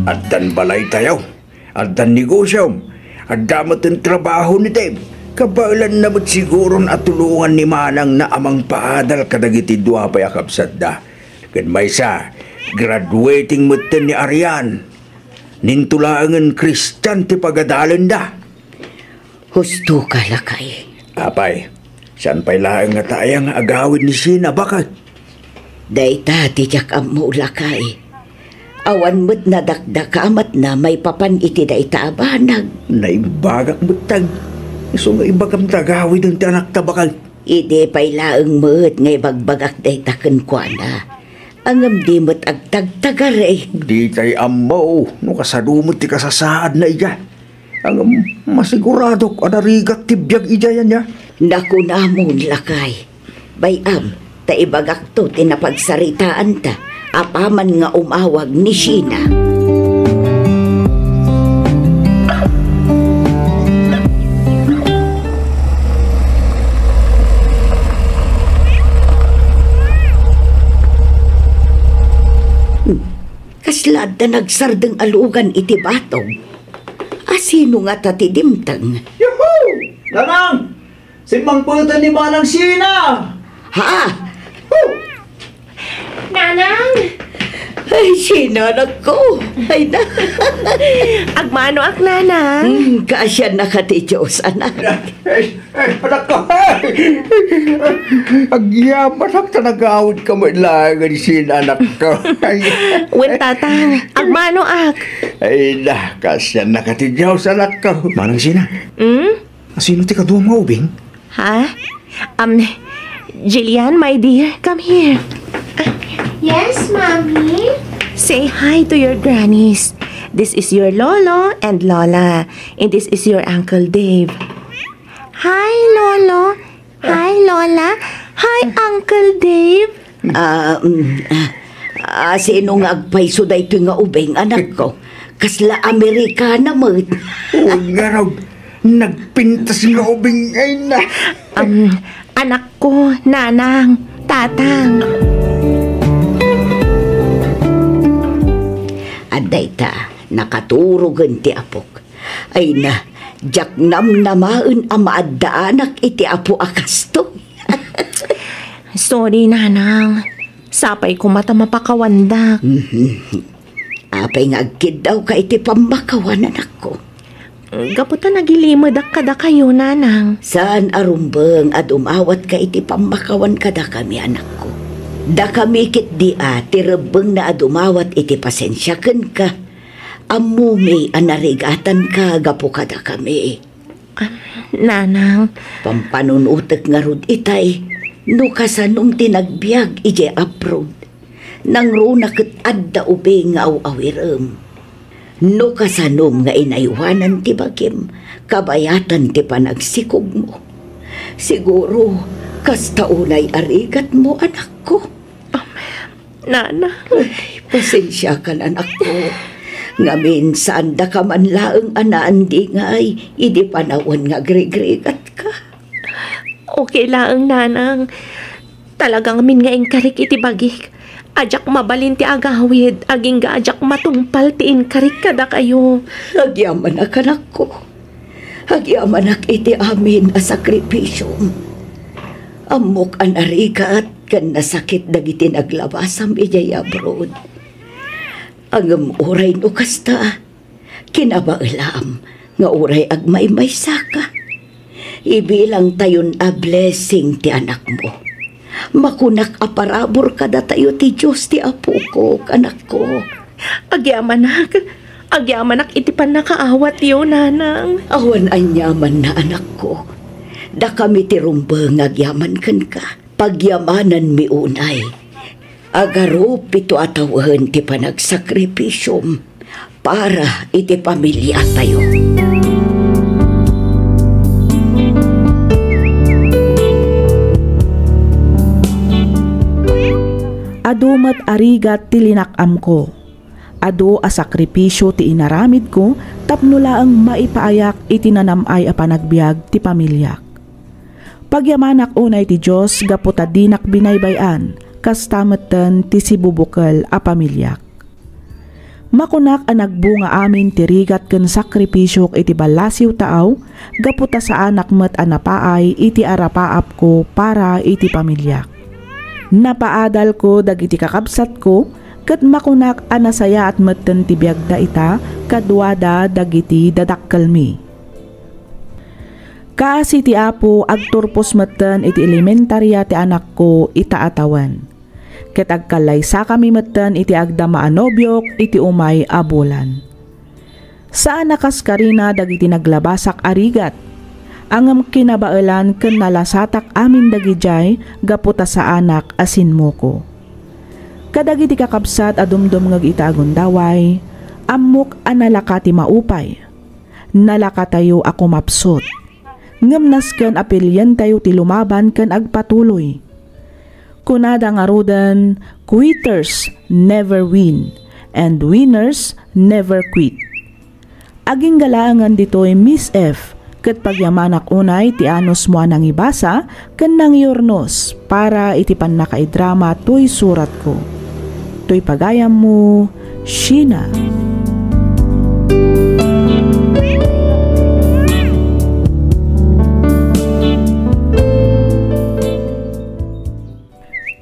S7: Addan balay tayo. Addan negosyo. Addamat ang trabaho ni Dave. Kabailan na mo't siguro at tulungan ni Manang na amang paadal kadagiti dua pa yakapsat da. Kan may sa, graduating mo't ni Arian. Nintulaangan Christian ti pagadalan da.
S3: Husto ka, lakay.
S7: Apay, saan pa'y laang nga tayang agawin ni Sina bakit?
S3: Dayta, tijak mo, lakay. Awan mo't nadakdakamat na may papan iti dayta abanag.
S7: Naibagak mo't tag. So nga ibagam tagawid ang tiyanak tabakal.
S3: Ide pa'y laang mo't ngay bagbagak dayta kenkwana. Angam di mo't agtagtagar eh.
S7: Di tay amaw, no kasadumot ti kasasaad na iya. Angam masigurado ko anarigat tibiyag iya yan ya.
S3: Naku namon, lakay. Bayam, taibagak to tinapagsaritaan ta. Apaman nga umawag ni Sheena. Kaslad na nagsardeng alugan iti batong. Asino nga tatidimtang?
S6: Yuhuu! Lanang! Simang pulutan ni Manang Sina!
S3: Ha?
S5: Nanang!
S3: Ay, Sheena, anak ko. Ay na.
S5: Agmano ak nanang?
S3: Kasya na ka ti Diyos, anak.
S7: Anak ko, agyaman ang tanagawid ka mo ilangan Sina, anak ko.
S5: Wen tatang, agmano ak?
S7: Ay na, kasya na ka ti Diyos, anak ko.
S4: Manang Sina, sino ti kadua mo, Ubing?
S5: Ha? Jillian, my dear, come here.
S9: Yes, Mommy?
S5: Say hi to your grannies. This is your Lolo and Lola. And this is your Uncle Dave. Hi, Lolo. Hi, Lola. Hi, Uncle Dave.
S3: Sino nga agpaiso da ito nga ubeng, anak ko? Kasla Amerikana mo.
S7: Uy nga raw, nagpintas nga ubing ay na.
S5: Anak ko, nanang, tatang.
S3: Adayta, nakaturugan ti apok. Ay na, jak namnamaen amaadaanak iti apo akasto.
S5: Sorry, nanang. Sapay ko mata mapakawandak.
S3: Apay nga agkid daw ka iti pambakawan, anak ko.
S5: Gaputa nagilimadak kada kayo, nanang.
S3: Saan arumbeng at umawat ka iti pambakawan kada kami, anak ko. Da kami kit di tirebeng na adumawat iti pasensyaken ka. Amumi anarigatan ka gapo kada kami.
S5: Nanang.
S3: Pampanunutek nga rod itay. No kasanong tinagbiag ije abroad. Nang runa ket adda ubing nga awawirem. No kasanom nga inaywanan ti bagim. Kabayatan ti panagsikog mo. Siguro kasta unay arigat mo, anak ko.
S5: Nana.
S3: Ay, pasensya ka na, anak ko. Ngamin saan da ka man laeng anaan di ngay, idi panawon nga grigrigat ka.
S5: Okay laeng, nanang. Talagang min nga ingkarik iti bagik. Ajak mabalin ti agawid, aging ga ajak matungpal ti inkarik kada kayo.
S3: Agyaman ak, anak ko. Agyaman ak iti amin a sakripisyom. Amok an arigat kan nasakit dagiti naglabasam ijay abroad. Angam uray no kasta, kinabailam nga uray agmay-may saka. Ibilang tayon a blessing ti anak mo. Makunak aparabor kada tayo ti Diyos ti apo ko, anak ko.
S5: Agyamanak iti pan nakaawat yun, nanang.
S3: Awan anyaman na, anak ko. Da kami ti rumbeng agyaman ken ka. Pagyamanan mi unay. Agaro pito atawahan ti panagsakripisyom para iti pamilya tayo.
S2: Adumat arigat ti linakam ko. Ado a sakripisyo ti inaramid ko tapno laeng maipaayak itinanamay a panagbiag ti pamilyak. Pagyamanak unay ti Diyos gaputa dinak binaybayan kas tametten ti sibubukal a pamilyak. Makunak ang nagbunga amin tirigat ken sakripisyok iti balasiw taaw, gaputa sa anak met anapaay iti arapaap ko para iti pamilyak. Napaadal ko dagiti kakabsat ko, ket makunak anasaya at metten ti biagda ita, kadwada dagiti dadakkelmi. Kaasi ti apo agturpos metten iti elementarya ti anak ko ita atawan. Ket agkalaysa kami metten iti agdama a nobyok iti umay a bulan. Saan nakas karina dagiti naglabasak arigat, angam kinabaelan ken nalasatak amin dagijay gaputa sa anak asin mo ko. Kadagiti kakabsat adumdum ngag ita agundaway, ammok analakati maupay. Nalakatayo ako mapsot. Ngamnas ken apelyen tayo ti lumaban ken agpatuloy. Kunada nga rodan, quitters never win, and winners never quit. Aging galaangan dito'y Miss F, ket pagyamanak unay ti anos mo nang ibasa, ken nang yornos, para iti pannakaidrama to'y surat ko. To'y pagayam mo, Sheena.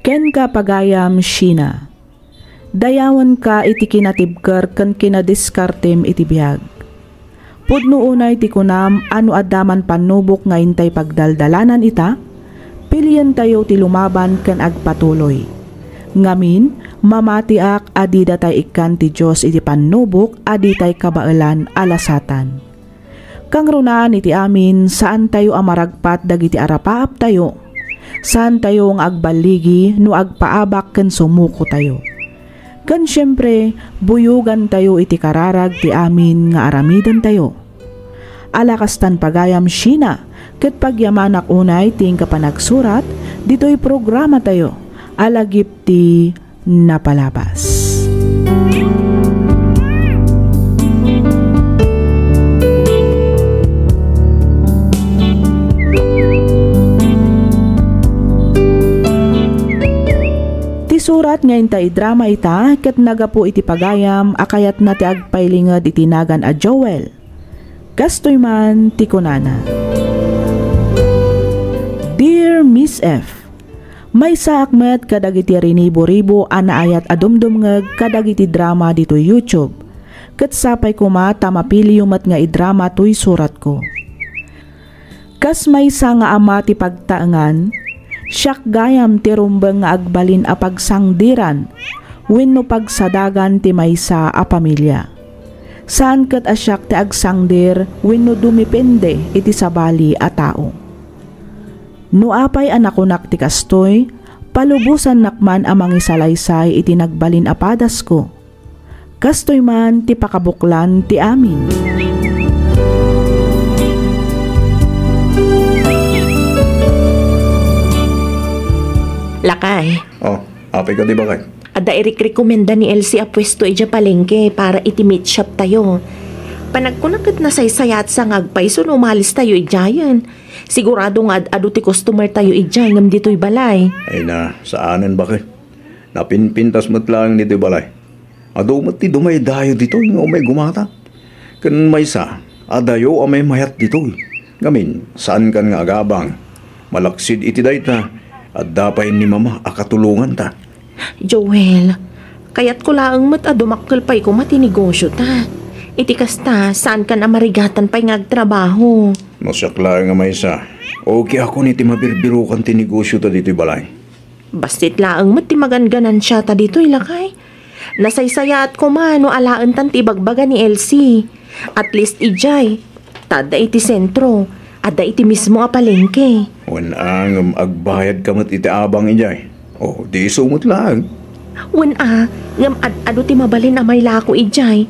S2: Ken ka pagayam, Sheena. Dayawan ka iti kinatibker ken kinadiskartem iti biag. Pudno unay ti kunam ano addaman panubok nga intay pagdaldalanan ita, piliyan tayo ti lumaban ken agpatuloy. Ngamin, mamatiak adi datay ikan ti Diyos iti panubok adi tay kabaelan alasatan. Kang runaan iti amin saan tayo amaragpat dagiti arapaap tayo, saan tayo ang agbaligi no agpaabak ken sumuko tayo. Ken syempre, buyugan tayo iti kararag ti amin nga aramidan tayo. Alakastan pagayam, Sheena, ket pagyamanak unay ting kapanagsurat, dito'y programa tayo, alagip ti napalabas. Surat nga intay drama ita, ket nagapo iti pagayam, akayat na ti agpailingad iti nagan a Joel. Kastoy man ti kunana. Dear Miss F, may saakmet kadagiti rinibo-ribo anaayat adumdumngeg kadagiti drama dito YouTube. Ket sapay kuma tamapili yumat nga idrama to'y surat ko. Kas may sa nga ama ti pagtaengan, siyak gayam ti rumbeng nga agbalin a pagsangdiran, wenno pagsadagan ti maysa a pamilya. Saan ket asyak ti agsangdir wenno dumipende iti sabali a tao. No apay anakunak ti kastoy, palubusan nakman amang isalaysay iti nagbalin a padas ko. Kastoy man ti pakabuklan ti amin.
S5: Lakay.
S4: Oh, apay ka di ba kay?
S5: Ada irik-rekomenda ni Elsie a pwesto ija palengke para iti meat shop tayo. Panagkunakit na saysayat sa ngagpay so umalis tayo ijayan. Sigurado nga adu ti customer tayo ijay ngam dito'y balay.
S4: Ay na, saanan ba kay? Napinpintas mo't lang dito'y balay. Ado mo't ti dumay dayo dito'y nga umay gumata. Kan may sa, adayo amay mayat dito'y. Ngamin, saan kan nga agabang? Malaksid iti dayta. At dapay ni mama akatulungan ta.
S5: Joel, kayat ko laang mat adumakkel pa'y ko matinegosyo ta. Iti kasta, saan ka na marigatan pa'y ngagtrabaho?
S4: Masakla nga may sa. Okay ako ni ti mabirbirukan ti negosyo ta dito'y balay.
S5: Bastit laang mat ti maganganan siya ta dito'y lakay. Nasaysayat ko man no alaan tan ti bagbaga ni Elsie. At least ijay, tada iti sentro. Ada iti mismo a palengke.
S4: Wan ang agbayad kamat iti abang ijay. O, di sumot lang.
S5: Wan ngam ado ti mabalin a may lako ijay.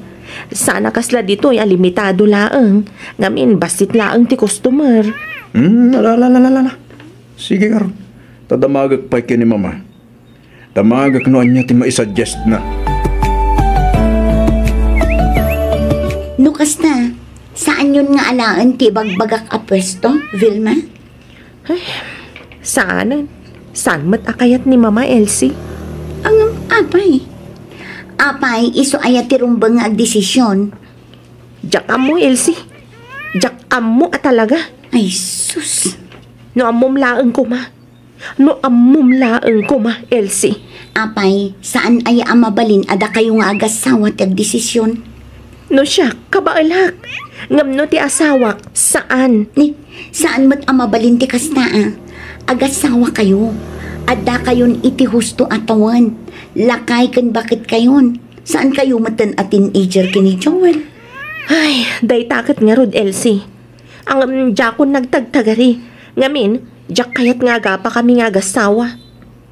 S5: Sana kasla dito ay alimitado laang. Ngamin basit laang ti customer.
S4: Lalala. Sige karon. Tadamagak pa'y kini mama. Damagak noan niya ti maisuggest na.
S8: Nukas na. Saan yun nga alaan ti bagbagak a pwesto, Vilma?
S5: Ay, saan? Saan mat akayat ni Mama Elsie?
S8: Ang apay. Apay, iso aya tirumbang nga desisyon.
S5: Jak amo, Elsie. Jak amo talaga.
S8: Ay, sus.
S5: No amom laeng ko ma. No amom laeng ko ma, Elsie.
S8: Apay, saan aya ang mabalin ada kayo nga agasawa ti desisyon?
S5: No siya, kabaalak. Ngam no ti asawak, saan?
S8: Ni, saan mo't ang mabalin ti kastaa? Agasawa kayo. Ada kayon iti husto atawan. Lakay kan bakit kayon? Saan kayo matan a teenager kini Joel?
S5: Ay, day takot nga rod, Elsie. Ang jakon nagtagtagari. Ngamin, jak kayat nga pa kami nga agasawa.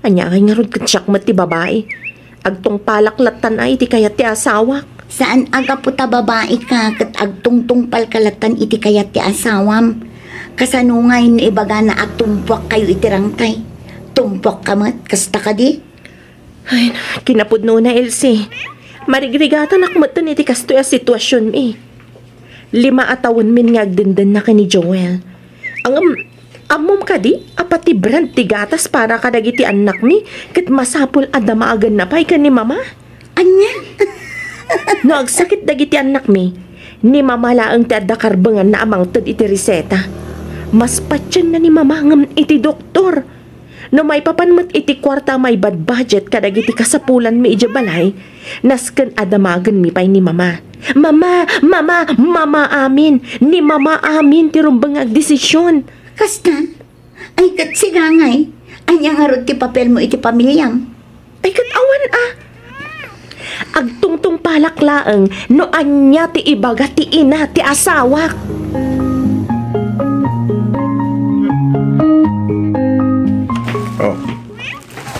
S5: Anya kay nga rod katsyak mat ti babae. Agtong palaklatan ay iti kayat ti asawak.
S8: Saan aga puta babae ka kat agtungtong palkalatan iti kayat ti asawam? Kasanungay na ibaga na agtumpwak kayo itirangtay. Tumpwak ka mat, kasta ka di?
S5: Ay, kinapudno na, Elsie. Marigrigatan akmatan iti kasto ya sitwasyon mi. 5 atawon min ngagdindan na kani Joel. Ang amom ka di, apati brand ti gatas para kadagiti anak mi, kat masapul adama agan na pay ka ni mama.
S8: Anya?
S5: No, agsakit dagiti anak mi, ni mama laang ti adda karbangan na amang tad iti reseta. Mas patyan na ni mama ngam iti doktor. No may papanmat iti kwarta may bad budget kadagiti kasapulan mi ija balay, nasken adamagan mi pay ni mama. Mama amin, ni mama amin ti rumbang agdesisyon.
S8: Kasta? Ay kat sigangay. Anya nga rod ti papel mo iti pamilyam.
S5: Ay kat awan Agtungtong palaklaang no anya ti ibaga ti ina ti asawak.
S4: Oh,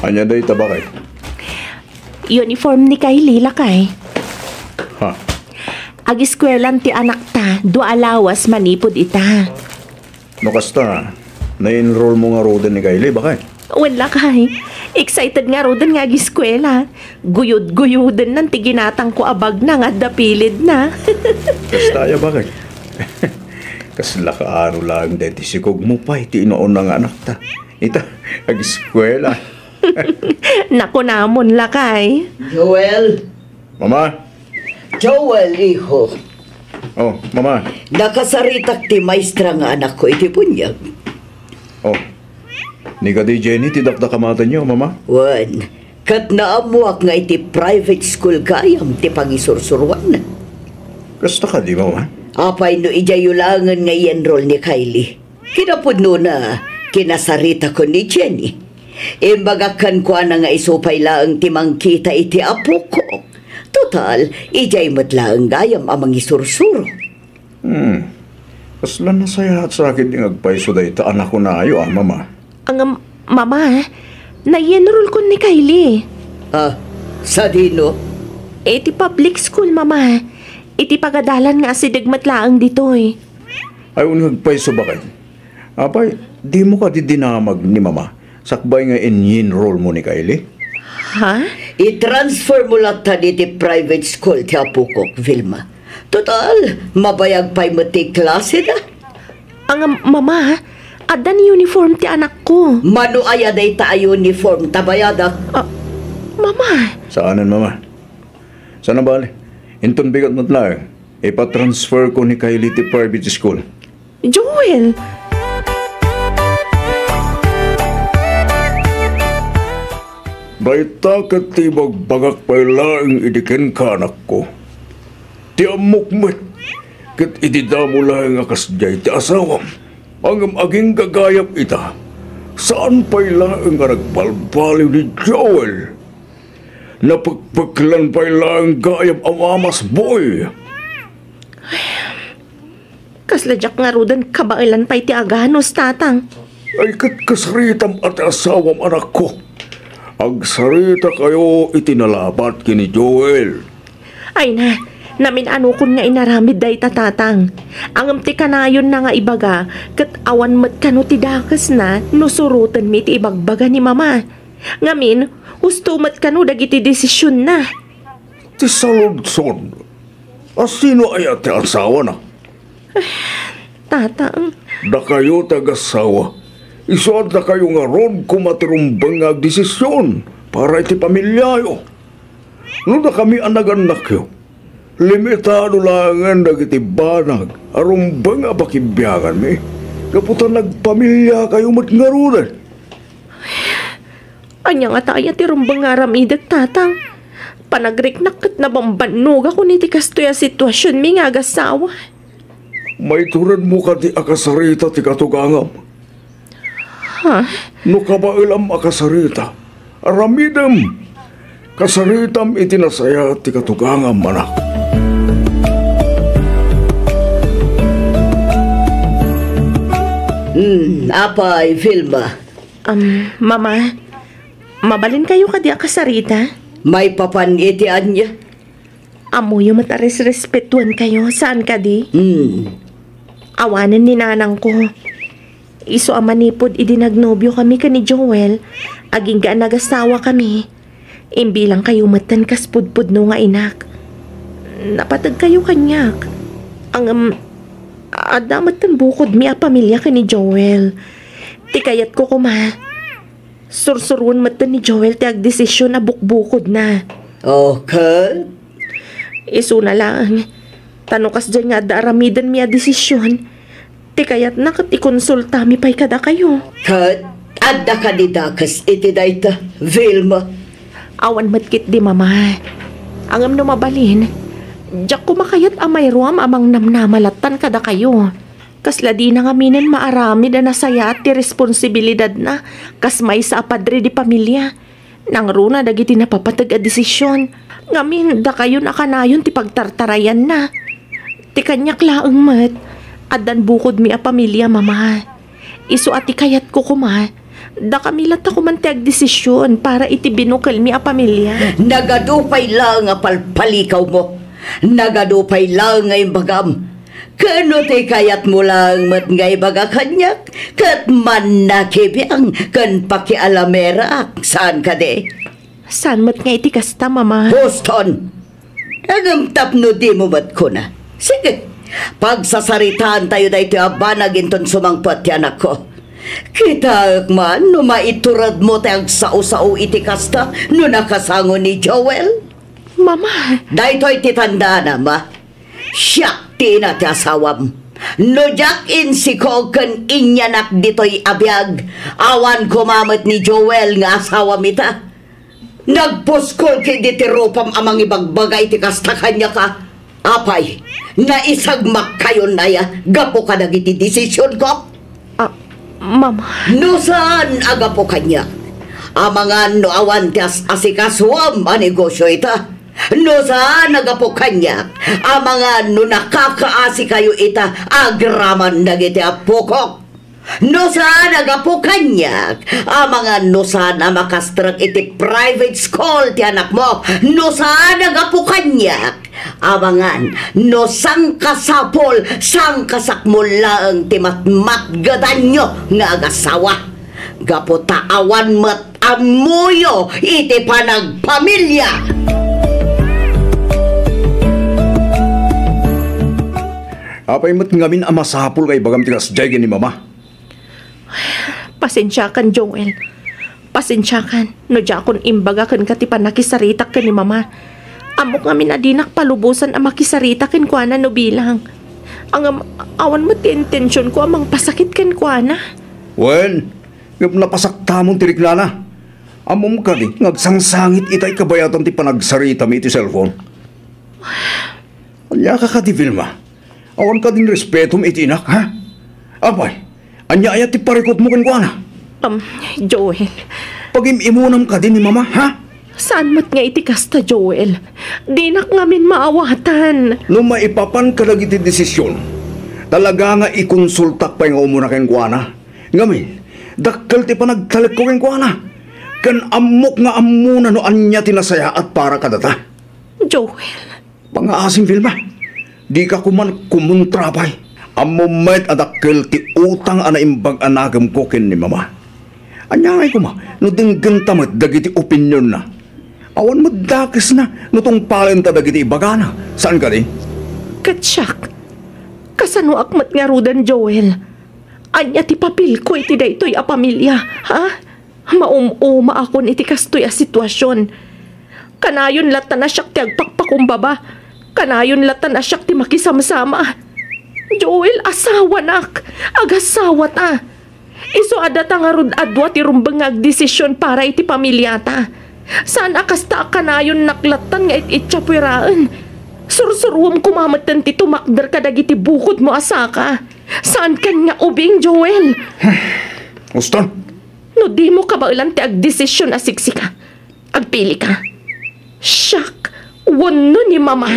S4: anya day tabakay?
S5: Uniform ni Kylie lakay.
S4: Ha?
S5: Ag-eskwelahan ti anak ta, 2 alawas manipod ita.
S4: No kasta, na-enroll mo nga roden ni Kylie, bakay?
S5: Wala kay. Excited nga roden nga ag-eskwela. Guyod-guyodan ng tiginatang ko abag na nga dapilid na.
S4: Kasta ya bakay? Kasla ka ano lang deti sikog mo pa, iti inoon ng anak ta. Ita, ag-eskwela.
S5: Naku namon lakay.
S10: Joel!
S4: Mama?
S10: Joel, iho.
S4: Oh, mama.
S10: Nakasaritak ti maestra nga anak ko iti punyag.
S4: Oh, ni ka di Jenny, tidakda kamatan niyo, mama?
S10: Wan, kat naamuak nga iti private school kayam ti pangisursurwan.
S4: Kasta ka di, mama?
S10: Apay no ijayulangan nga i-enroll ni Kylie. Kinapudno na kinasarita ko ni Jenny. Imbagakan ko na nga isupay laang timang kita iti apo ko. Total, ijay matlaang gayam amang isursuro.
S4: Kasla na saya at sa akin yung agpaiso day ta anak ko na ayo, mama.
S5: Ang mama, na-enroll ko ni Kylie.
S10: Sa dino?
S5: Iti public school, mama. Iti pagadalan nga si Dagmatlaang ditoy.
S4: Ay, agpaiso ba kayo? Apay, di mo ka didinamag ni mama. Sakbay nga in-enroll mo ni Kylie?
S5: Ha?
S10: I-transfer mo lang ta diti private school ti Apukok, Vilma. Total, mabayag pa'y mati klase na.
S5: Ang mama, ada ni uniform ti anak ko.
S10: Mano ayaday ta ay uniform tabayadak.
S5: Mama.
S4: Saanan, mama? Sana bali? Inton bigat mo't lang. Ipa-transfer ko ni Kylie ti private school.
S5: Joel!
S4: Baita kat ti magbagak pa'y laing idikin ka anak ko. Ti amok met, kat ididamo laing akasjay ti asawam. Ang aging gagayap ita, saan pa'y laing nga nagbalbaliw ni Joel? Napagpaglan pa'y laing gayap ang amas boy.
S5: Kasladyak nga rudan kabailan pa'y ti aganos, tatang.
S4: Ay kat kasaritam at asawam anak ko. Agsarita kayo itinalabat kini Joel.
S5: Ay na, namin ano kun nga inaramid day tatatang. Ang amti kanayon na nga ibaga, kat awan mat kano ti dakas na, nusurutan mi ti ibagbaga ni mama. Ngamin, gusto mat kano dagiti desisyon na.
S4: Ti saludson, asino ay ati asawa na?
S5: Tatang.
S4: Da kayo tagasawa. Isuad na kayo nga ron kumatirumbang nga desisyon para iti pamilyayo. No na kami anak-anak yo. Limitado lang ang nagitibanag. Arong ba nga pakibyagan mi? Kaputan nagpamilya kayo matngarunan.
S5: Anya nga tayo ti rumbang nga ramidag tatang. Panagriknak kat nabambanog ako ni ti kastoy a sitwasyon mi nga agasawa.
S4: May turan mo ka ti akasarita ti katugangam.
S5: Ha?
S4: No kabailam akasarita. Aramidam. Kasaritam itinasaya ti katugangam manak.
S10: Apay, Vilma.
S5: Mama, mabalin kayo kadi akasarita?
S10: May papanitian niya.
S5: Amo yung mataris respetuan kayo. Saan kadi? Awanan ni nanang ko. Iso amanipod idinagnobyo kami ka ni Joel. Aging gaan nagasawa kami. Imbilang kayo matan kaspudpud no nga inak. Napatag kayo kanyak. Ang adamat tan bukod mi a pamilya ka ni Joel. Ti kayat ko kuma. Sursurun matan ni Joel ti agdesisyon na bukbukod na.
S10: Okay.
S5: Iso na lang. Tanukas dyan nga daramidan mi a desisyon. Ti kayat na kat ikonsulta mi pa'y kada kayo.
S10: Kat, adda ka di dakas iti dayta, Vilma.
S5: Awan matkit di mama. Angam no mabalin. Diyak kumakayat amay ruam amang namnamalatan kada kayo. Kasla di na ngaminan maarami na nasaya at ti responsibilidad na. Kas may sa apadre di pamilya. Nang runa dagiti napapatag a desisyon. Ngamin da kayo nakanayon ti pagtartarayan na. Ti kanyak laeng mat. Adan bukod mi a pamilya mama. Isu ati kayat ko kuma. Da kami lata kumantiag desisyon para iti binukal mi a pamilya.
S10: Nagadupay lang nga palpalikaw mo. Nagadupay lang nga imbagam. Kano ti kayat mo lang mat nga ibaga kanyak. Kat man nakibiyang kan pakialamera. Saan ka de?
S5: Saan mat nga iti kasta mama?
S10: Boston. Agam tapno di mo mat ko na. Sige. Pagsasaritaan tayo da ito abanag inton sumangpat ti anak ko. Kita man, no maiturad mo tayang sao-sao iti kasta no nakasango ni Joel.
S5: Mama.
S10: Dahito'y titanda na, ma. Siyak ti na ti asawam. No jak in si Kogan inyanak dito'y abiyag. Awan kumamit ni Joel nga asawam ita. Nagpuskol kay ditiropam amang ibagbagay ti kasta kanya ka. Apay, naisagmak kayo na ya. Gapo ka nagiti desisyon ko.
S5: Mama.
S10: No saan agapo kanya? Amangan no awan ti asikaswam a negosyo ita. No saan agapo kanya? Amangan no nakakaasi kayo ita agraman nagiti apokok. No saan agapo kanya? Amangan no saan makastrak iti private school ti anak mo. No saan agapo kanya? Amangan no sang kasapol sang kasakmol lang ti matmatgadan nyo nga agasawa. Gapo taawan mat amuyo iti panagpamilya.
S4: Apay mat ngamin amasapol kay bagam tigas jay ni mama.
S5: Pasensya kan Joel. Pasensya kan. No jakon imbaga kan katipan nakisaritak ka ni mama. Amok ngamin adinak palubusan ang makisarita ken kuana no bilang. Ang awan mo ti intensyon ko amang pasakit ken kuana.
S4: Wen, ngap napasakta mong tiriklana. Amom ka di, ngagsangsangit itay kabayatan ti panagsarita mi iti cellphone. Anya ka di Vilma. Awan ka din respetum iti inak, ha? Abay, anya ayat ti parikot mo ken kuana.
S5: Joel.
S4: Pag-imunam ka din ni mama, ha?
S5: Saan mat nga iti kasta, Joel? Di nak ngamin maawatan.
S4: No maipapan ka lagi ti desisyon, talaga nga ikonsultak pa yung umuna kayong kuana. Ngamin, dakkel ti panagtalag ko kayong kuana. Kan amok nga amuna no anya tinasaya at para kadata.
S5: Joel.
S4: Pangaasim, Vilma. Di ka kuman kumuntrapay. Amumet adakkel ti utang anaimbag anagam ko ken ni mama. Anya ngay kuma, no dinggan tamat dagiti opinyon na. Awan mo dakis na, no tong palenta dagiti ibagana. Saan ka di?
S5: Katsyak. Kasano akmat nga rudan, Joel? Anya ti papil ko iti daytoy a pamilya, ha? Maumuma akon iti kastoy a sitwasyon. Kanayon latan na siyak ti agpakpakumbaba. Kanayon latan na siyak ti makisamsama. Joel, asawa nak. Agasawa ta. Iso adata nga rod adwa ti rumbang agdesisyon para iti pamilyata. Saan akasta kanayon naklatan nga ititsapwiraan. Sursurwam kumamatan ti tumakder ka dagiti bukod mo asaka. Saan kan nga ubing, Joel?
S4: Uston!
S5: No di mo kabailan ti agdesisyon asiksi ka. Agpili ka. Siyak, wano ni mama.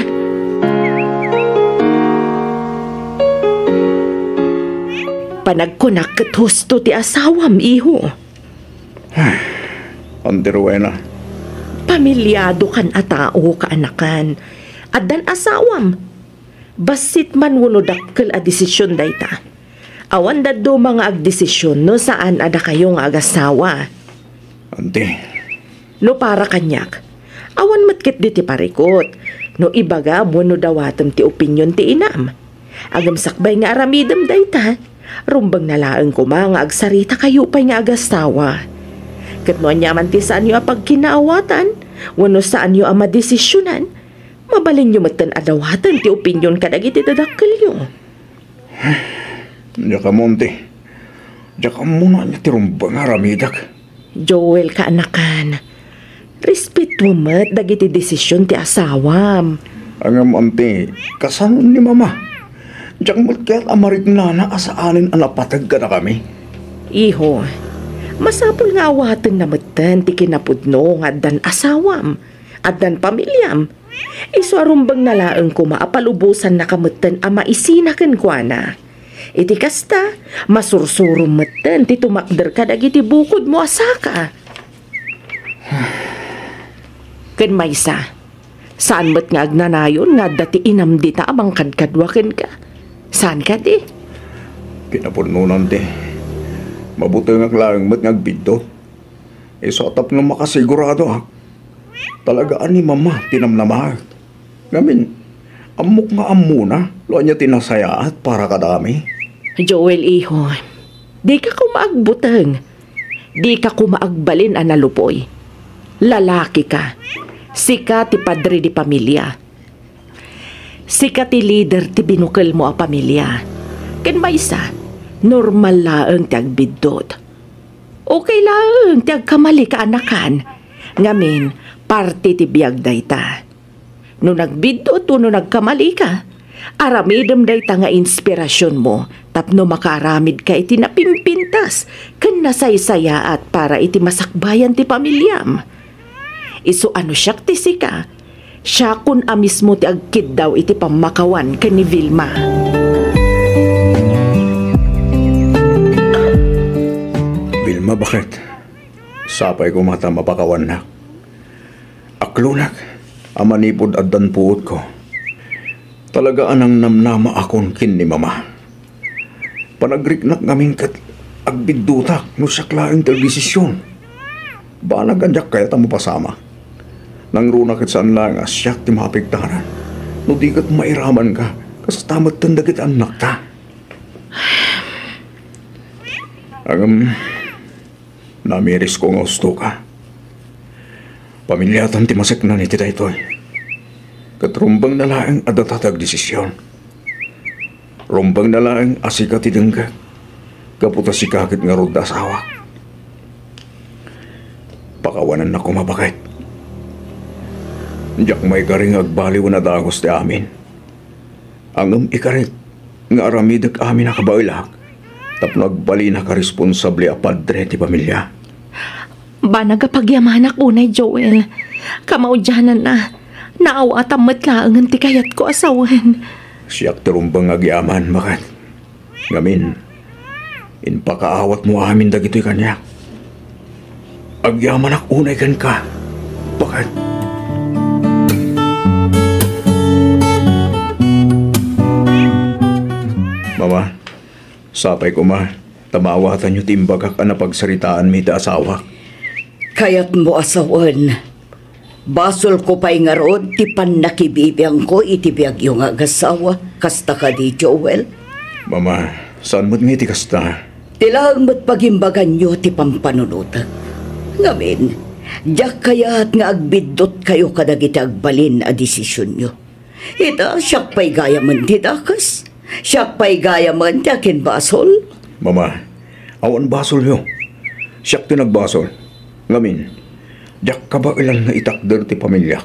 S5: Panagkunak ket husto ti asawam, iho.
S4: Ante Rowena.
S5: Pamilyado kan a tao kaanakan. Addan asawam. Basit man wano dakkel a desisyon dayta. Awan daddo mga agdesisyon no saan ada kayong agasawa.
S4: Ante.
S5: No para kanyak. Awan matkit di ti parikot. No ibaga wano dawatem ti opinyon ti inam. Agam sakbay nga aramidem dayta. Rumbang nalaang ko mga agsarita kayo pa'y nga agastawa. Katnoan yaman ti saan nyo apag kinaawatan, wano saan nyo ang madesisyonan, mabalin nyo matan adawatan ti opinyon kadag iti dadakkel nyo.
S4: Diya ka monte. Diya ka muna niya ti rumbang aramidak.
S5: Joel, kaanakan, respeto mo't dagiti desisyon ti asawam.
S4: Ang ante, kasanon ni mama. Diyak mo't kaya't amarik na asaanin ang napatag ka na kami.
S5: Iho, masapul nga awatan na matan ti kinapudno nga dan asawam at dan pamilyam. Iso arumbang nalaang ko maapalubusan na kamatan ang maisinakan kwa na. Iti kasta, masursurum matan ti tumakder ka dagiti bukod mo asaka. Ken maysa, saan mo't nga agnanayon nga dati inam dita amang kadkadwaken ka? Saan ka di?
S4: Kinapununan ti. Mabuti nga lang mo't ngagbidto. Iso atap nga makasigurado ha. Talagaan ni mama tinamnamahag. Ngamin, amok nga amuna, loan niya tinasayaat para kadami.
S5: Joel, iho, di ka kumaagbutang. Di ka kumaagbalin analupoy. Lalaki ka. Sika ti padre di pamilya. Sika ti leader ti binukal mo a pamilya. Ken maysa, normal laeng ti agbiddot. Okay laeng ti agkamali ka anakan. Ngamin, parte ti biyag dayta. No nagbiddot o no nagkamali ka, aramidem dayta nga inspirasyon mo, tapno makaaramid ka iti napimpintas, ken nasaysayaat para iti masakbayan ti pamilyam. Isu ano siyak ti sika, siya kun amismo ti agkid daw iti pamakawan ken ni Vilma.
S4: Vilma, bakit? Sapay ko mata mapakawan na. Aklunak, amanipod at danpuot ko. Talaga anang namnama akong kin ni mama. Panagriknak ngamin kat agbidutak no saklaing tagdesisyon. Ba nagandyak kaya tamo pasama? Nang runakit saan lang asyak ti mapigtaran. No di kat mairaman ka, kasatamat tandagit anak ta. Namiris ko nga gusto ka. Pamilyatan ti masak na ni tita ito'y. Katrumbang na laang adatatag desisyon. Rumbang na laang asika ti dengka. Kaputa si kakit nga rod asawa. Pakawanan na kumabakit. Diyak may karing agbaliw na dagos ti amin. Angam ikarit nga aramidak amin na kabailak. Tapno agbali na karesponsable a padre ti pamilya.
S5: Ba nagapagyamanak unay, Joel. Kamaudyanan na. Naawatam matlaangan ti kayat ko asawan.
S4: Siyak tirumbang agyaman, bakit? Ngamin, inpakaawat mo amin dagito'y kanyak. Agyaman ak unay kan ka. Bakit? Mama, sapay ko ma, tamawatan nyo timbagak na pagsaritaan mi ta asawa.
S10: Kayat mo asawan. Basol ko pa'y nga rod, ti panakibibiyang ko itibiyag yung agasawa. Kasta ka di, Joel.
S4: Mama, saan mo't ngiti kasta?
S10: Tilang mo't pagimbagan nyo ti pampanunutan. Ngamin, Diyak kaya't nga agbidot kayo kadagiti agbalin a desisyon nyo. Ita, siyak pa'y gaya man ti dakas. Siyak pa'y gaya man ti akin basol.
S4: Mama, awan basol yo. Siyak ti nagbasol. Ngamin, diyak ka ba ilang nga itakder ti pamilya?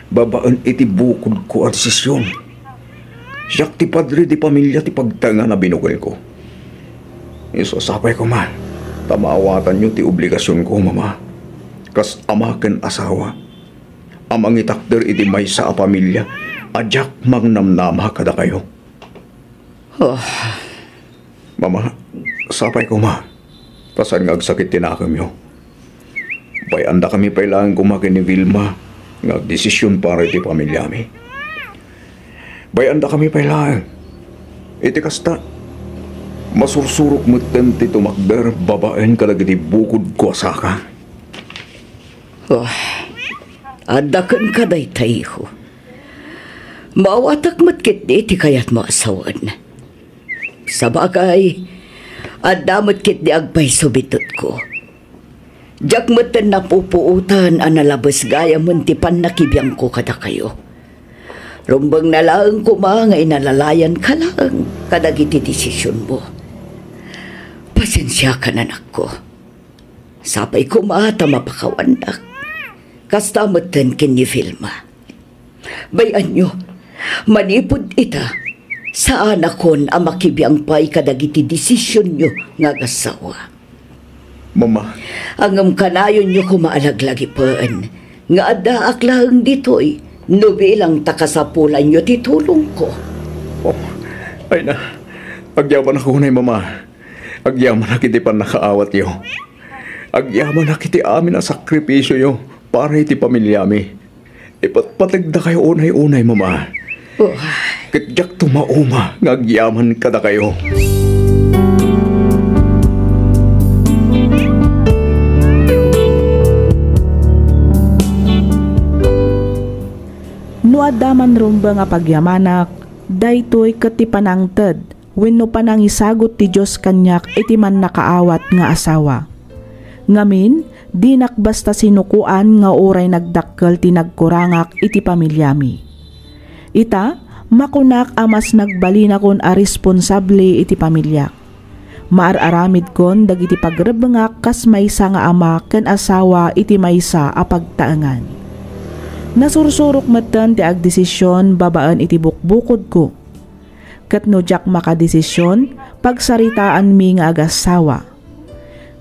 S4: Babaan iti bukod ko a desisyon. Siyak ti padre ti pamilya ti pagtanga na binukil ko. Isasapay ko man. Tamawatan nyo ti obligasyon ko, mama. Kas ama ken asawa. Amang itakder iti may sa pamilya. Adyak mangnamnama kada kayo.
S10: Oh.
S4: Mama, sapay ko ma. Pasan nga agsakit tinakam yo. Bayanda kami pailangan kumakin ni Vilma. Nga desisyon para iti pamilya mi. Bayanda kami pailangan. Iti kasta. Masursurok mo tenti tumakder babaen kalagiti bukod ko asaka.
S10: Oh, adakan ka day tayo. Maawatak matkit di iti kayat mo asawan. Sa bagay, adamot kit di agpay subitot ko. Diyak matan napupuutan ang nalabas gaya muntipan nakibiyang ko kada kayo. Rumbang nalaang ko mga inalalayan ka lang kadagiti desisyon mo. Pasensya ka na ko. Sapay ko maata mapakawandak. Kastamatan kin ni Vilma. Bayan nyo, manipod ita sa anakon ang makibiyang pa'y kadagiti desisyon nyo nga gasawa.
S4: Mama.
S10: Angam kanayon nyo kumaalaglag ipaan. Nga adaak lang dito'y no bilang takasapulan nyo titulong ko.
S4: Oh, ay na. Agyaman ako na mama. Agyaman na kiti pan nakaawat yo. Agyaman na kiti amin ang sakripisyo yo. Para iti pamilya mi. Ipatpatagda kayo unay-unay, mama.
S10: Oh.
S4: Kityak tumauma, ngagyaman kada kayo.
S2: Nuadaman rumba nga pagyamanak, daytoy kati panangted, wenno panang isagot ti Diyos kanyak iti man nakaawat nga asawa. Ngamin, dinak basta sinukuan nga oray nagdakkel ti nagkurangak iti pamilyami. Ita, makunak amas nagbalina kon a responsable iti pamilyak. Maararamid kon dagiti pagrebengak kas maysa nga ama ken asawa iti maysa a pagtaengan. Nasursurok metten ti agdesisyon babaan iti bukbukod ko. Ket no jak makadesisyon pagsaritaan mi nga agasawa.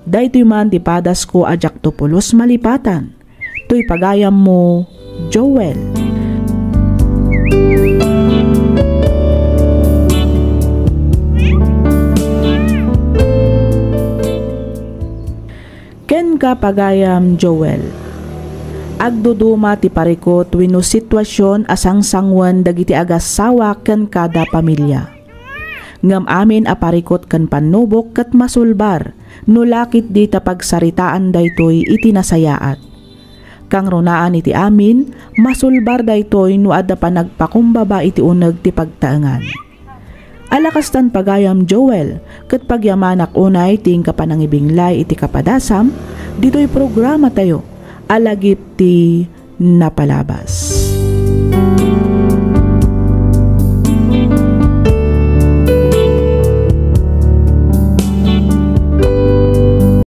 S2: Daytoy man ti padas ko ajak to pulos malipatan. Toy pagayam mo, Joel. Ken ka pagayam, Joel. Agduduma ti parikot wenno sitwasyon asang sangwan dagiti agasawa ken kada pamilya. Ngam amin a parikot ken panubok ket masulbar. Nulakit di pagsaritaan daytoy iti nasayaat. Kang runaan iti amin, masulbar daytoy no adda pa nagpakumbaba iti uneg ti pagtaengan. Alakastan pagayam Joel, ket pagyamanak unay ting kapanangibinglay iti kapadasam, ditoy programa tayo, alagip ti napalabas.